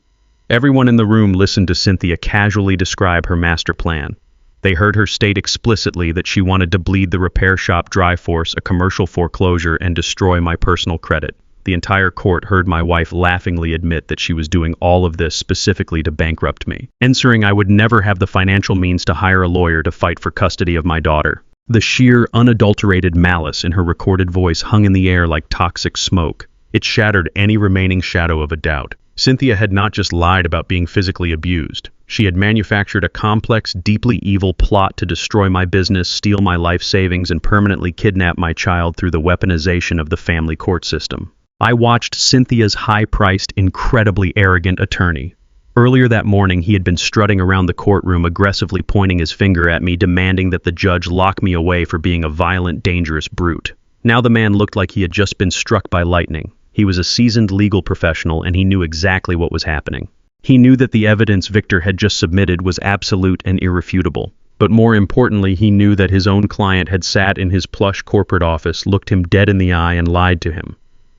Everyone in the room listened to Cynthia casually describe her master plan. They heard her state explicitly that she wanted to bleed the repair shop dry, force a commercial foreclosure, and destroy my personal credit. The entire court heard my wife laughingly admit that she was doing all of this specifically to bankrupt me, answering I would never have the financial means to hire a lawyer to fight for custody of my daughter. The sheer, unadulterated malice in her recorded voice hung in the air like toxic smoke. It shattered any remaining shadow of a doubt. Cynthia had not just lied about being physically abused. She had manufactured a complex, deeply evil plot to destroy my business, steal my life savings, and permanently kidnap my child through the weaponization of the family court system. I watched Cynthia's high-priced, incredibly arrogant attorney. Earlier that morning, he had been strutting around the courtroom, aggressively pointing his finger at me, demanding that the judge lock me away for being a violent, dangerous brute. Now the man looked like he had just been struck by lightning. He was a seasoned legal professional, and he knew exactly what was happening. He knew that the evidence Victor had just submitted was absolute and irrefutable. But more importantly, he knew that his own client had sat in his plush corporate office, looked him dead in the eye, and lied to him.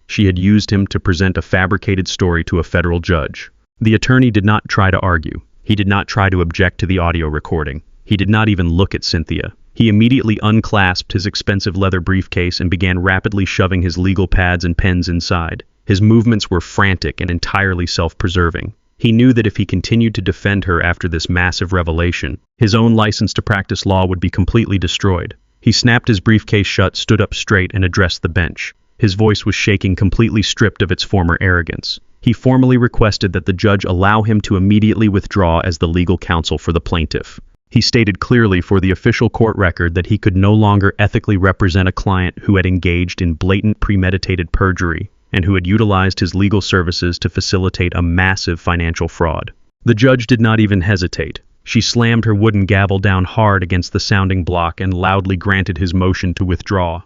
She had used him to present a fabricated story to a federal judge. The attorney did not try to argue. He did not try to object to the audio recording. He did not even look at Cynthia. He immediately unclasped his expensive leather briefcase and began rapidly shoving his legal pads and pens inside. His movements were frantic and entirely self-preserving. He knew that if he continued to defend her after this massive revelation, his own license to practice law would be completely destroyed. He snapped his briefcase shut, stood up straight, and addressed the bench. His voice was shaking, completely stripped of its former arrogance. He formally requested that the judge allow him to immediately withdraw as the legal counsel for the plaintiff. He stated clearly for the official court record that he could no longer ethically represent a client who had engaged in blatant premeditated perjury and who had utilized his legal services to facilitate a massive financial fraud. The judge did not even hesitate. She slammed her wooden gavel down hard against the sounding block and loudly granted his motion to withdraw.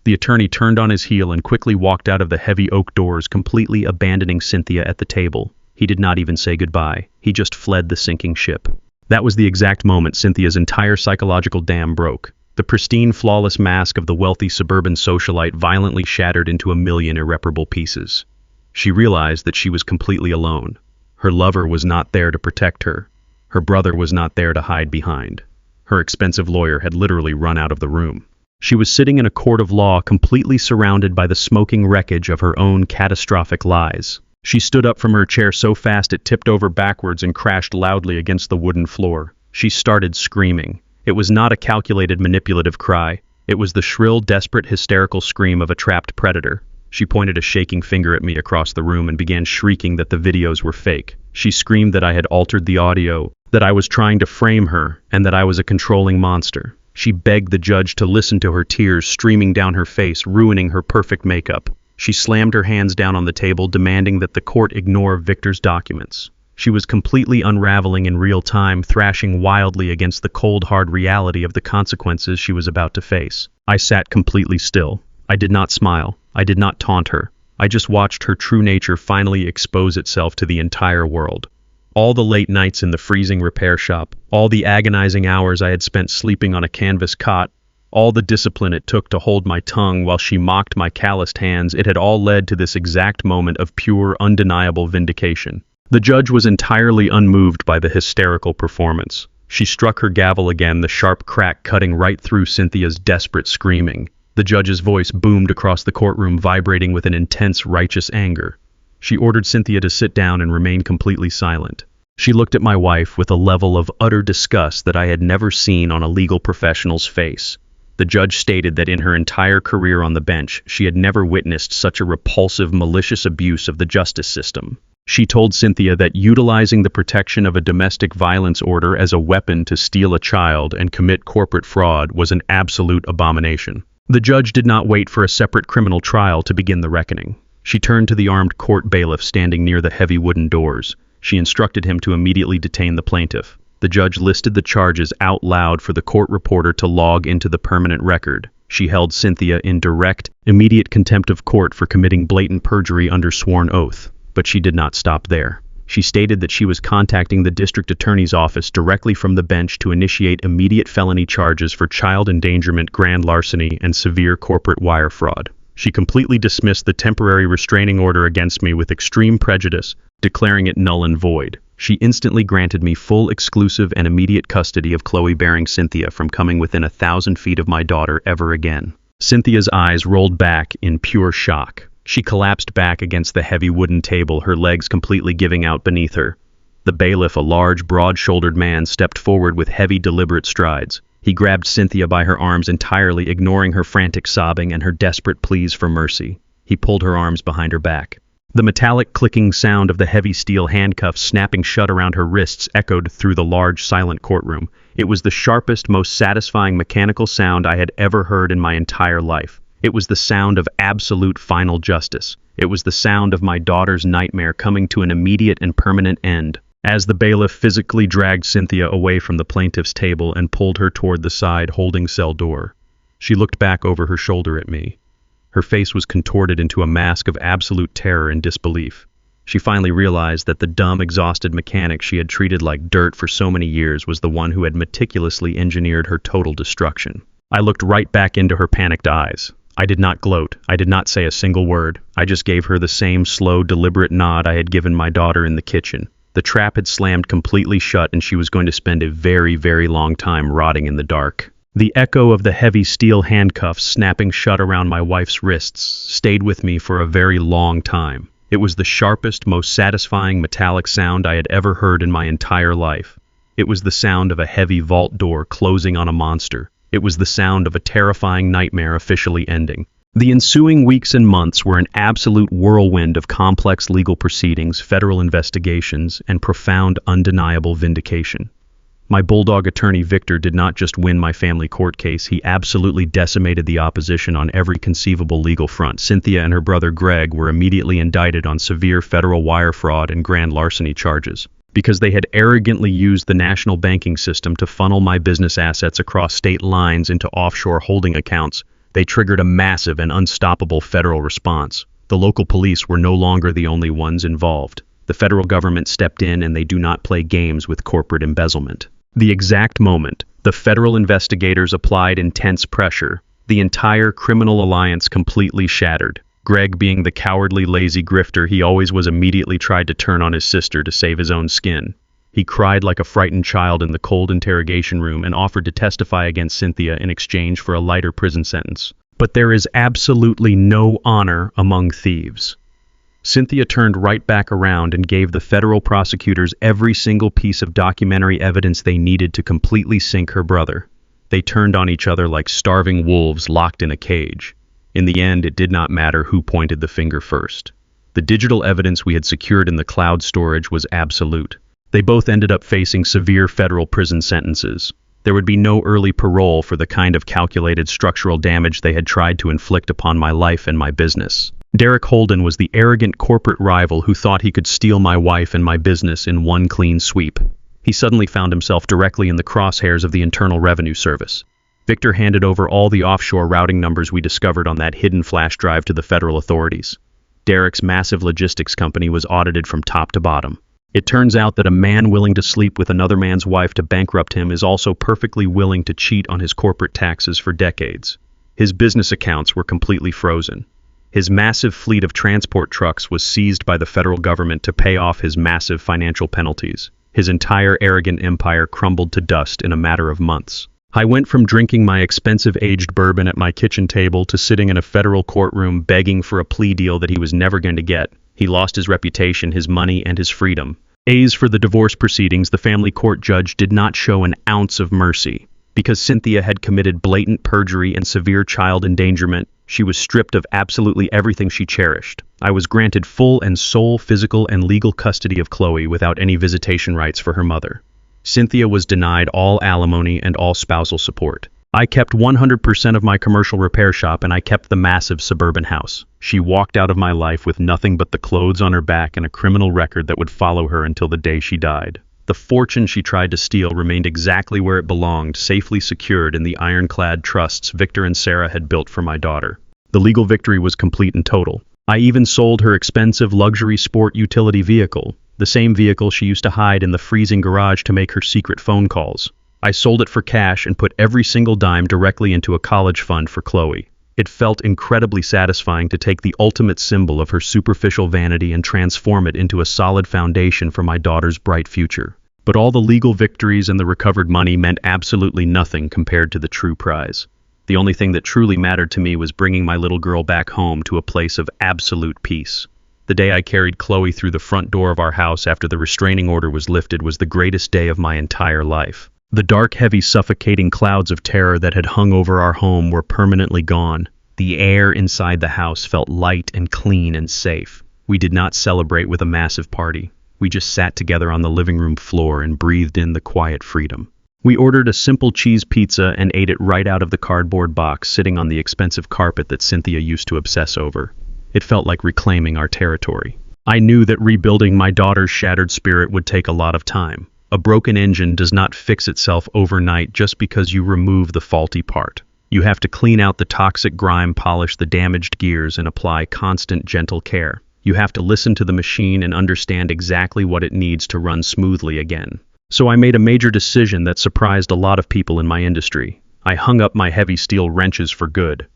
The attorney turned on his heel and quickly walked out of the heavy oak doors, completely abandoning Cynthia at the table. He did not even say goodbye. He just fled the sinking ship. That was the exact moment Cynthia's entire psychological dam broke. The pristine, flawless mask of the wealthy suburban socialite violently shattered into a million irreparable pieces. She realized that she was completely alone. Her lover was not there to protect her. Her brother was not there to hide behind. Her expensive lawyer had literally run out of the room. She was sitting in a court of law, completely surrounded by the smoking wreckage of her own catastrophic lies. She stood up from her chair so fast it tipped over backwards and crashed loudly against the wooden floor. She started screaming. It was not a calculated, manipulative cry. It was the shrill, desperate, hysterical scream of a trapped predator. She pointed a shaking finger at me across the room and began shrieking that the videos were fake. She screamed that I had altered the audio, that I was trying to frame her, and that I was a controlling monster. She begged the judge to listen to her tears streaming down her face, ruining her perfect makeup. She slammed her hands down on the table, demanding that the court ignore Victor's documents. She was completely unraveling in real time, thrashing wildly against the cold, hard reality of the consequences she was about to face. I sat completely still. I did not smile. I did not taunt her. I just watched her true nature finally expose itself to the entire world. All the late nights in the freezing repair shop, all the agonizing hours I had spent sleeping on a canvas cot, all the discipline it took to hold my tongue while she mocked my calloused hands, it had all led to this exact moment of pure, undeniable vindication. The judge was entirely unmoved by the hysterical performance. She struck her gavel again, the sharp crack cutting right through Cynthia's desperate screaming. The judge's voice boomed across the courtroom, vibrating with an intense, righteous anger. She ordered Cynthia to sit down and remain completely silent. She looked at my wife with a level of utter disgust that I had never seen on a legal professional's face. The judge stated that in her entire career on the bench, she had never witnessed such a repulsive, malicious abuse of the justice system. She told Cynthia that utilizing the protection of a domestic violence order as a weapon to steal a child and commit corporate fraud was an absolute abomination. The judge did not wait for a separate criminal trial to begin the reckoning. She turned to the armed court bailiff standing near the heavy wooden doors. She instructed him to immediately detain the plaintiff. The judge listed the charges out loud for the court reporter to log into the permanent record. She held Cynthia in direct, immediate contempt of court for committing blatant perjury under sworn oath. But she did not stop there. She stated that she was contacting the district attorney's office directly from the bench to initiate immediate felony charges for child endangerment, grand larceny, and severe corporate wire fraud. She completely dismissed the temporary restraining order against me with extreme prejudice, declaring it null and void. She instantly granted me full, exclusive, and immediate custody of Chloe, bearing Cynthia from coming within 1,000 feet of my daughter ever again. Cynthia's eyes rolled back in pure shock. She collapsed back against the heavy wooden table, her legs completely giving out beneath her. The bailiff, a large, broad-shouldered man, stepped forward with heavy, deliberate strides. He grabbed Cynthia by her arms entirely, ignoring her frantic sobbing and her desperate pleas for mercy. He pulled her arms behind her back. The metallic clicking sound of the heavy steel handcuffs snapping shut around her wrists echoed through the large, silent courtroom. It was the sharpest, most satisfying mechanical sound I had ever heard in my entire life. It was the sound of absolute final justice. It was the sound of my daughter's nightmare coming to an immediate and permanent end. As the bailiff physically dragged Cynthia away from the plaintiff's table and pulled her toward the side holding cell door, she looked back over her shoulder at me. Her face was contorted into a mask of absolute terror and disbelief. She finally realized that the dumb, exhausted mechanic she had treated like dirt for so many years was the one who had meticulously engineered her total destruction. I looked right back into her panicked eyes. I did not gloat. I did not say a single word. I just gave her the same slow, deliberate nod I had given my daughter in the kitchen. The trap had slammed completely shut, and she was going to spend a very, very long time rotting in the dark. The echo of the heavy steel handcuffs snapping shut around my wife's wrists stayed with me for a very long time. It was the sharpest, most satisfying metallic sound I had ever heard in my entire life. It was the sound of a heavy vault door closing on a monster. It was the sound of a terrifying nightmare officially ending. The ensuing weeks and months were an absolute whirlwind of complex legal proceedings, federal investigations, and profound, undeniable vindication. My bulldog attorney Victor did not just win my family court case, he absolutely decimated the opposition on every conceivable legal front. Cynthia and her brother Greg were immediately indicted on severe federal wire fraud and grand larceny charges, because they had arrogantly used the national banking system to funnel my business assets across state lines into offshore holding accounts. They triggered a massive and unstoppable federal response. The local police were no longer the only ones involved. The federal government stepped in, and they do not play games with corporate embezzlement. The exact moment the federal investigators applied intense pressure, the entire criminal alliance completely shattered. Greg, being the cowardly, lazy grifter he always was, immediately tried to turn on his sister to save his own skin. He cried like a frightened child in the cold interrogation room and offered to testify against Cynthia in exchange for a lighter prison sentence. But there is absolutely no honor among thieves. Cynthia turned right back around and gave the federal prosecutors every single piece of documentary evidence they needed to completely sink her brother. They turned on each other like starving wolves locked in a cage. In the end, it did not matter who pointed the finger first. The digital evidence we had secured in the cloud storage was absolute. They both ended up facing severe federal prison sentences. There would be no early parole for the kind of calculated structural damage they had tried to inflict upon my life and my business. Derek Holden was the arrogant corporate rival who thought he could steal my wife and my business in one clean sweep. He suddenly found himself directly in the crosshairs of the Internal Revenue Service. Victor handed over all the offshore routing numbers we discovered on that hidden flash drive to the federal authorities. Derek's massive logistics company was audited from top to bottom. It turns out that a man willing to sleep with another man's wife to bankrupt him is also perfectly willing to cheat on his corporate taxes for decades. His business accounts were completely frozen. His massive fleet of transport trucks was seized by the federal government to pay off his massive financial penalties. His entire arrogant empire crumbled to dust in a matter of months. I went from drinking my expensive aged bourbon at my kitchen table to sitting in a federal courtroom begging for a plea deal that he was never going to get. He lost his reputation, his money, and his freedom. As for the divorce proceedings, the family court judge did not show an ounce of mercy. Because Cynthia had committed blatant perjury and severe child endangerment, she was stripped of absolutely everything she cherished. I was granted full and sole physical and legal custody of Chloe without any visitation rights for her mother. Cynthia was denied all alimony and all spousal support. I kept 100% of my commercial repair shop, and I kept the massive suburban house. She walked out of my life with nothing but the clothes on her back and a criminal record that would follow her until the day she died. The fortune she tried to steal remained exactly where it belonged, safely secured in the ironclad trusts Victor and Sarah had built for my daughter. The legal victory was complete and total. I even sold her expensive luxury sport utility vehicle, the same vehicle she used to hide in the freezing garage to make her secret phone calls. I sold it for cash and put every single dime directly into a college fund for Chloe. It felt incredibly satisfying to take the ultimate symbol of her superficial vanity and transform it into a solid foundation for my daughter's bright future. But all the legal victories and the recovered money meant absolutely nothing compared to the true prize. The only thing that truly mattered to me was bringing my little girl back home to a place of absolute peace. The day I carried Chloe through the front door of our house after the restraining order was lifted was the greatest day of my entire life. The dark, heavy, suffocating clouds of terror that had hung over our home were permanently gone. The air inside the house felt light and clean and safe. We did not celebrate with a massive party. We just sat together on the living room floor and breathed in the quiet freedom. We ordered a simple cheese pizza and ate it right out of the cardboard box sitting on the expensive carpet that Cynthia used to obsess over. It felt like reclaiming our territory. I knew that rebuilding my daughter's shattered spirit would take a lot of time. A broken engine does not fix itself overnight just because you remove the faulty part. You have to clean out the toxic grime, polish the damaged gears, and apply constant, gentle care. You have to listen to the machine and understand exactly what it needs to run smoothly again. So I made a major decision that surprised a lot of people in my industry. I hung up my heavy steel wrenches for good.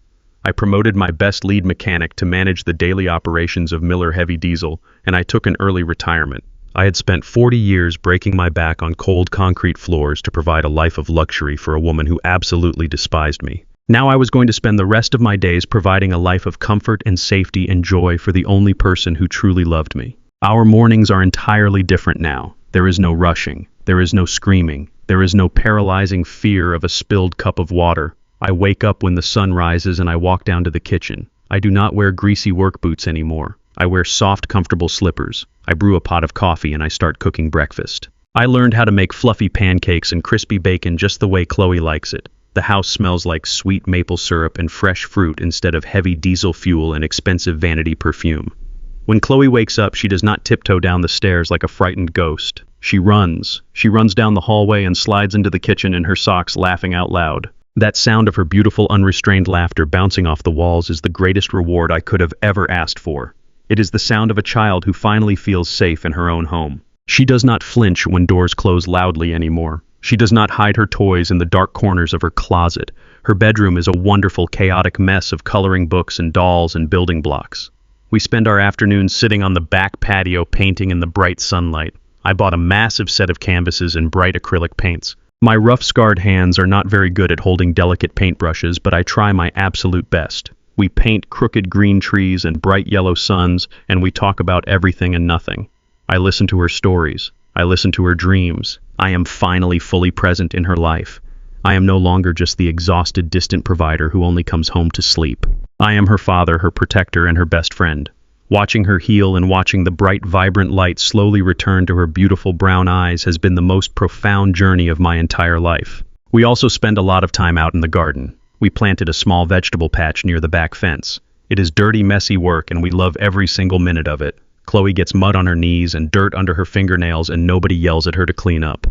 I promoted my best lead mechanic to manage the daily operations of Miller Heavy Diesel, and I took an early retirement. I had spent 40 years breaking my back on cold concrete floors to provide a life of luxury for a woman who absolutely despised me. Now I was going to spend the rest of my days providing a life of comfort and safety and joy for the only person who truly loved me. Our mornings are entirely different now. There is no rushing. There is no screaming. There is no paralyzing fear of a spilled cup of water. I wake up when the sun rises and I walk down to the kitchen. I do not wear greasy work boots anymore. I wear soft, comfortable slippers. I brew a pot of coffee and I start cooking breakfast. I learned how to make fluffy pancakes and crispy bacon just the way Chloe likes it. The house smells like sweet maple syrup and fresh fruit instead of heavy diesel fuel and expensive vanity perfume. When Chloe wakes up, she does not tiptoe down the stairs like a frightened ghost. She runs. She runs down the hallway and slides into the kitchen in her socks, laughing out loud. That sound of her beautiful, unrestrained laughter bouncing off the walls is the greatest reward I could have ever asked for. It is the sound of a child who finally feels safe in her own home. She does not flinch when doors close loudly anymore. She does not hide her toys in the dark corners of her closet. Her bedroom is a wonderful, chaotic mess of coloring books and dolls and building blocks. We spend our afternoons sitting on the back patio painting in the bright sunlight. I bought a massive set of canvases and bright acrylic paints. My rough, scarred hands are not very good at holding delicate paintbrushes, but I try my absolute best. We paint crooked green trees and bright yellow suns, and we talk about everything and nothing. I listen to her stories. I listen to her dreams. I am finally fully present in her life. I am no longer just the exhausted, distant provider who only comes home to sleep. I am her father, her protector, and her best friend. Watching her heal and watching the bright, vibrant light slowly return to her beautiful brown eyes has been the most profound journey of my entire life. We also spend a lot of time out in the garden. We planted a small vegetable patch near the back fence. It is dirty, messy work, and we love every single minute of it. Chloe gets mud on her knees and dirt under her fingernails, and nobody yells at her to clean up.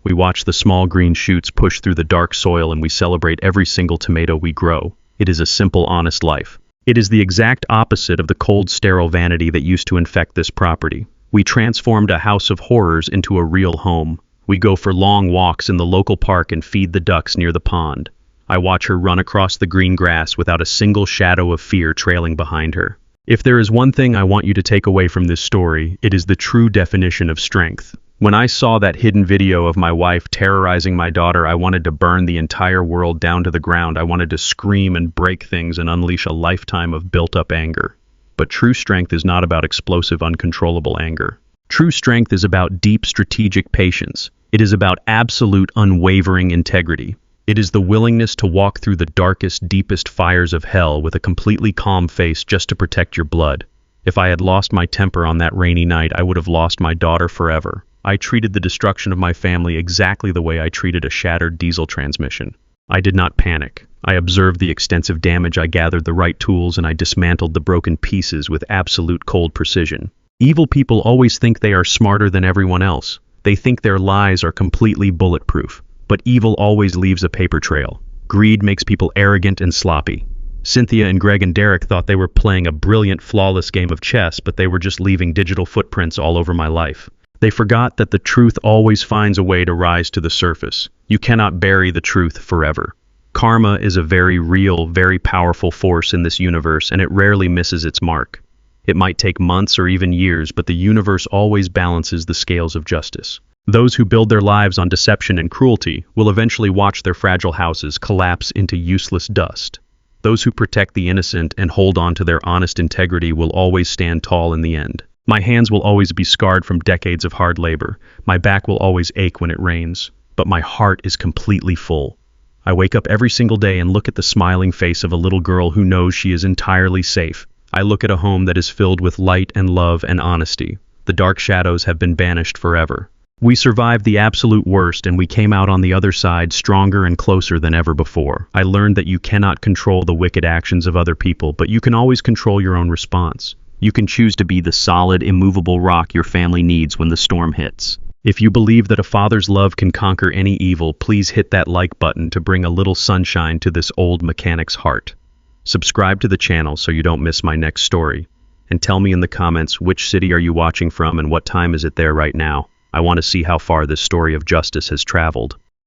We watch the small green shoots push through the dark soil, and we celebrate every single tomato we grow. It is a simple, honest life. It is the exact opposite of the cold, sterile vanity that used to infect this property. We transformed a house of horrors into a real home. We go for long walks in the local park and feed the ducks near the pond. I watch her run across the green grass without a single shadow of fear trailing behind her. If there is one thing I want you to take away from this story, it is the true definition of strength. When I saw that hidden video of my wife terrorizing my daughter, I wanted to burn the entire world down to the ground. I wanted to scream and break things and unleash a lifetime of built-up anger. But true strength is not about explosive, uncontrollable anger. True strength is about deep, strategic patience. It is about absolute, unwavering integrity. It is the willingness to walk through the darkest, deepest fires of hell with a completely calm face just to protect your blood. If I had lost my temper on that rainy night, I would have lost my daughter forever. I treated the destruction of my family exactly the way I treated a shattered diesel transmission. I did not panic. I observed the extensive damage, I gathered the right tools, and I dismantled the broken pieces with absolute cold precision. Evil people always think they are smarter than everyone else. They think their lies are completely bulletproof. But evil always leaves a paper trail. Greed makes people arrogant and sloppy. Cynthia and Greg and Derek thought they were playing a brilliant, flawless game of chess, but they were just leaving digital footprints all over my life. They forgot that the truth always finds a way to rise to the surface. You cannot bury the truth forever. Karma is a very real, very powerful force in this universe, and it rarely misses its mark. It might take months or even years, but the universe always balances the scales of justice. Those who build their lives on deception and cruelty will eventually watch their fragile houses collapse into useless dust. Those who protect the innocent and hold on to their honest integrity will always stand tall in the end. My hands will always be scarred from decades of hard labor. My back will always ache when it rains. But my heart is completely full. I wake up every single day and look at the smiling face of a little girl who knows she is entirely safe. I look at a home that is filled with light and love and honesty. The dark shadows have been banished forever. We survived the absolute worst, and we came out on the other side stronger and closer than ever before. I learned that you cannot control the wicked actions of other people, but you can always control your own response. You can choose to be the solid, immovable rock your family needs when the storm hits. If you believe that a father's love can conquer any evil, please hit that like button to bring a little sunshine to this old mechanic's heart. Subscribe to the channel so you don't miss my next story. And tell me in the comments, which city are you watching from and what time is it there right now? I want to see how far this story of justice has traveled.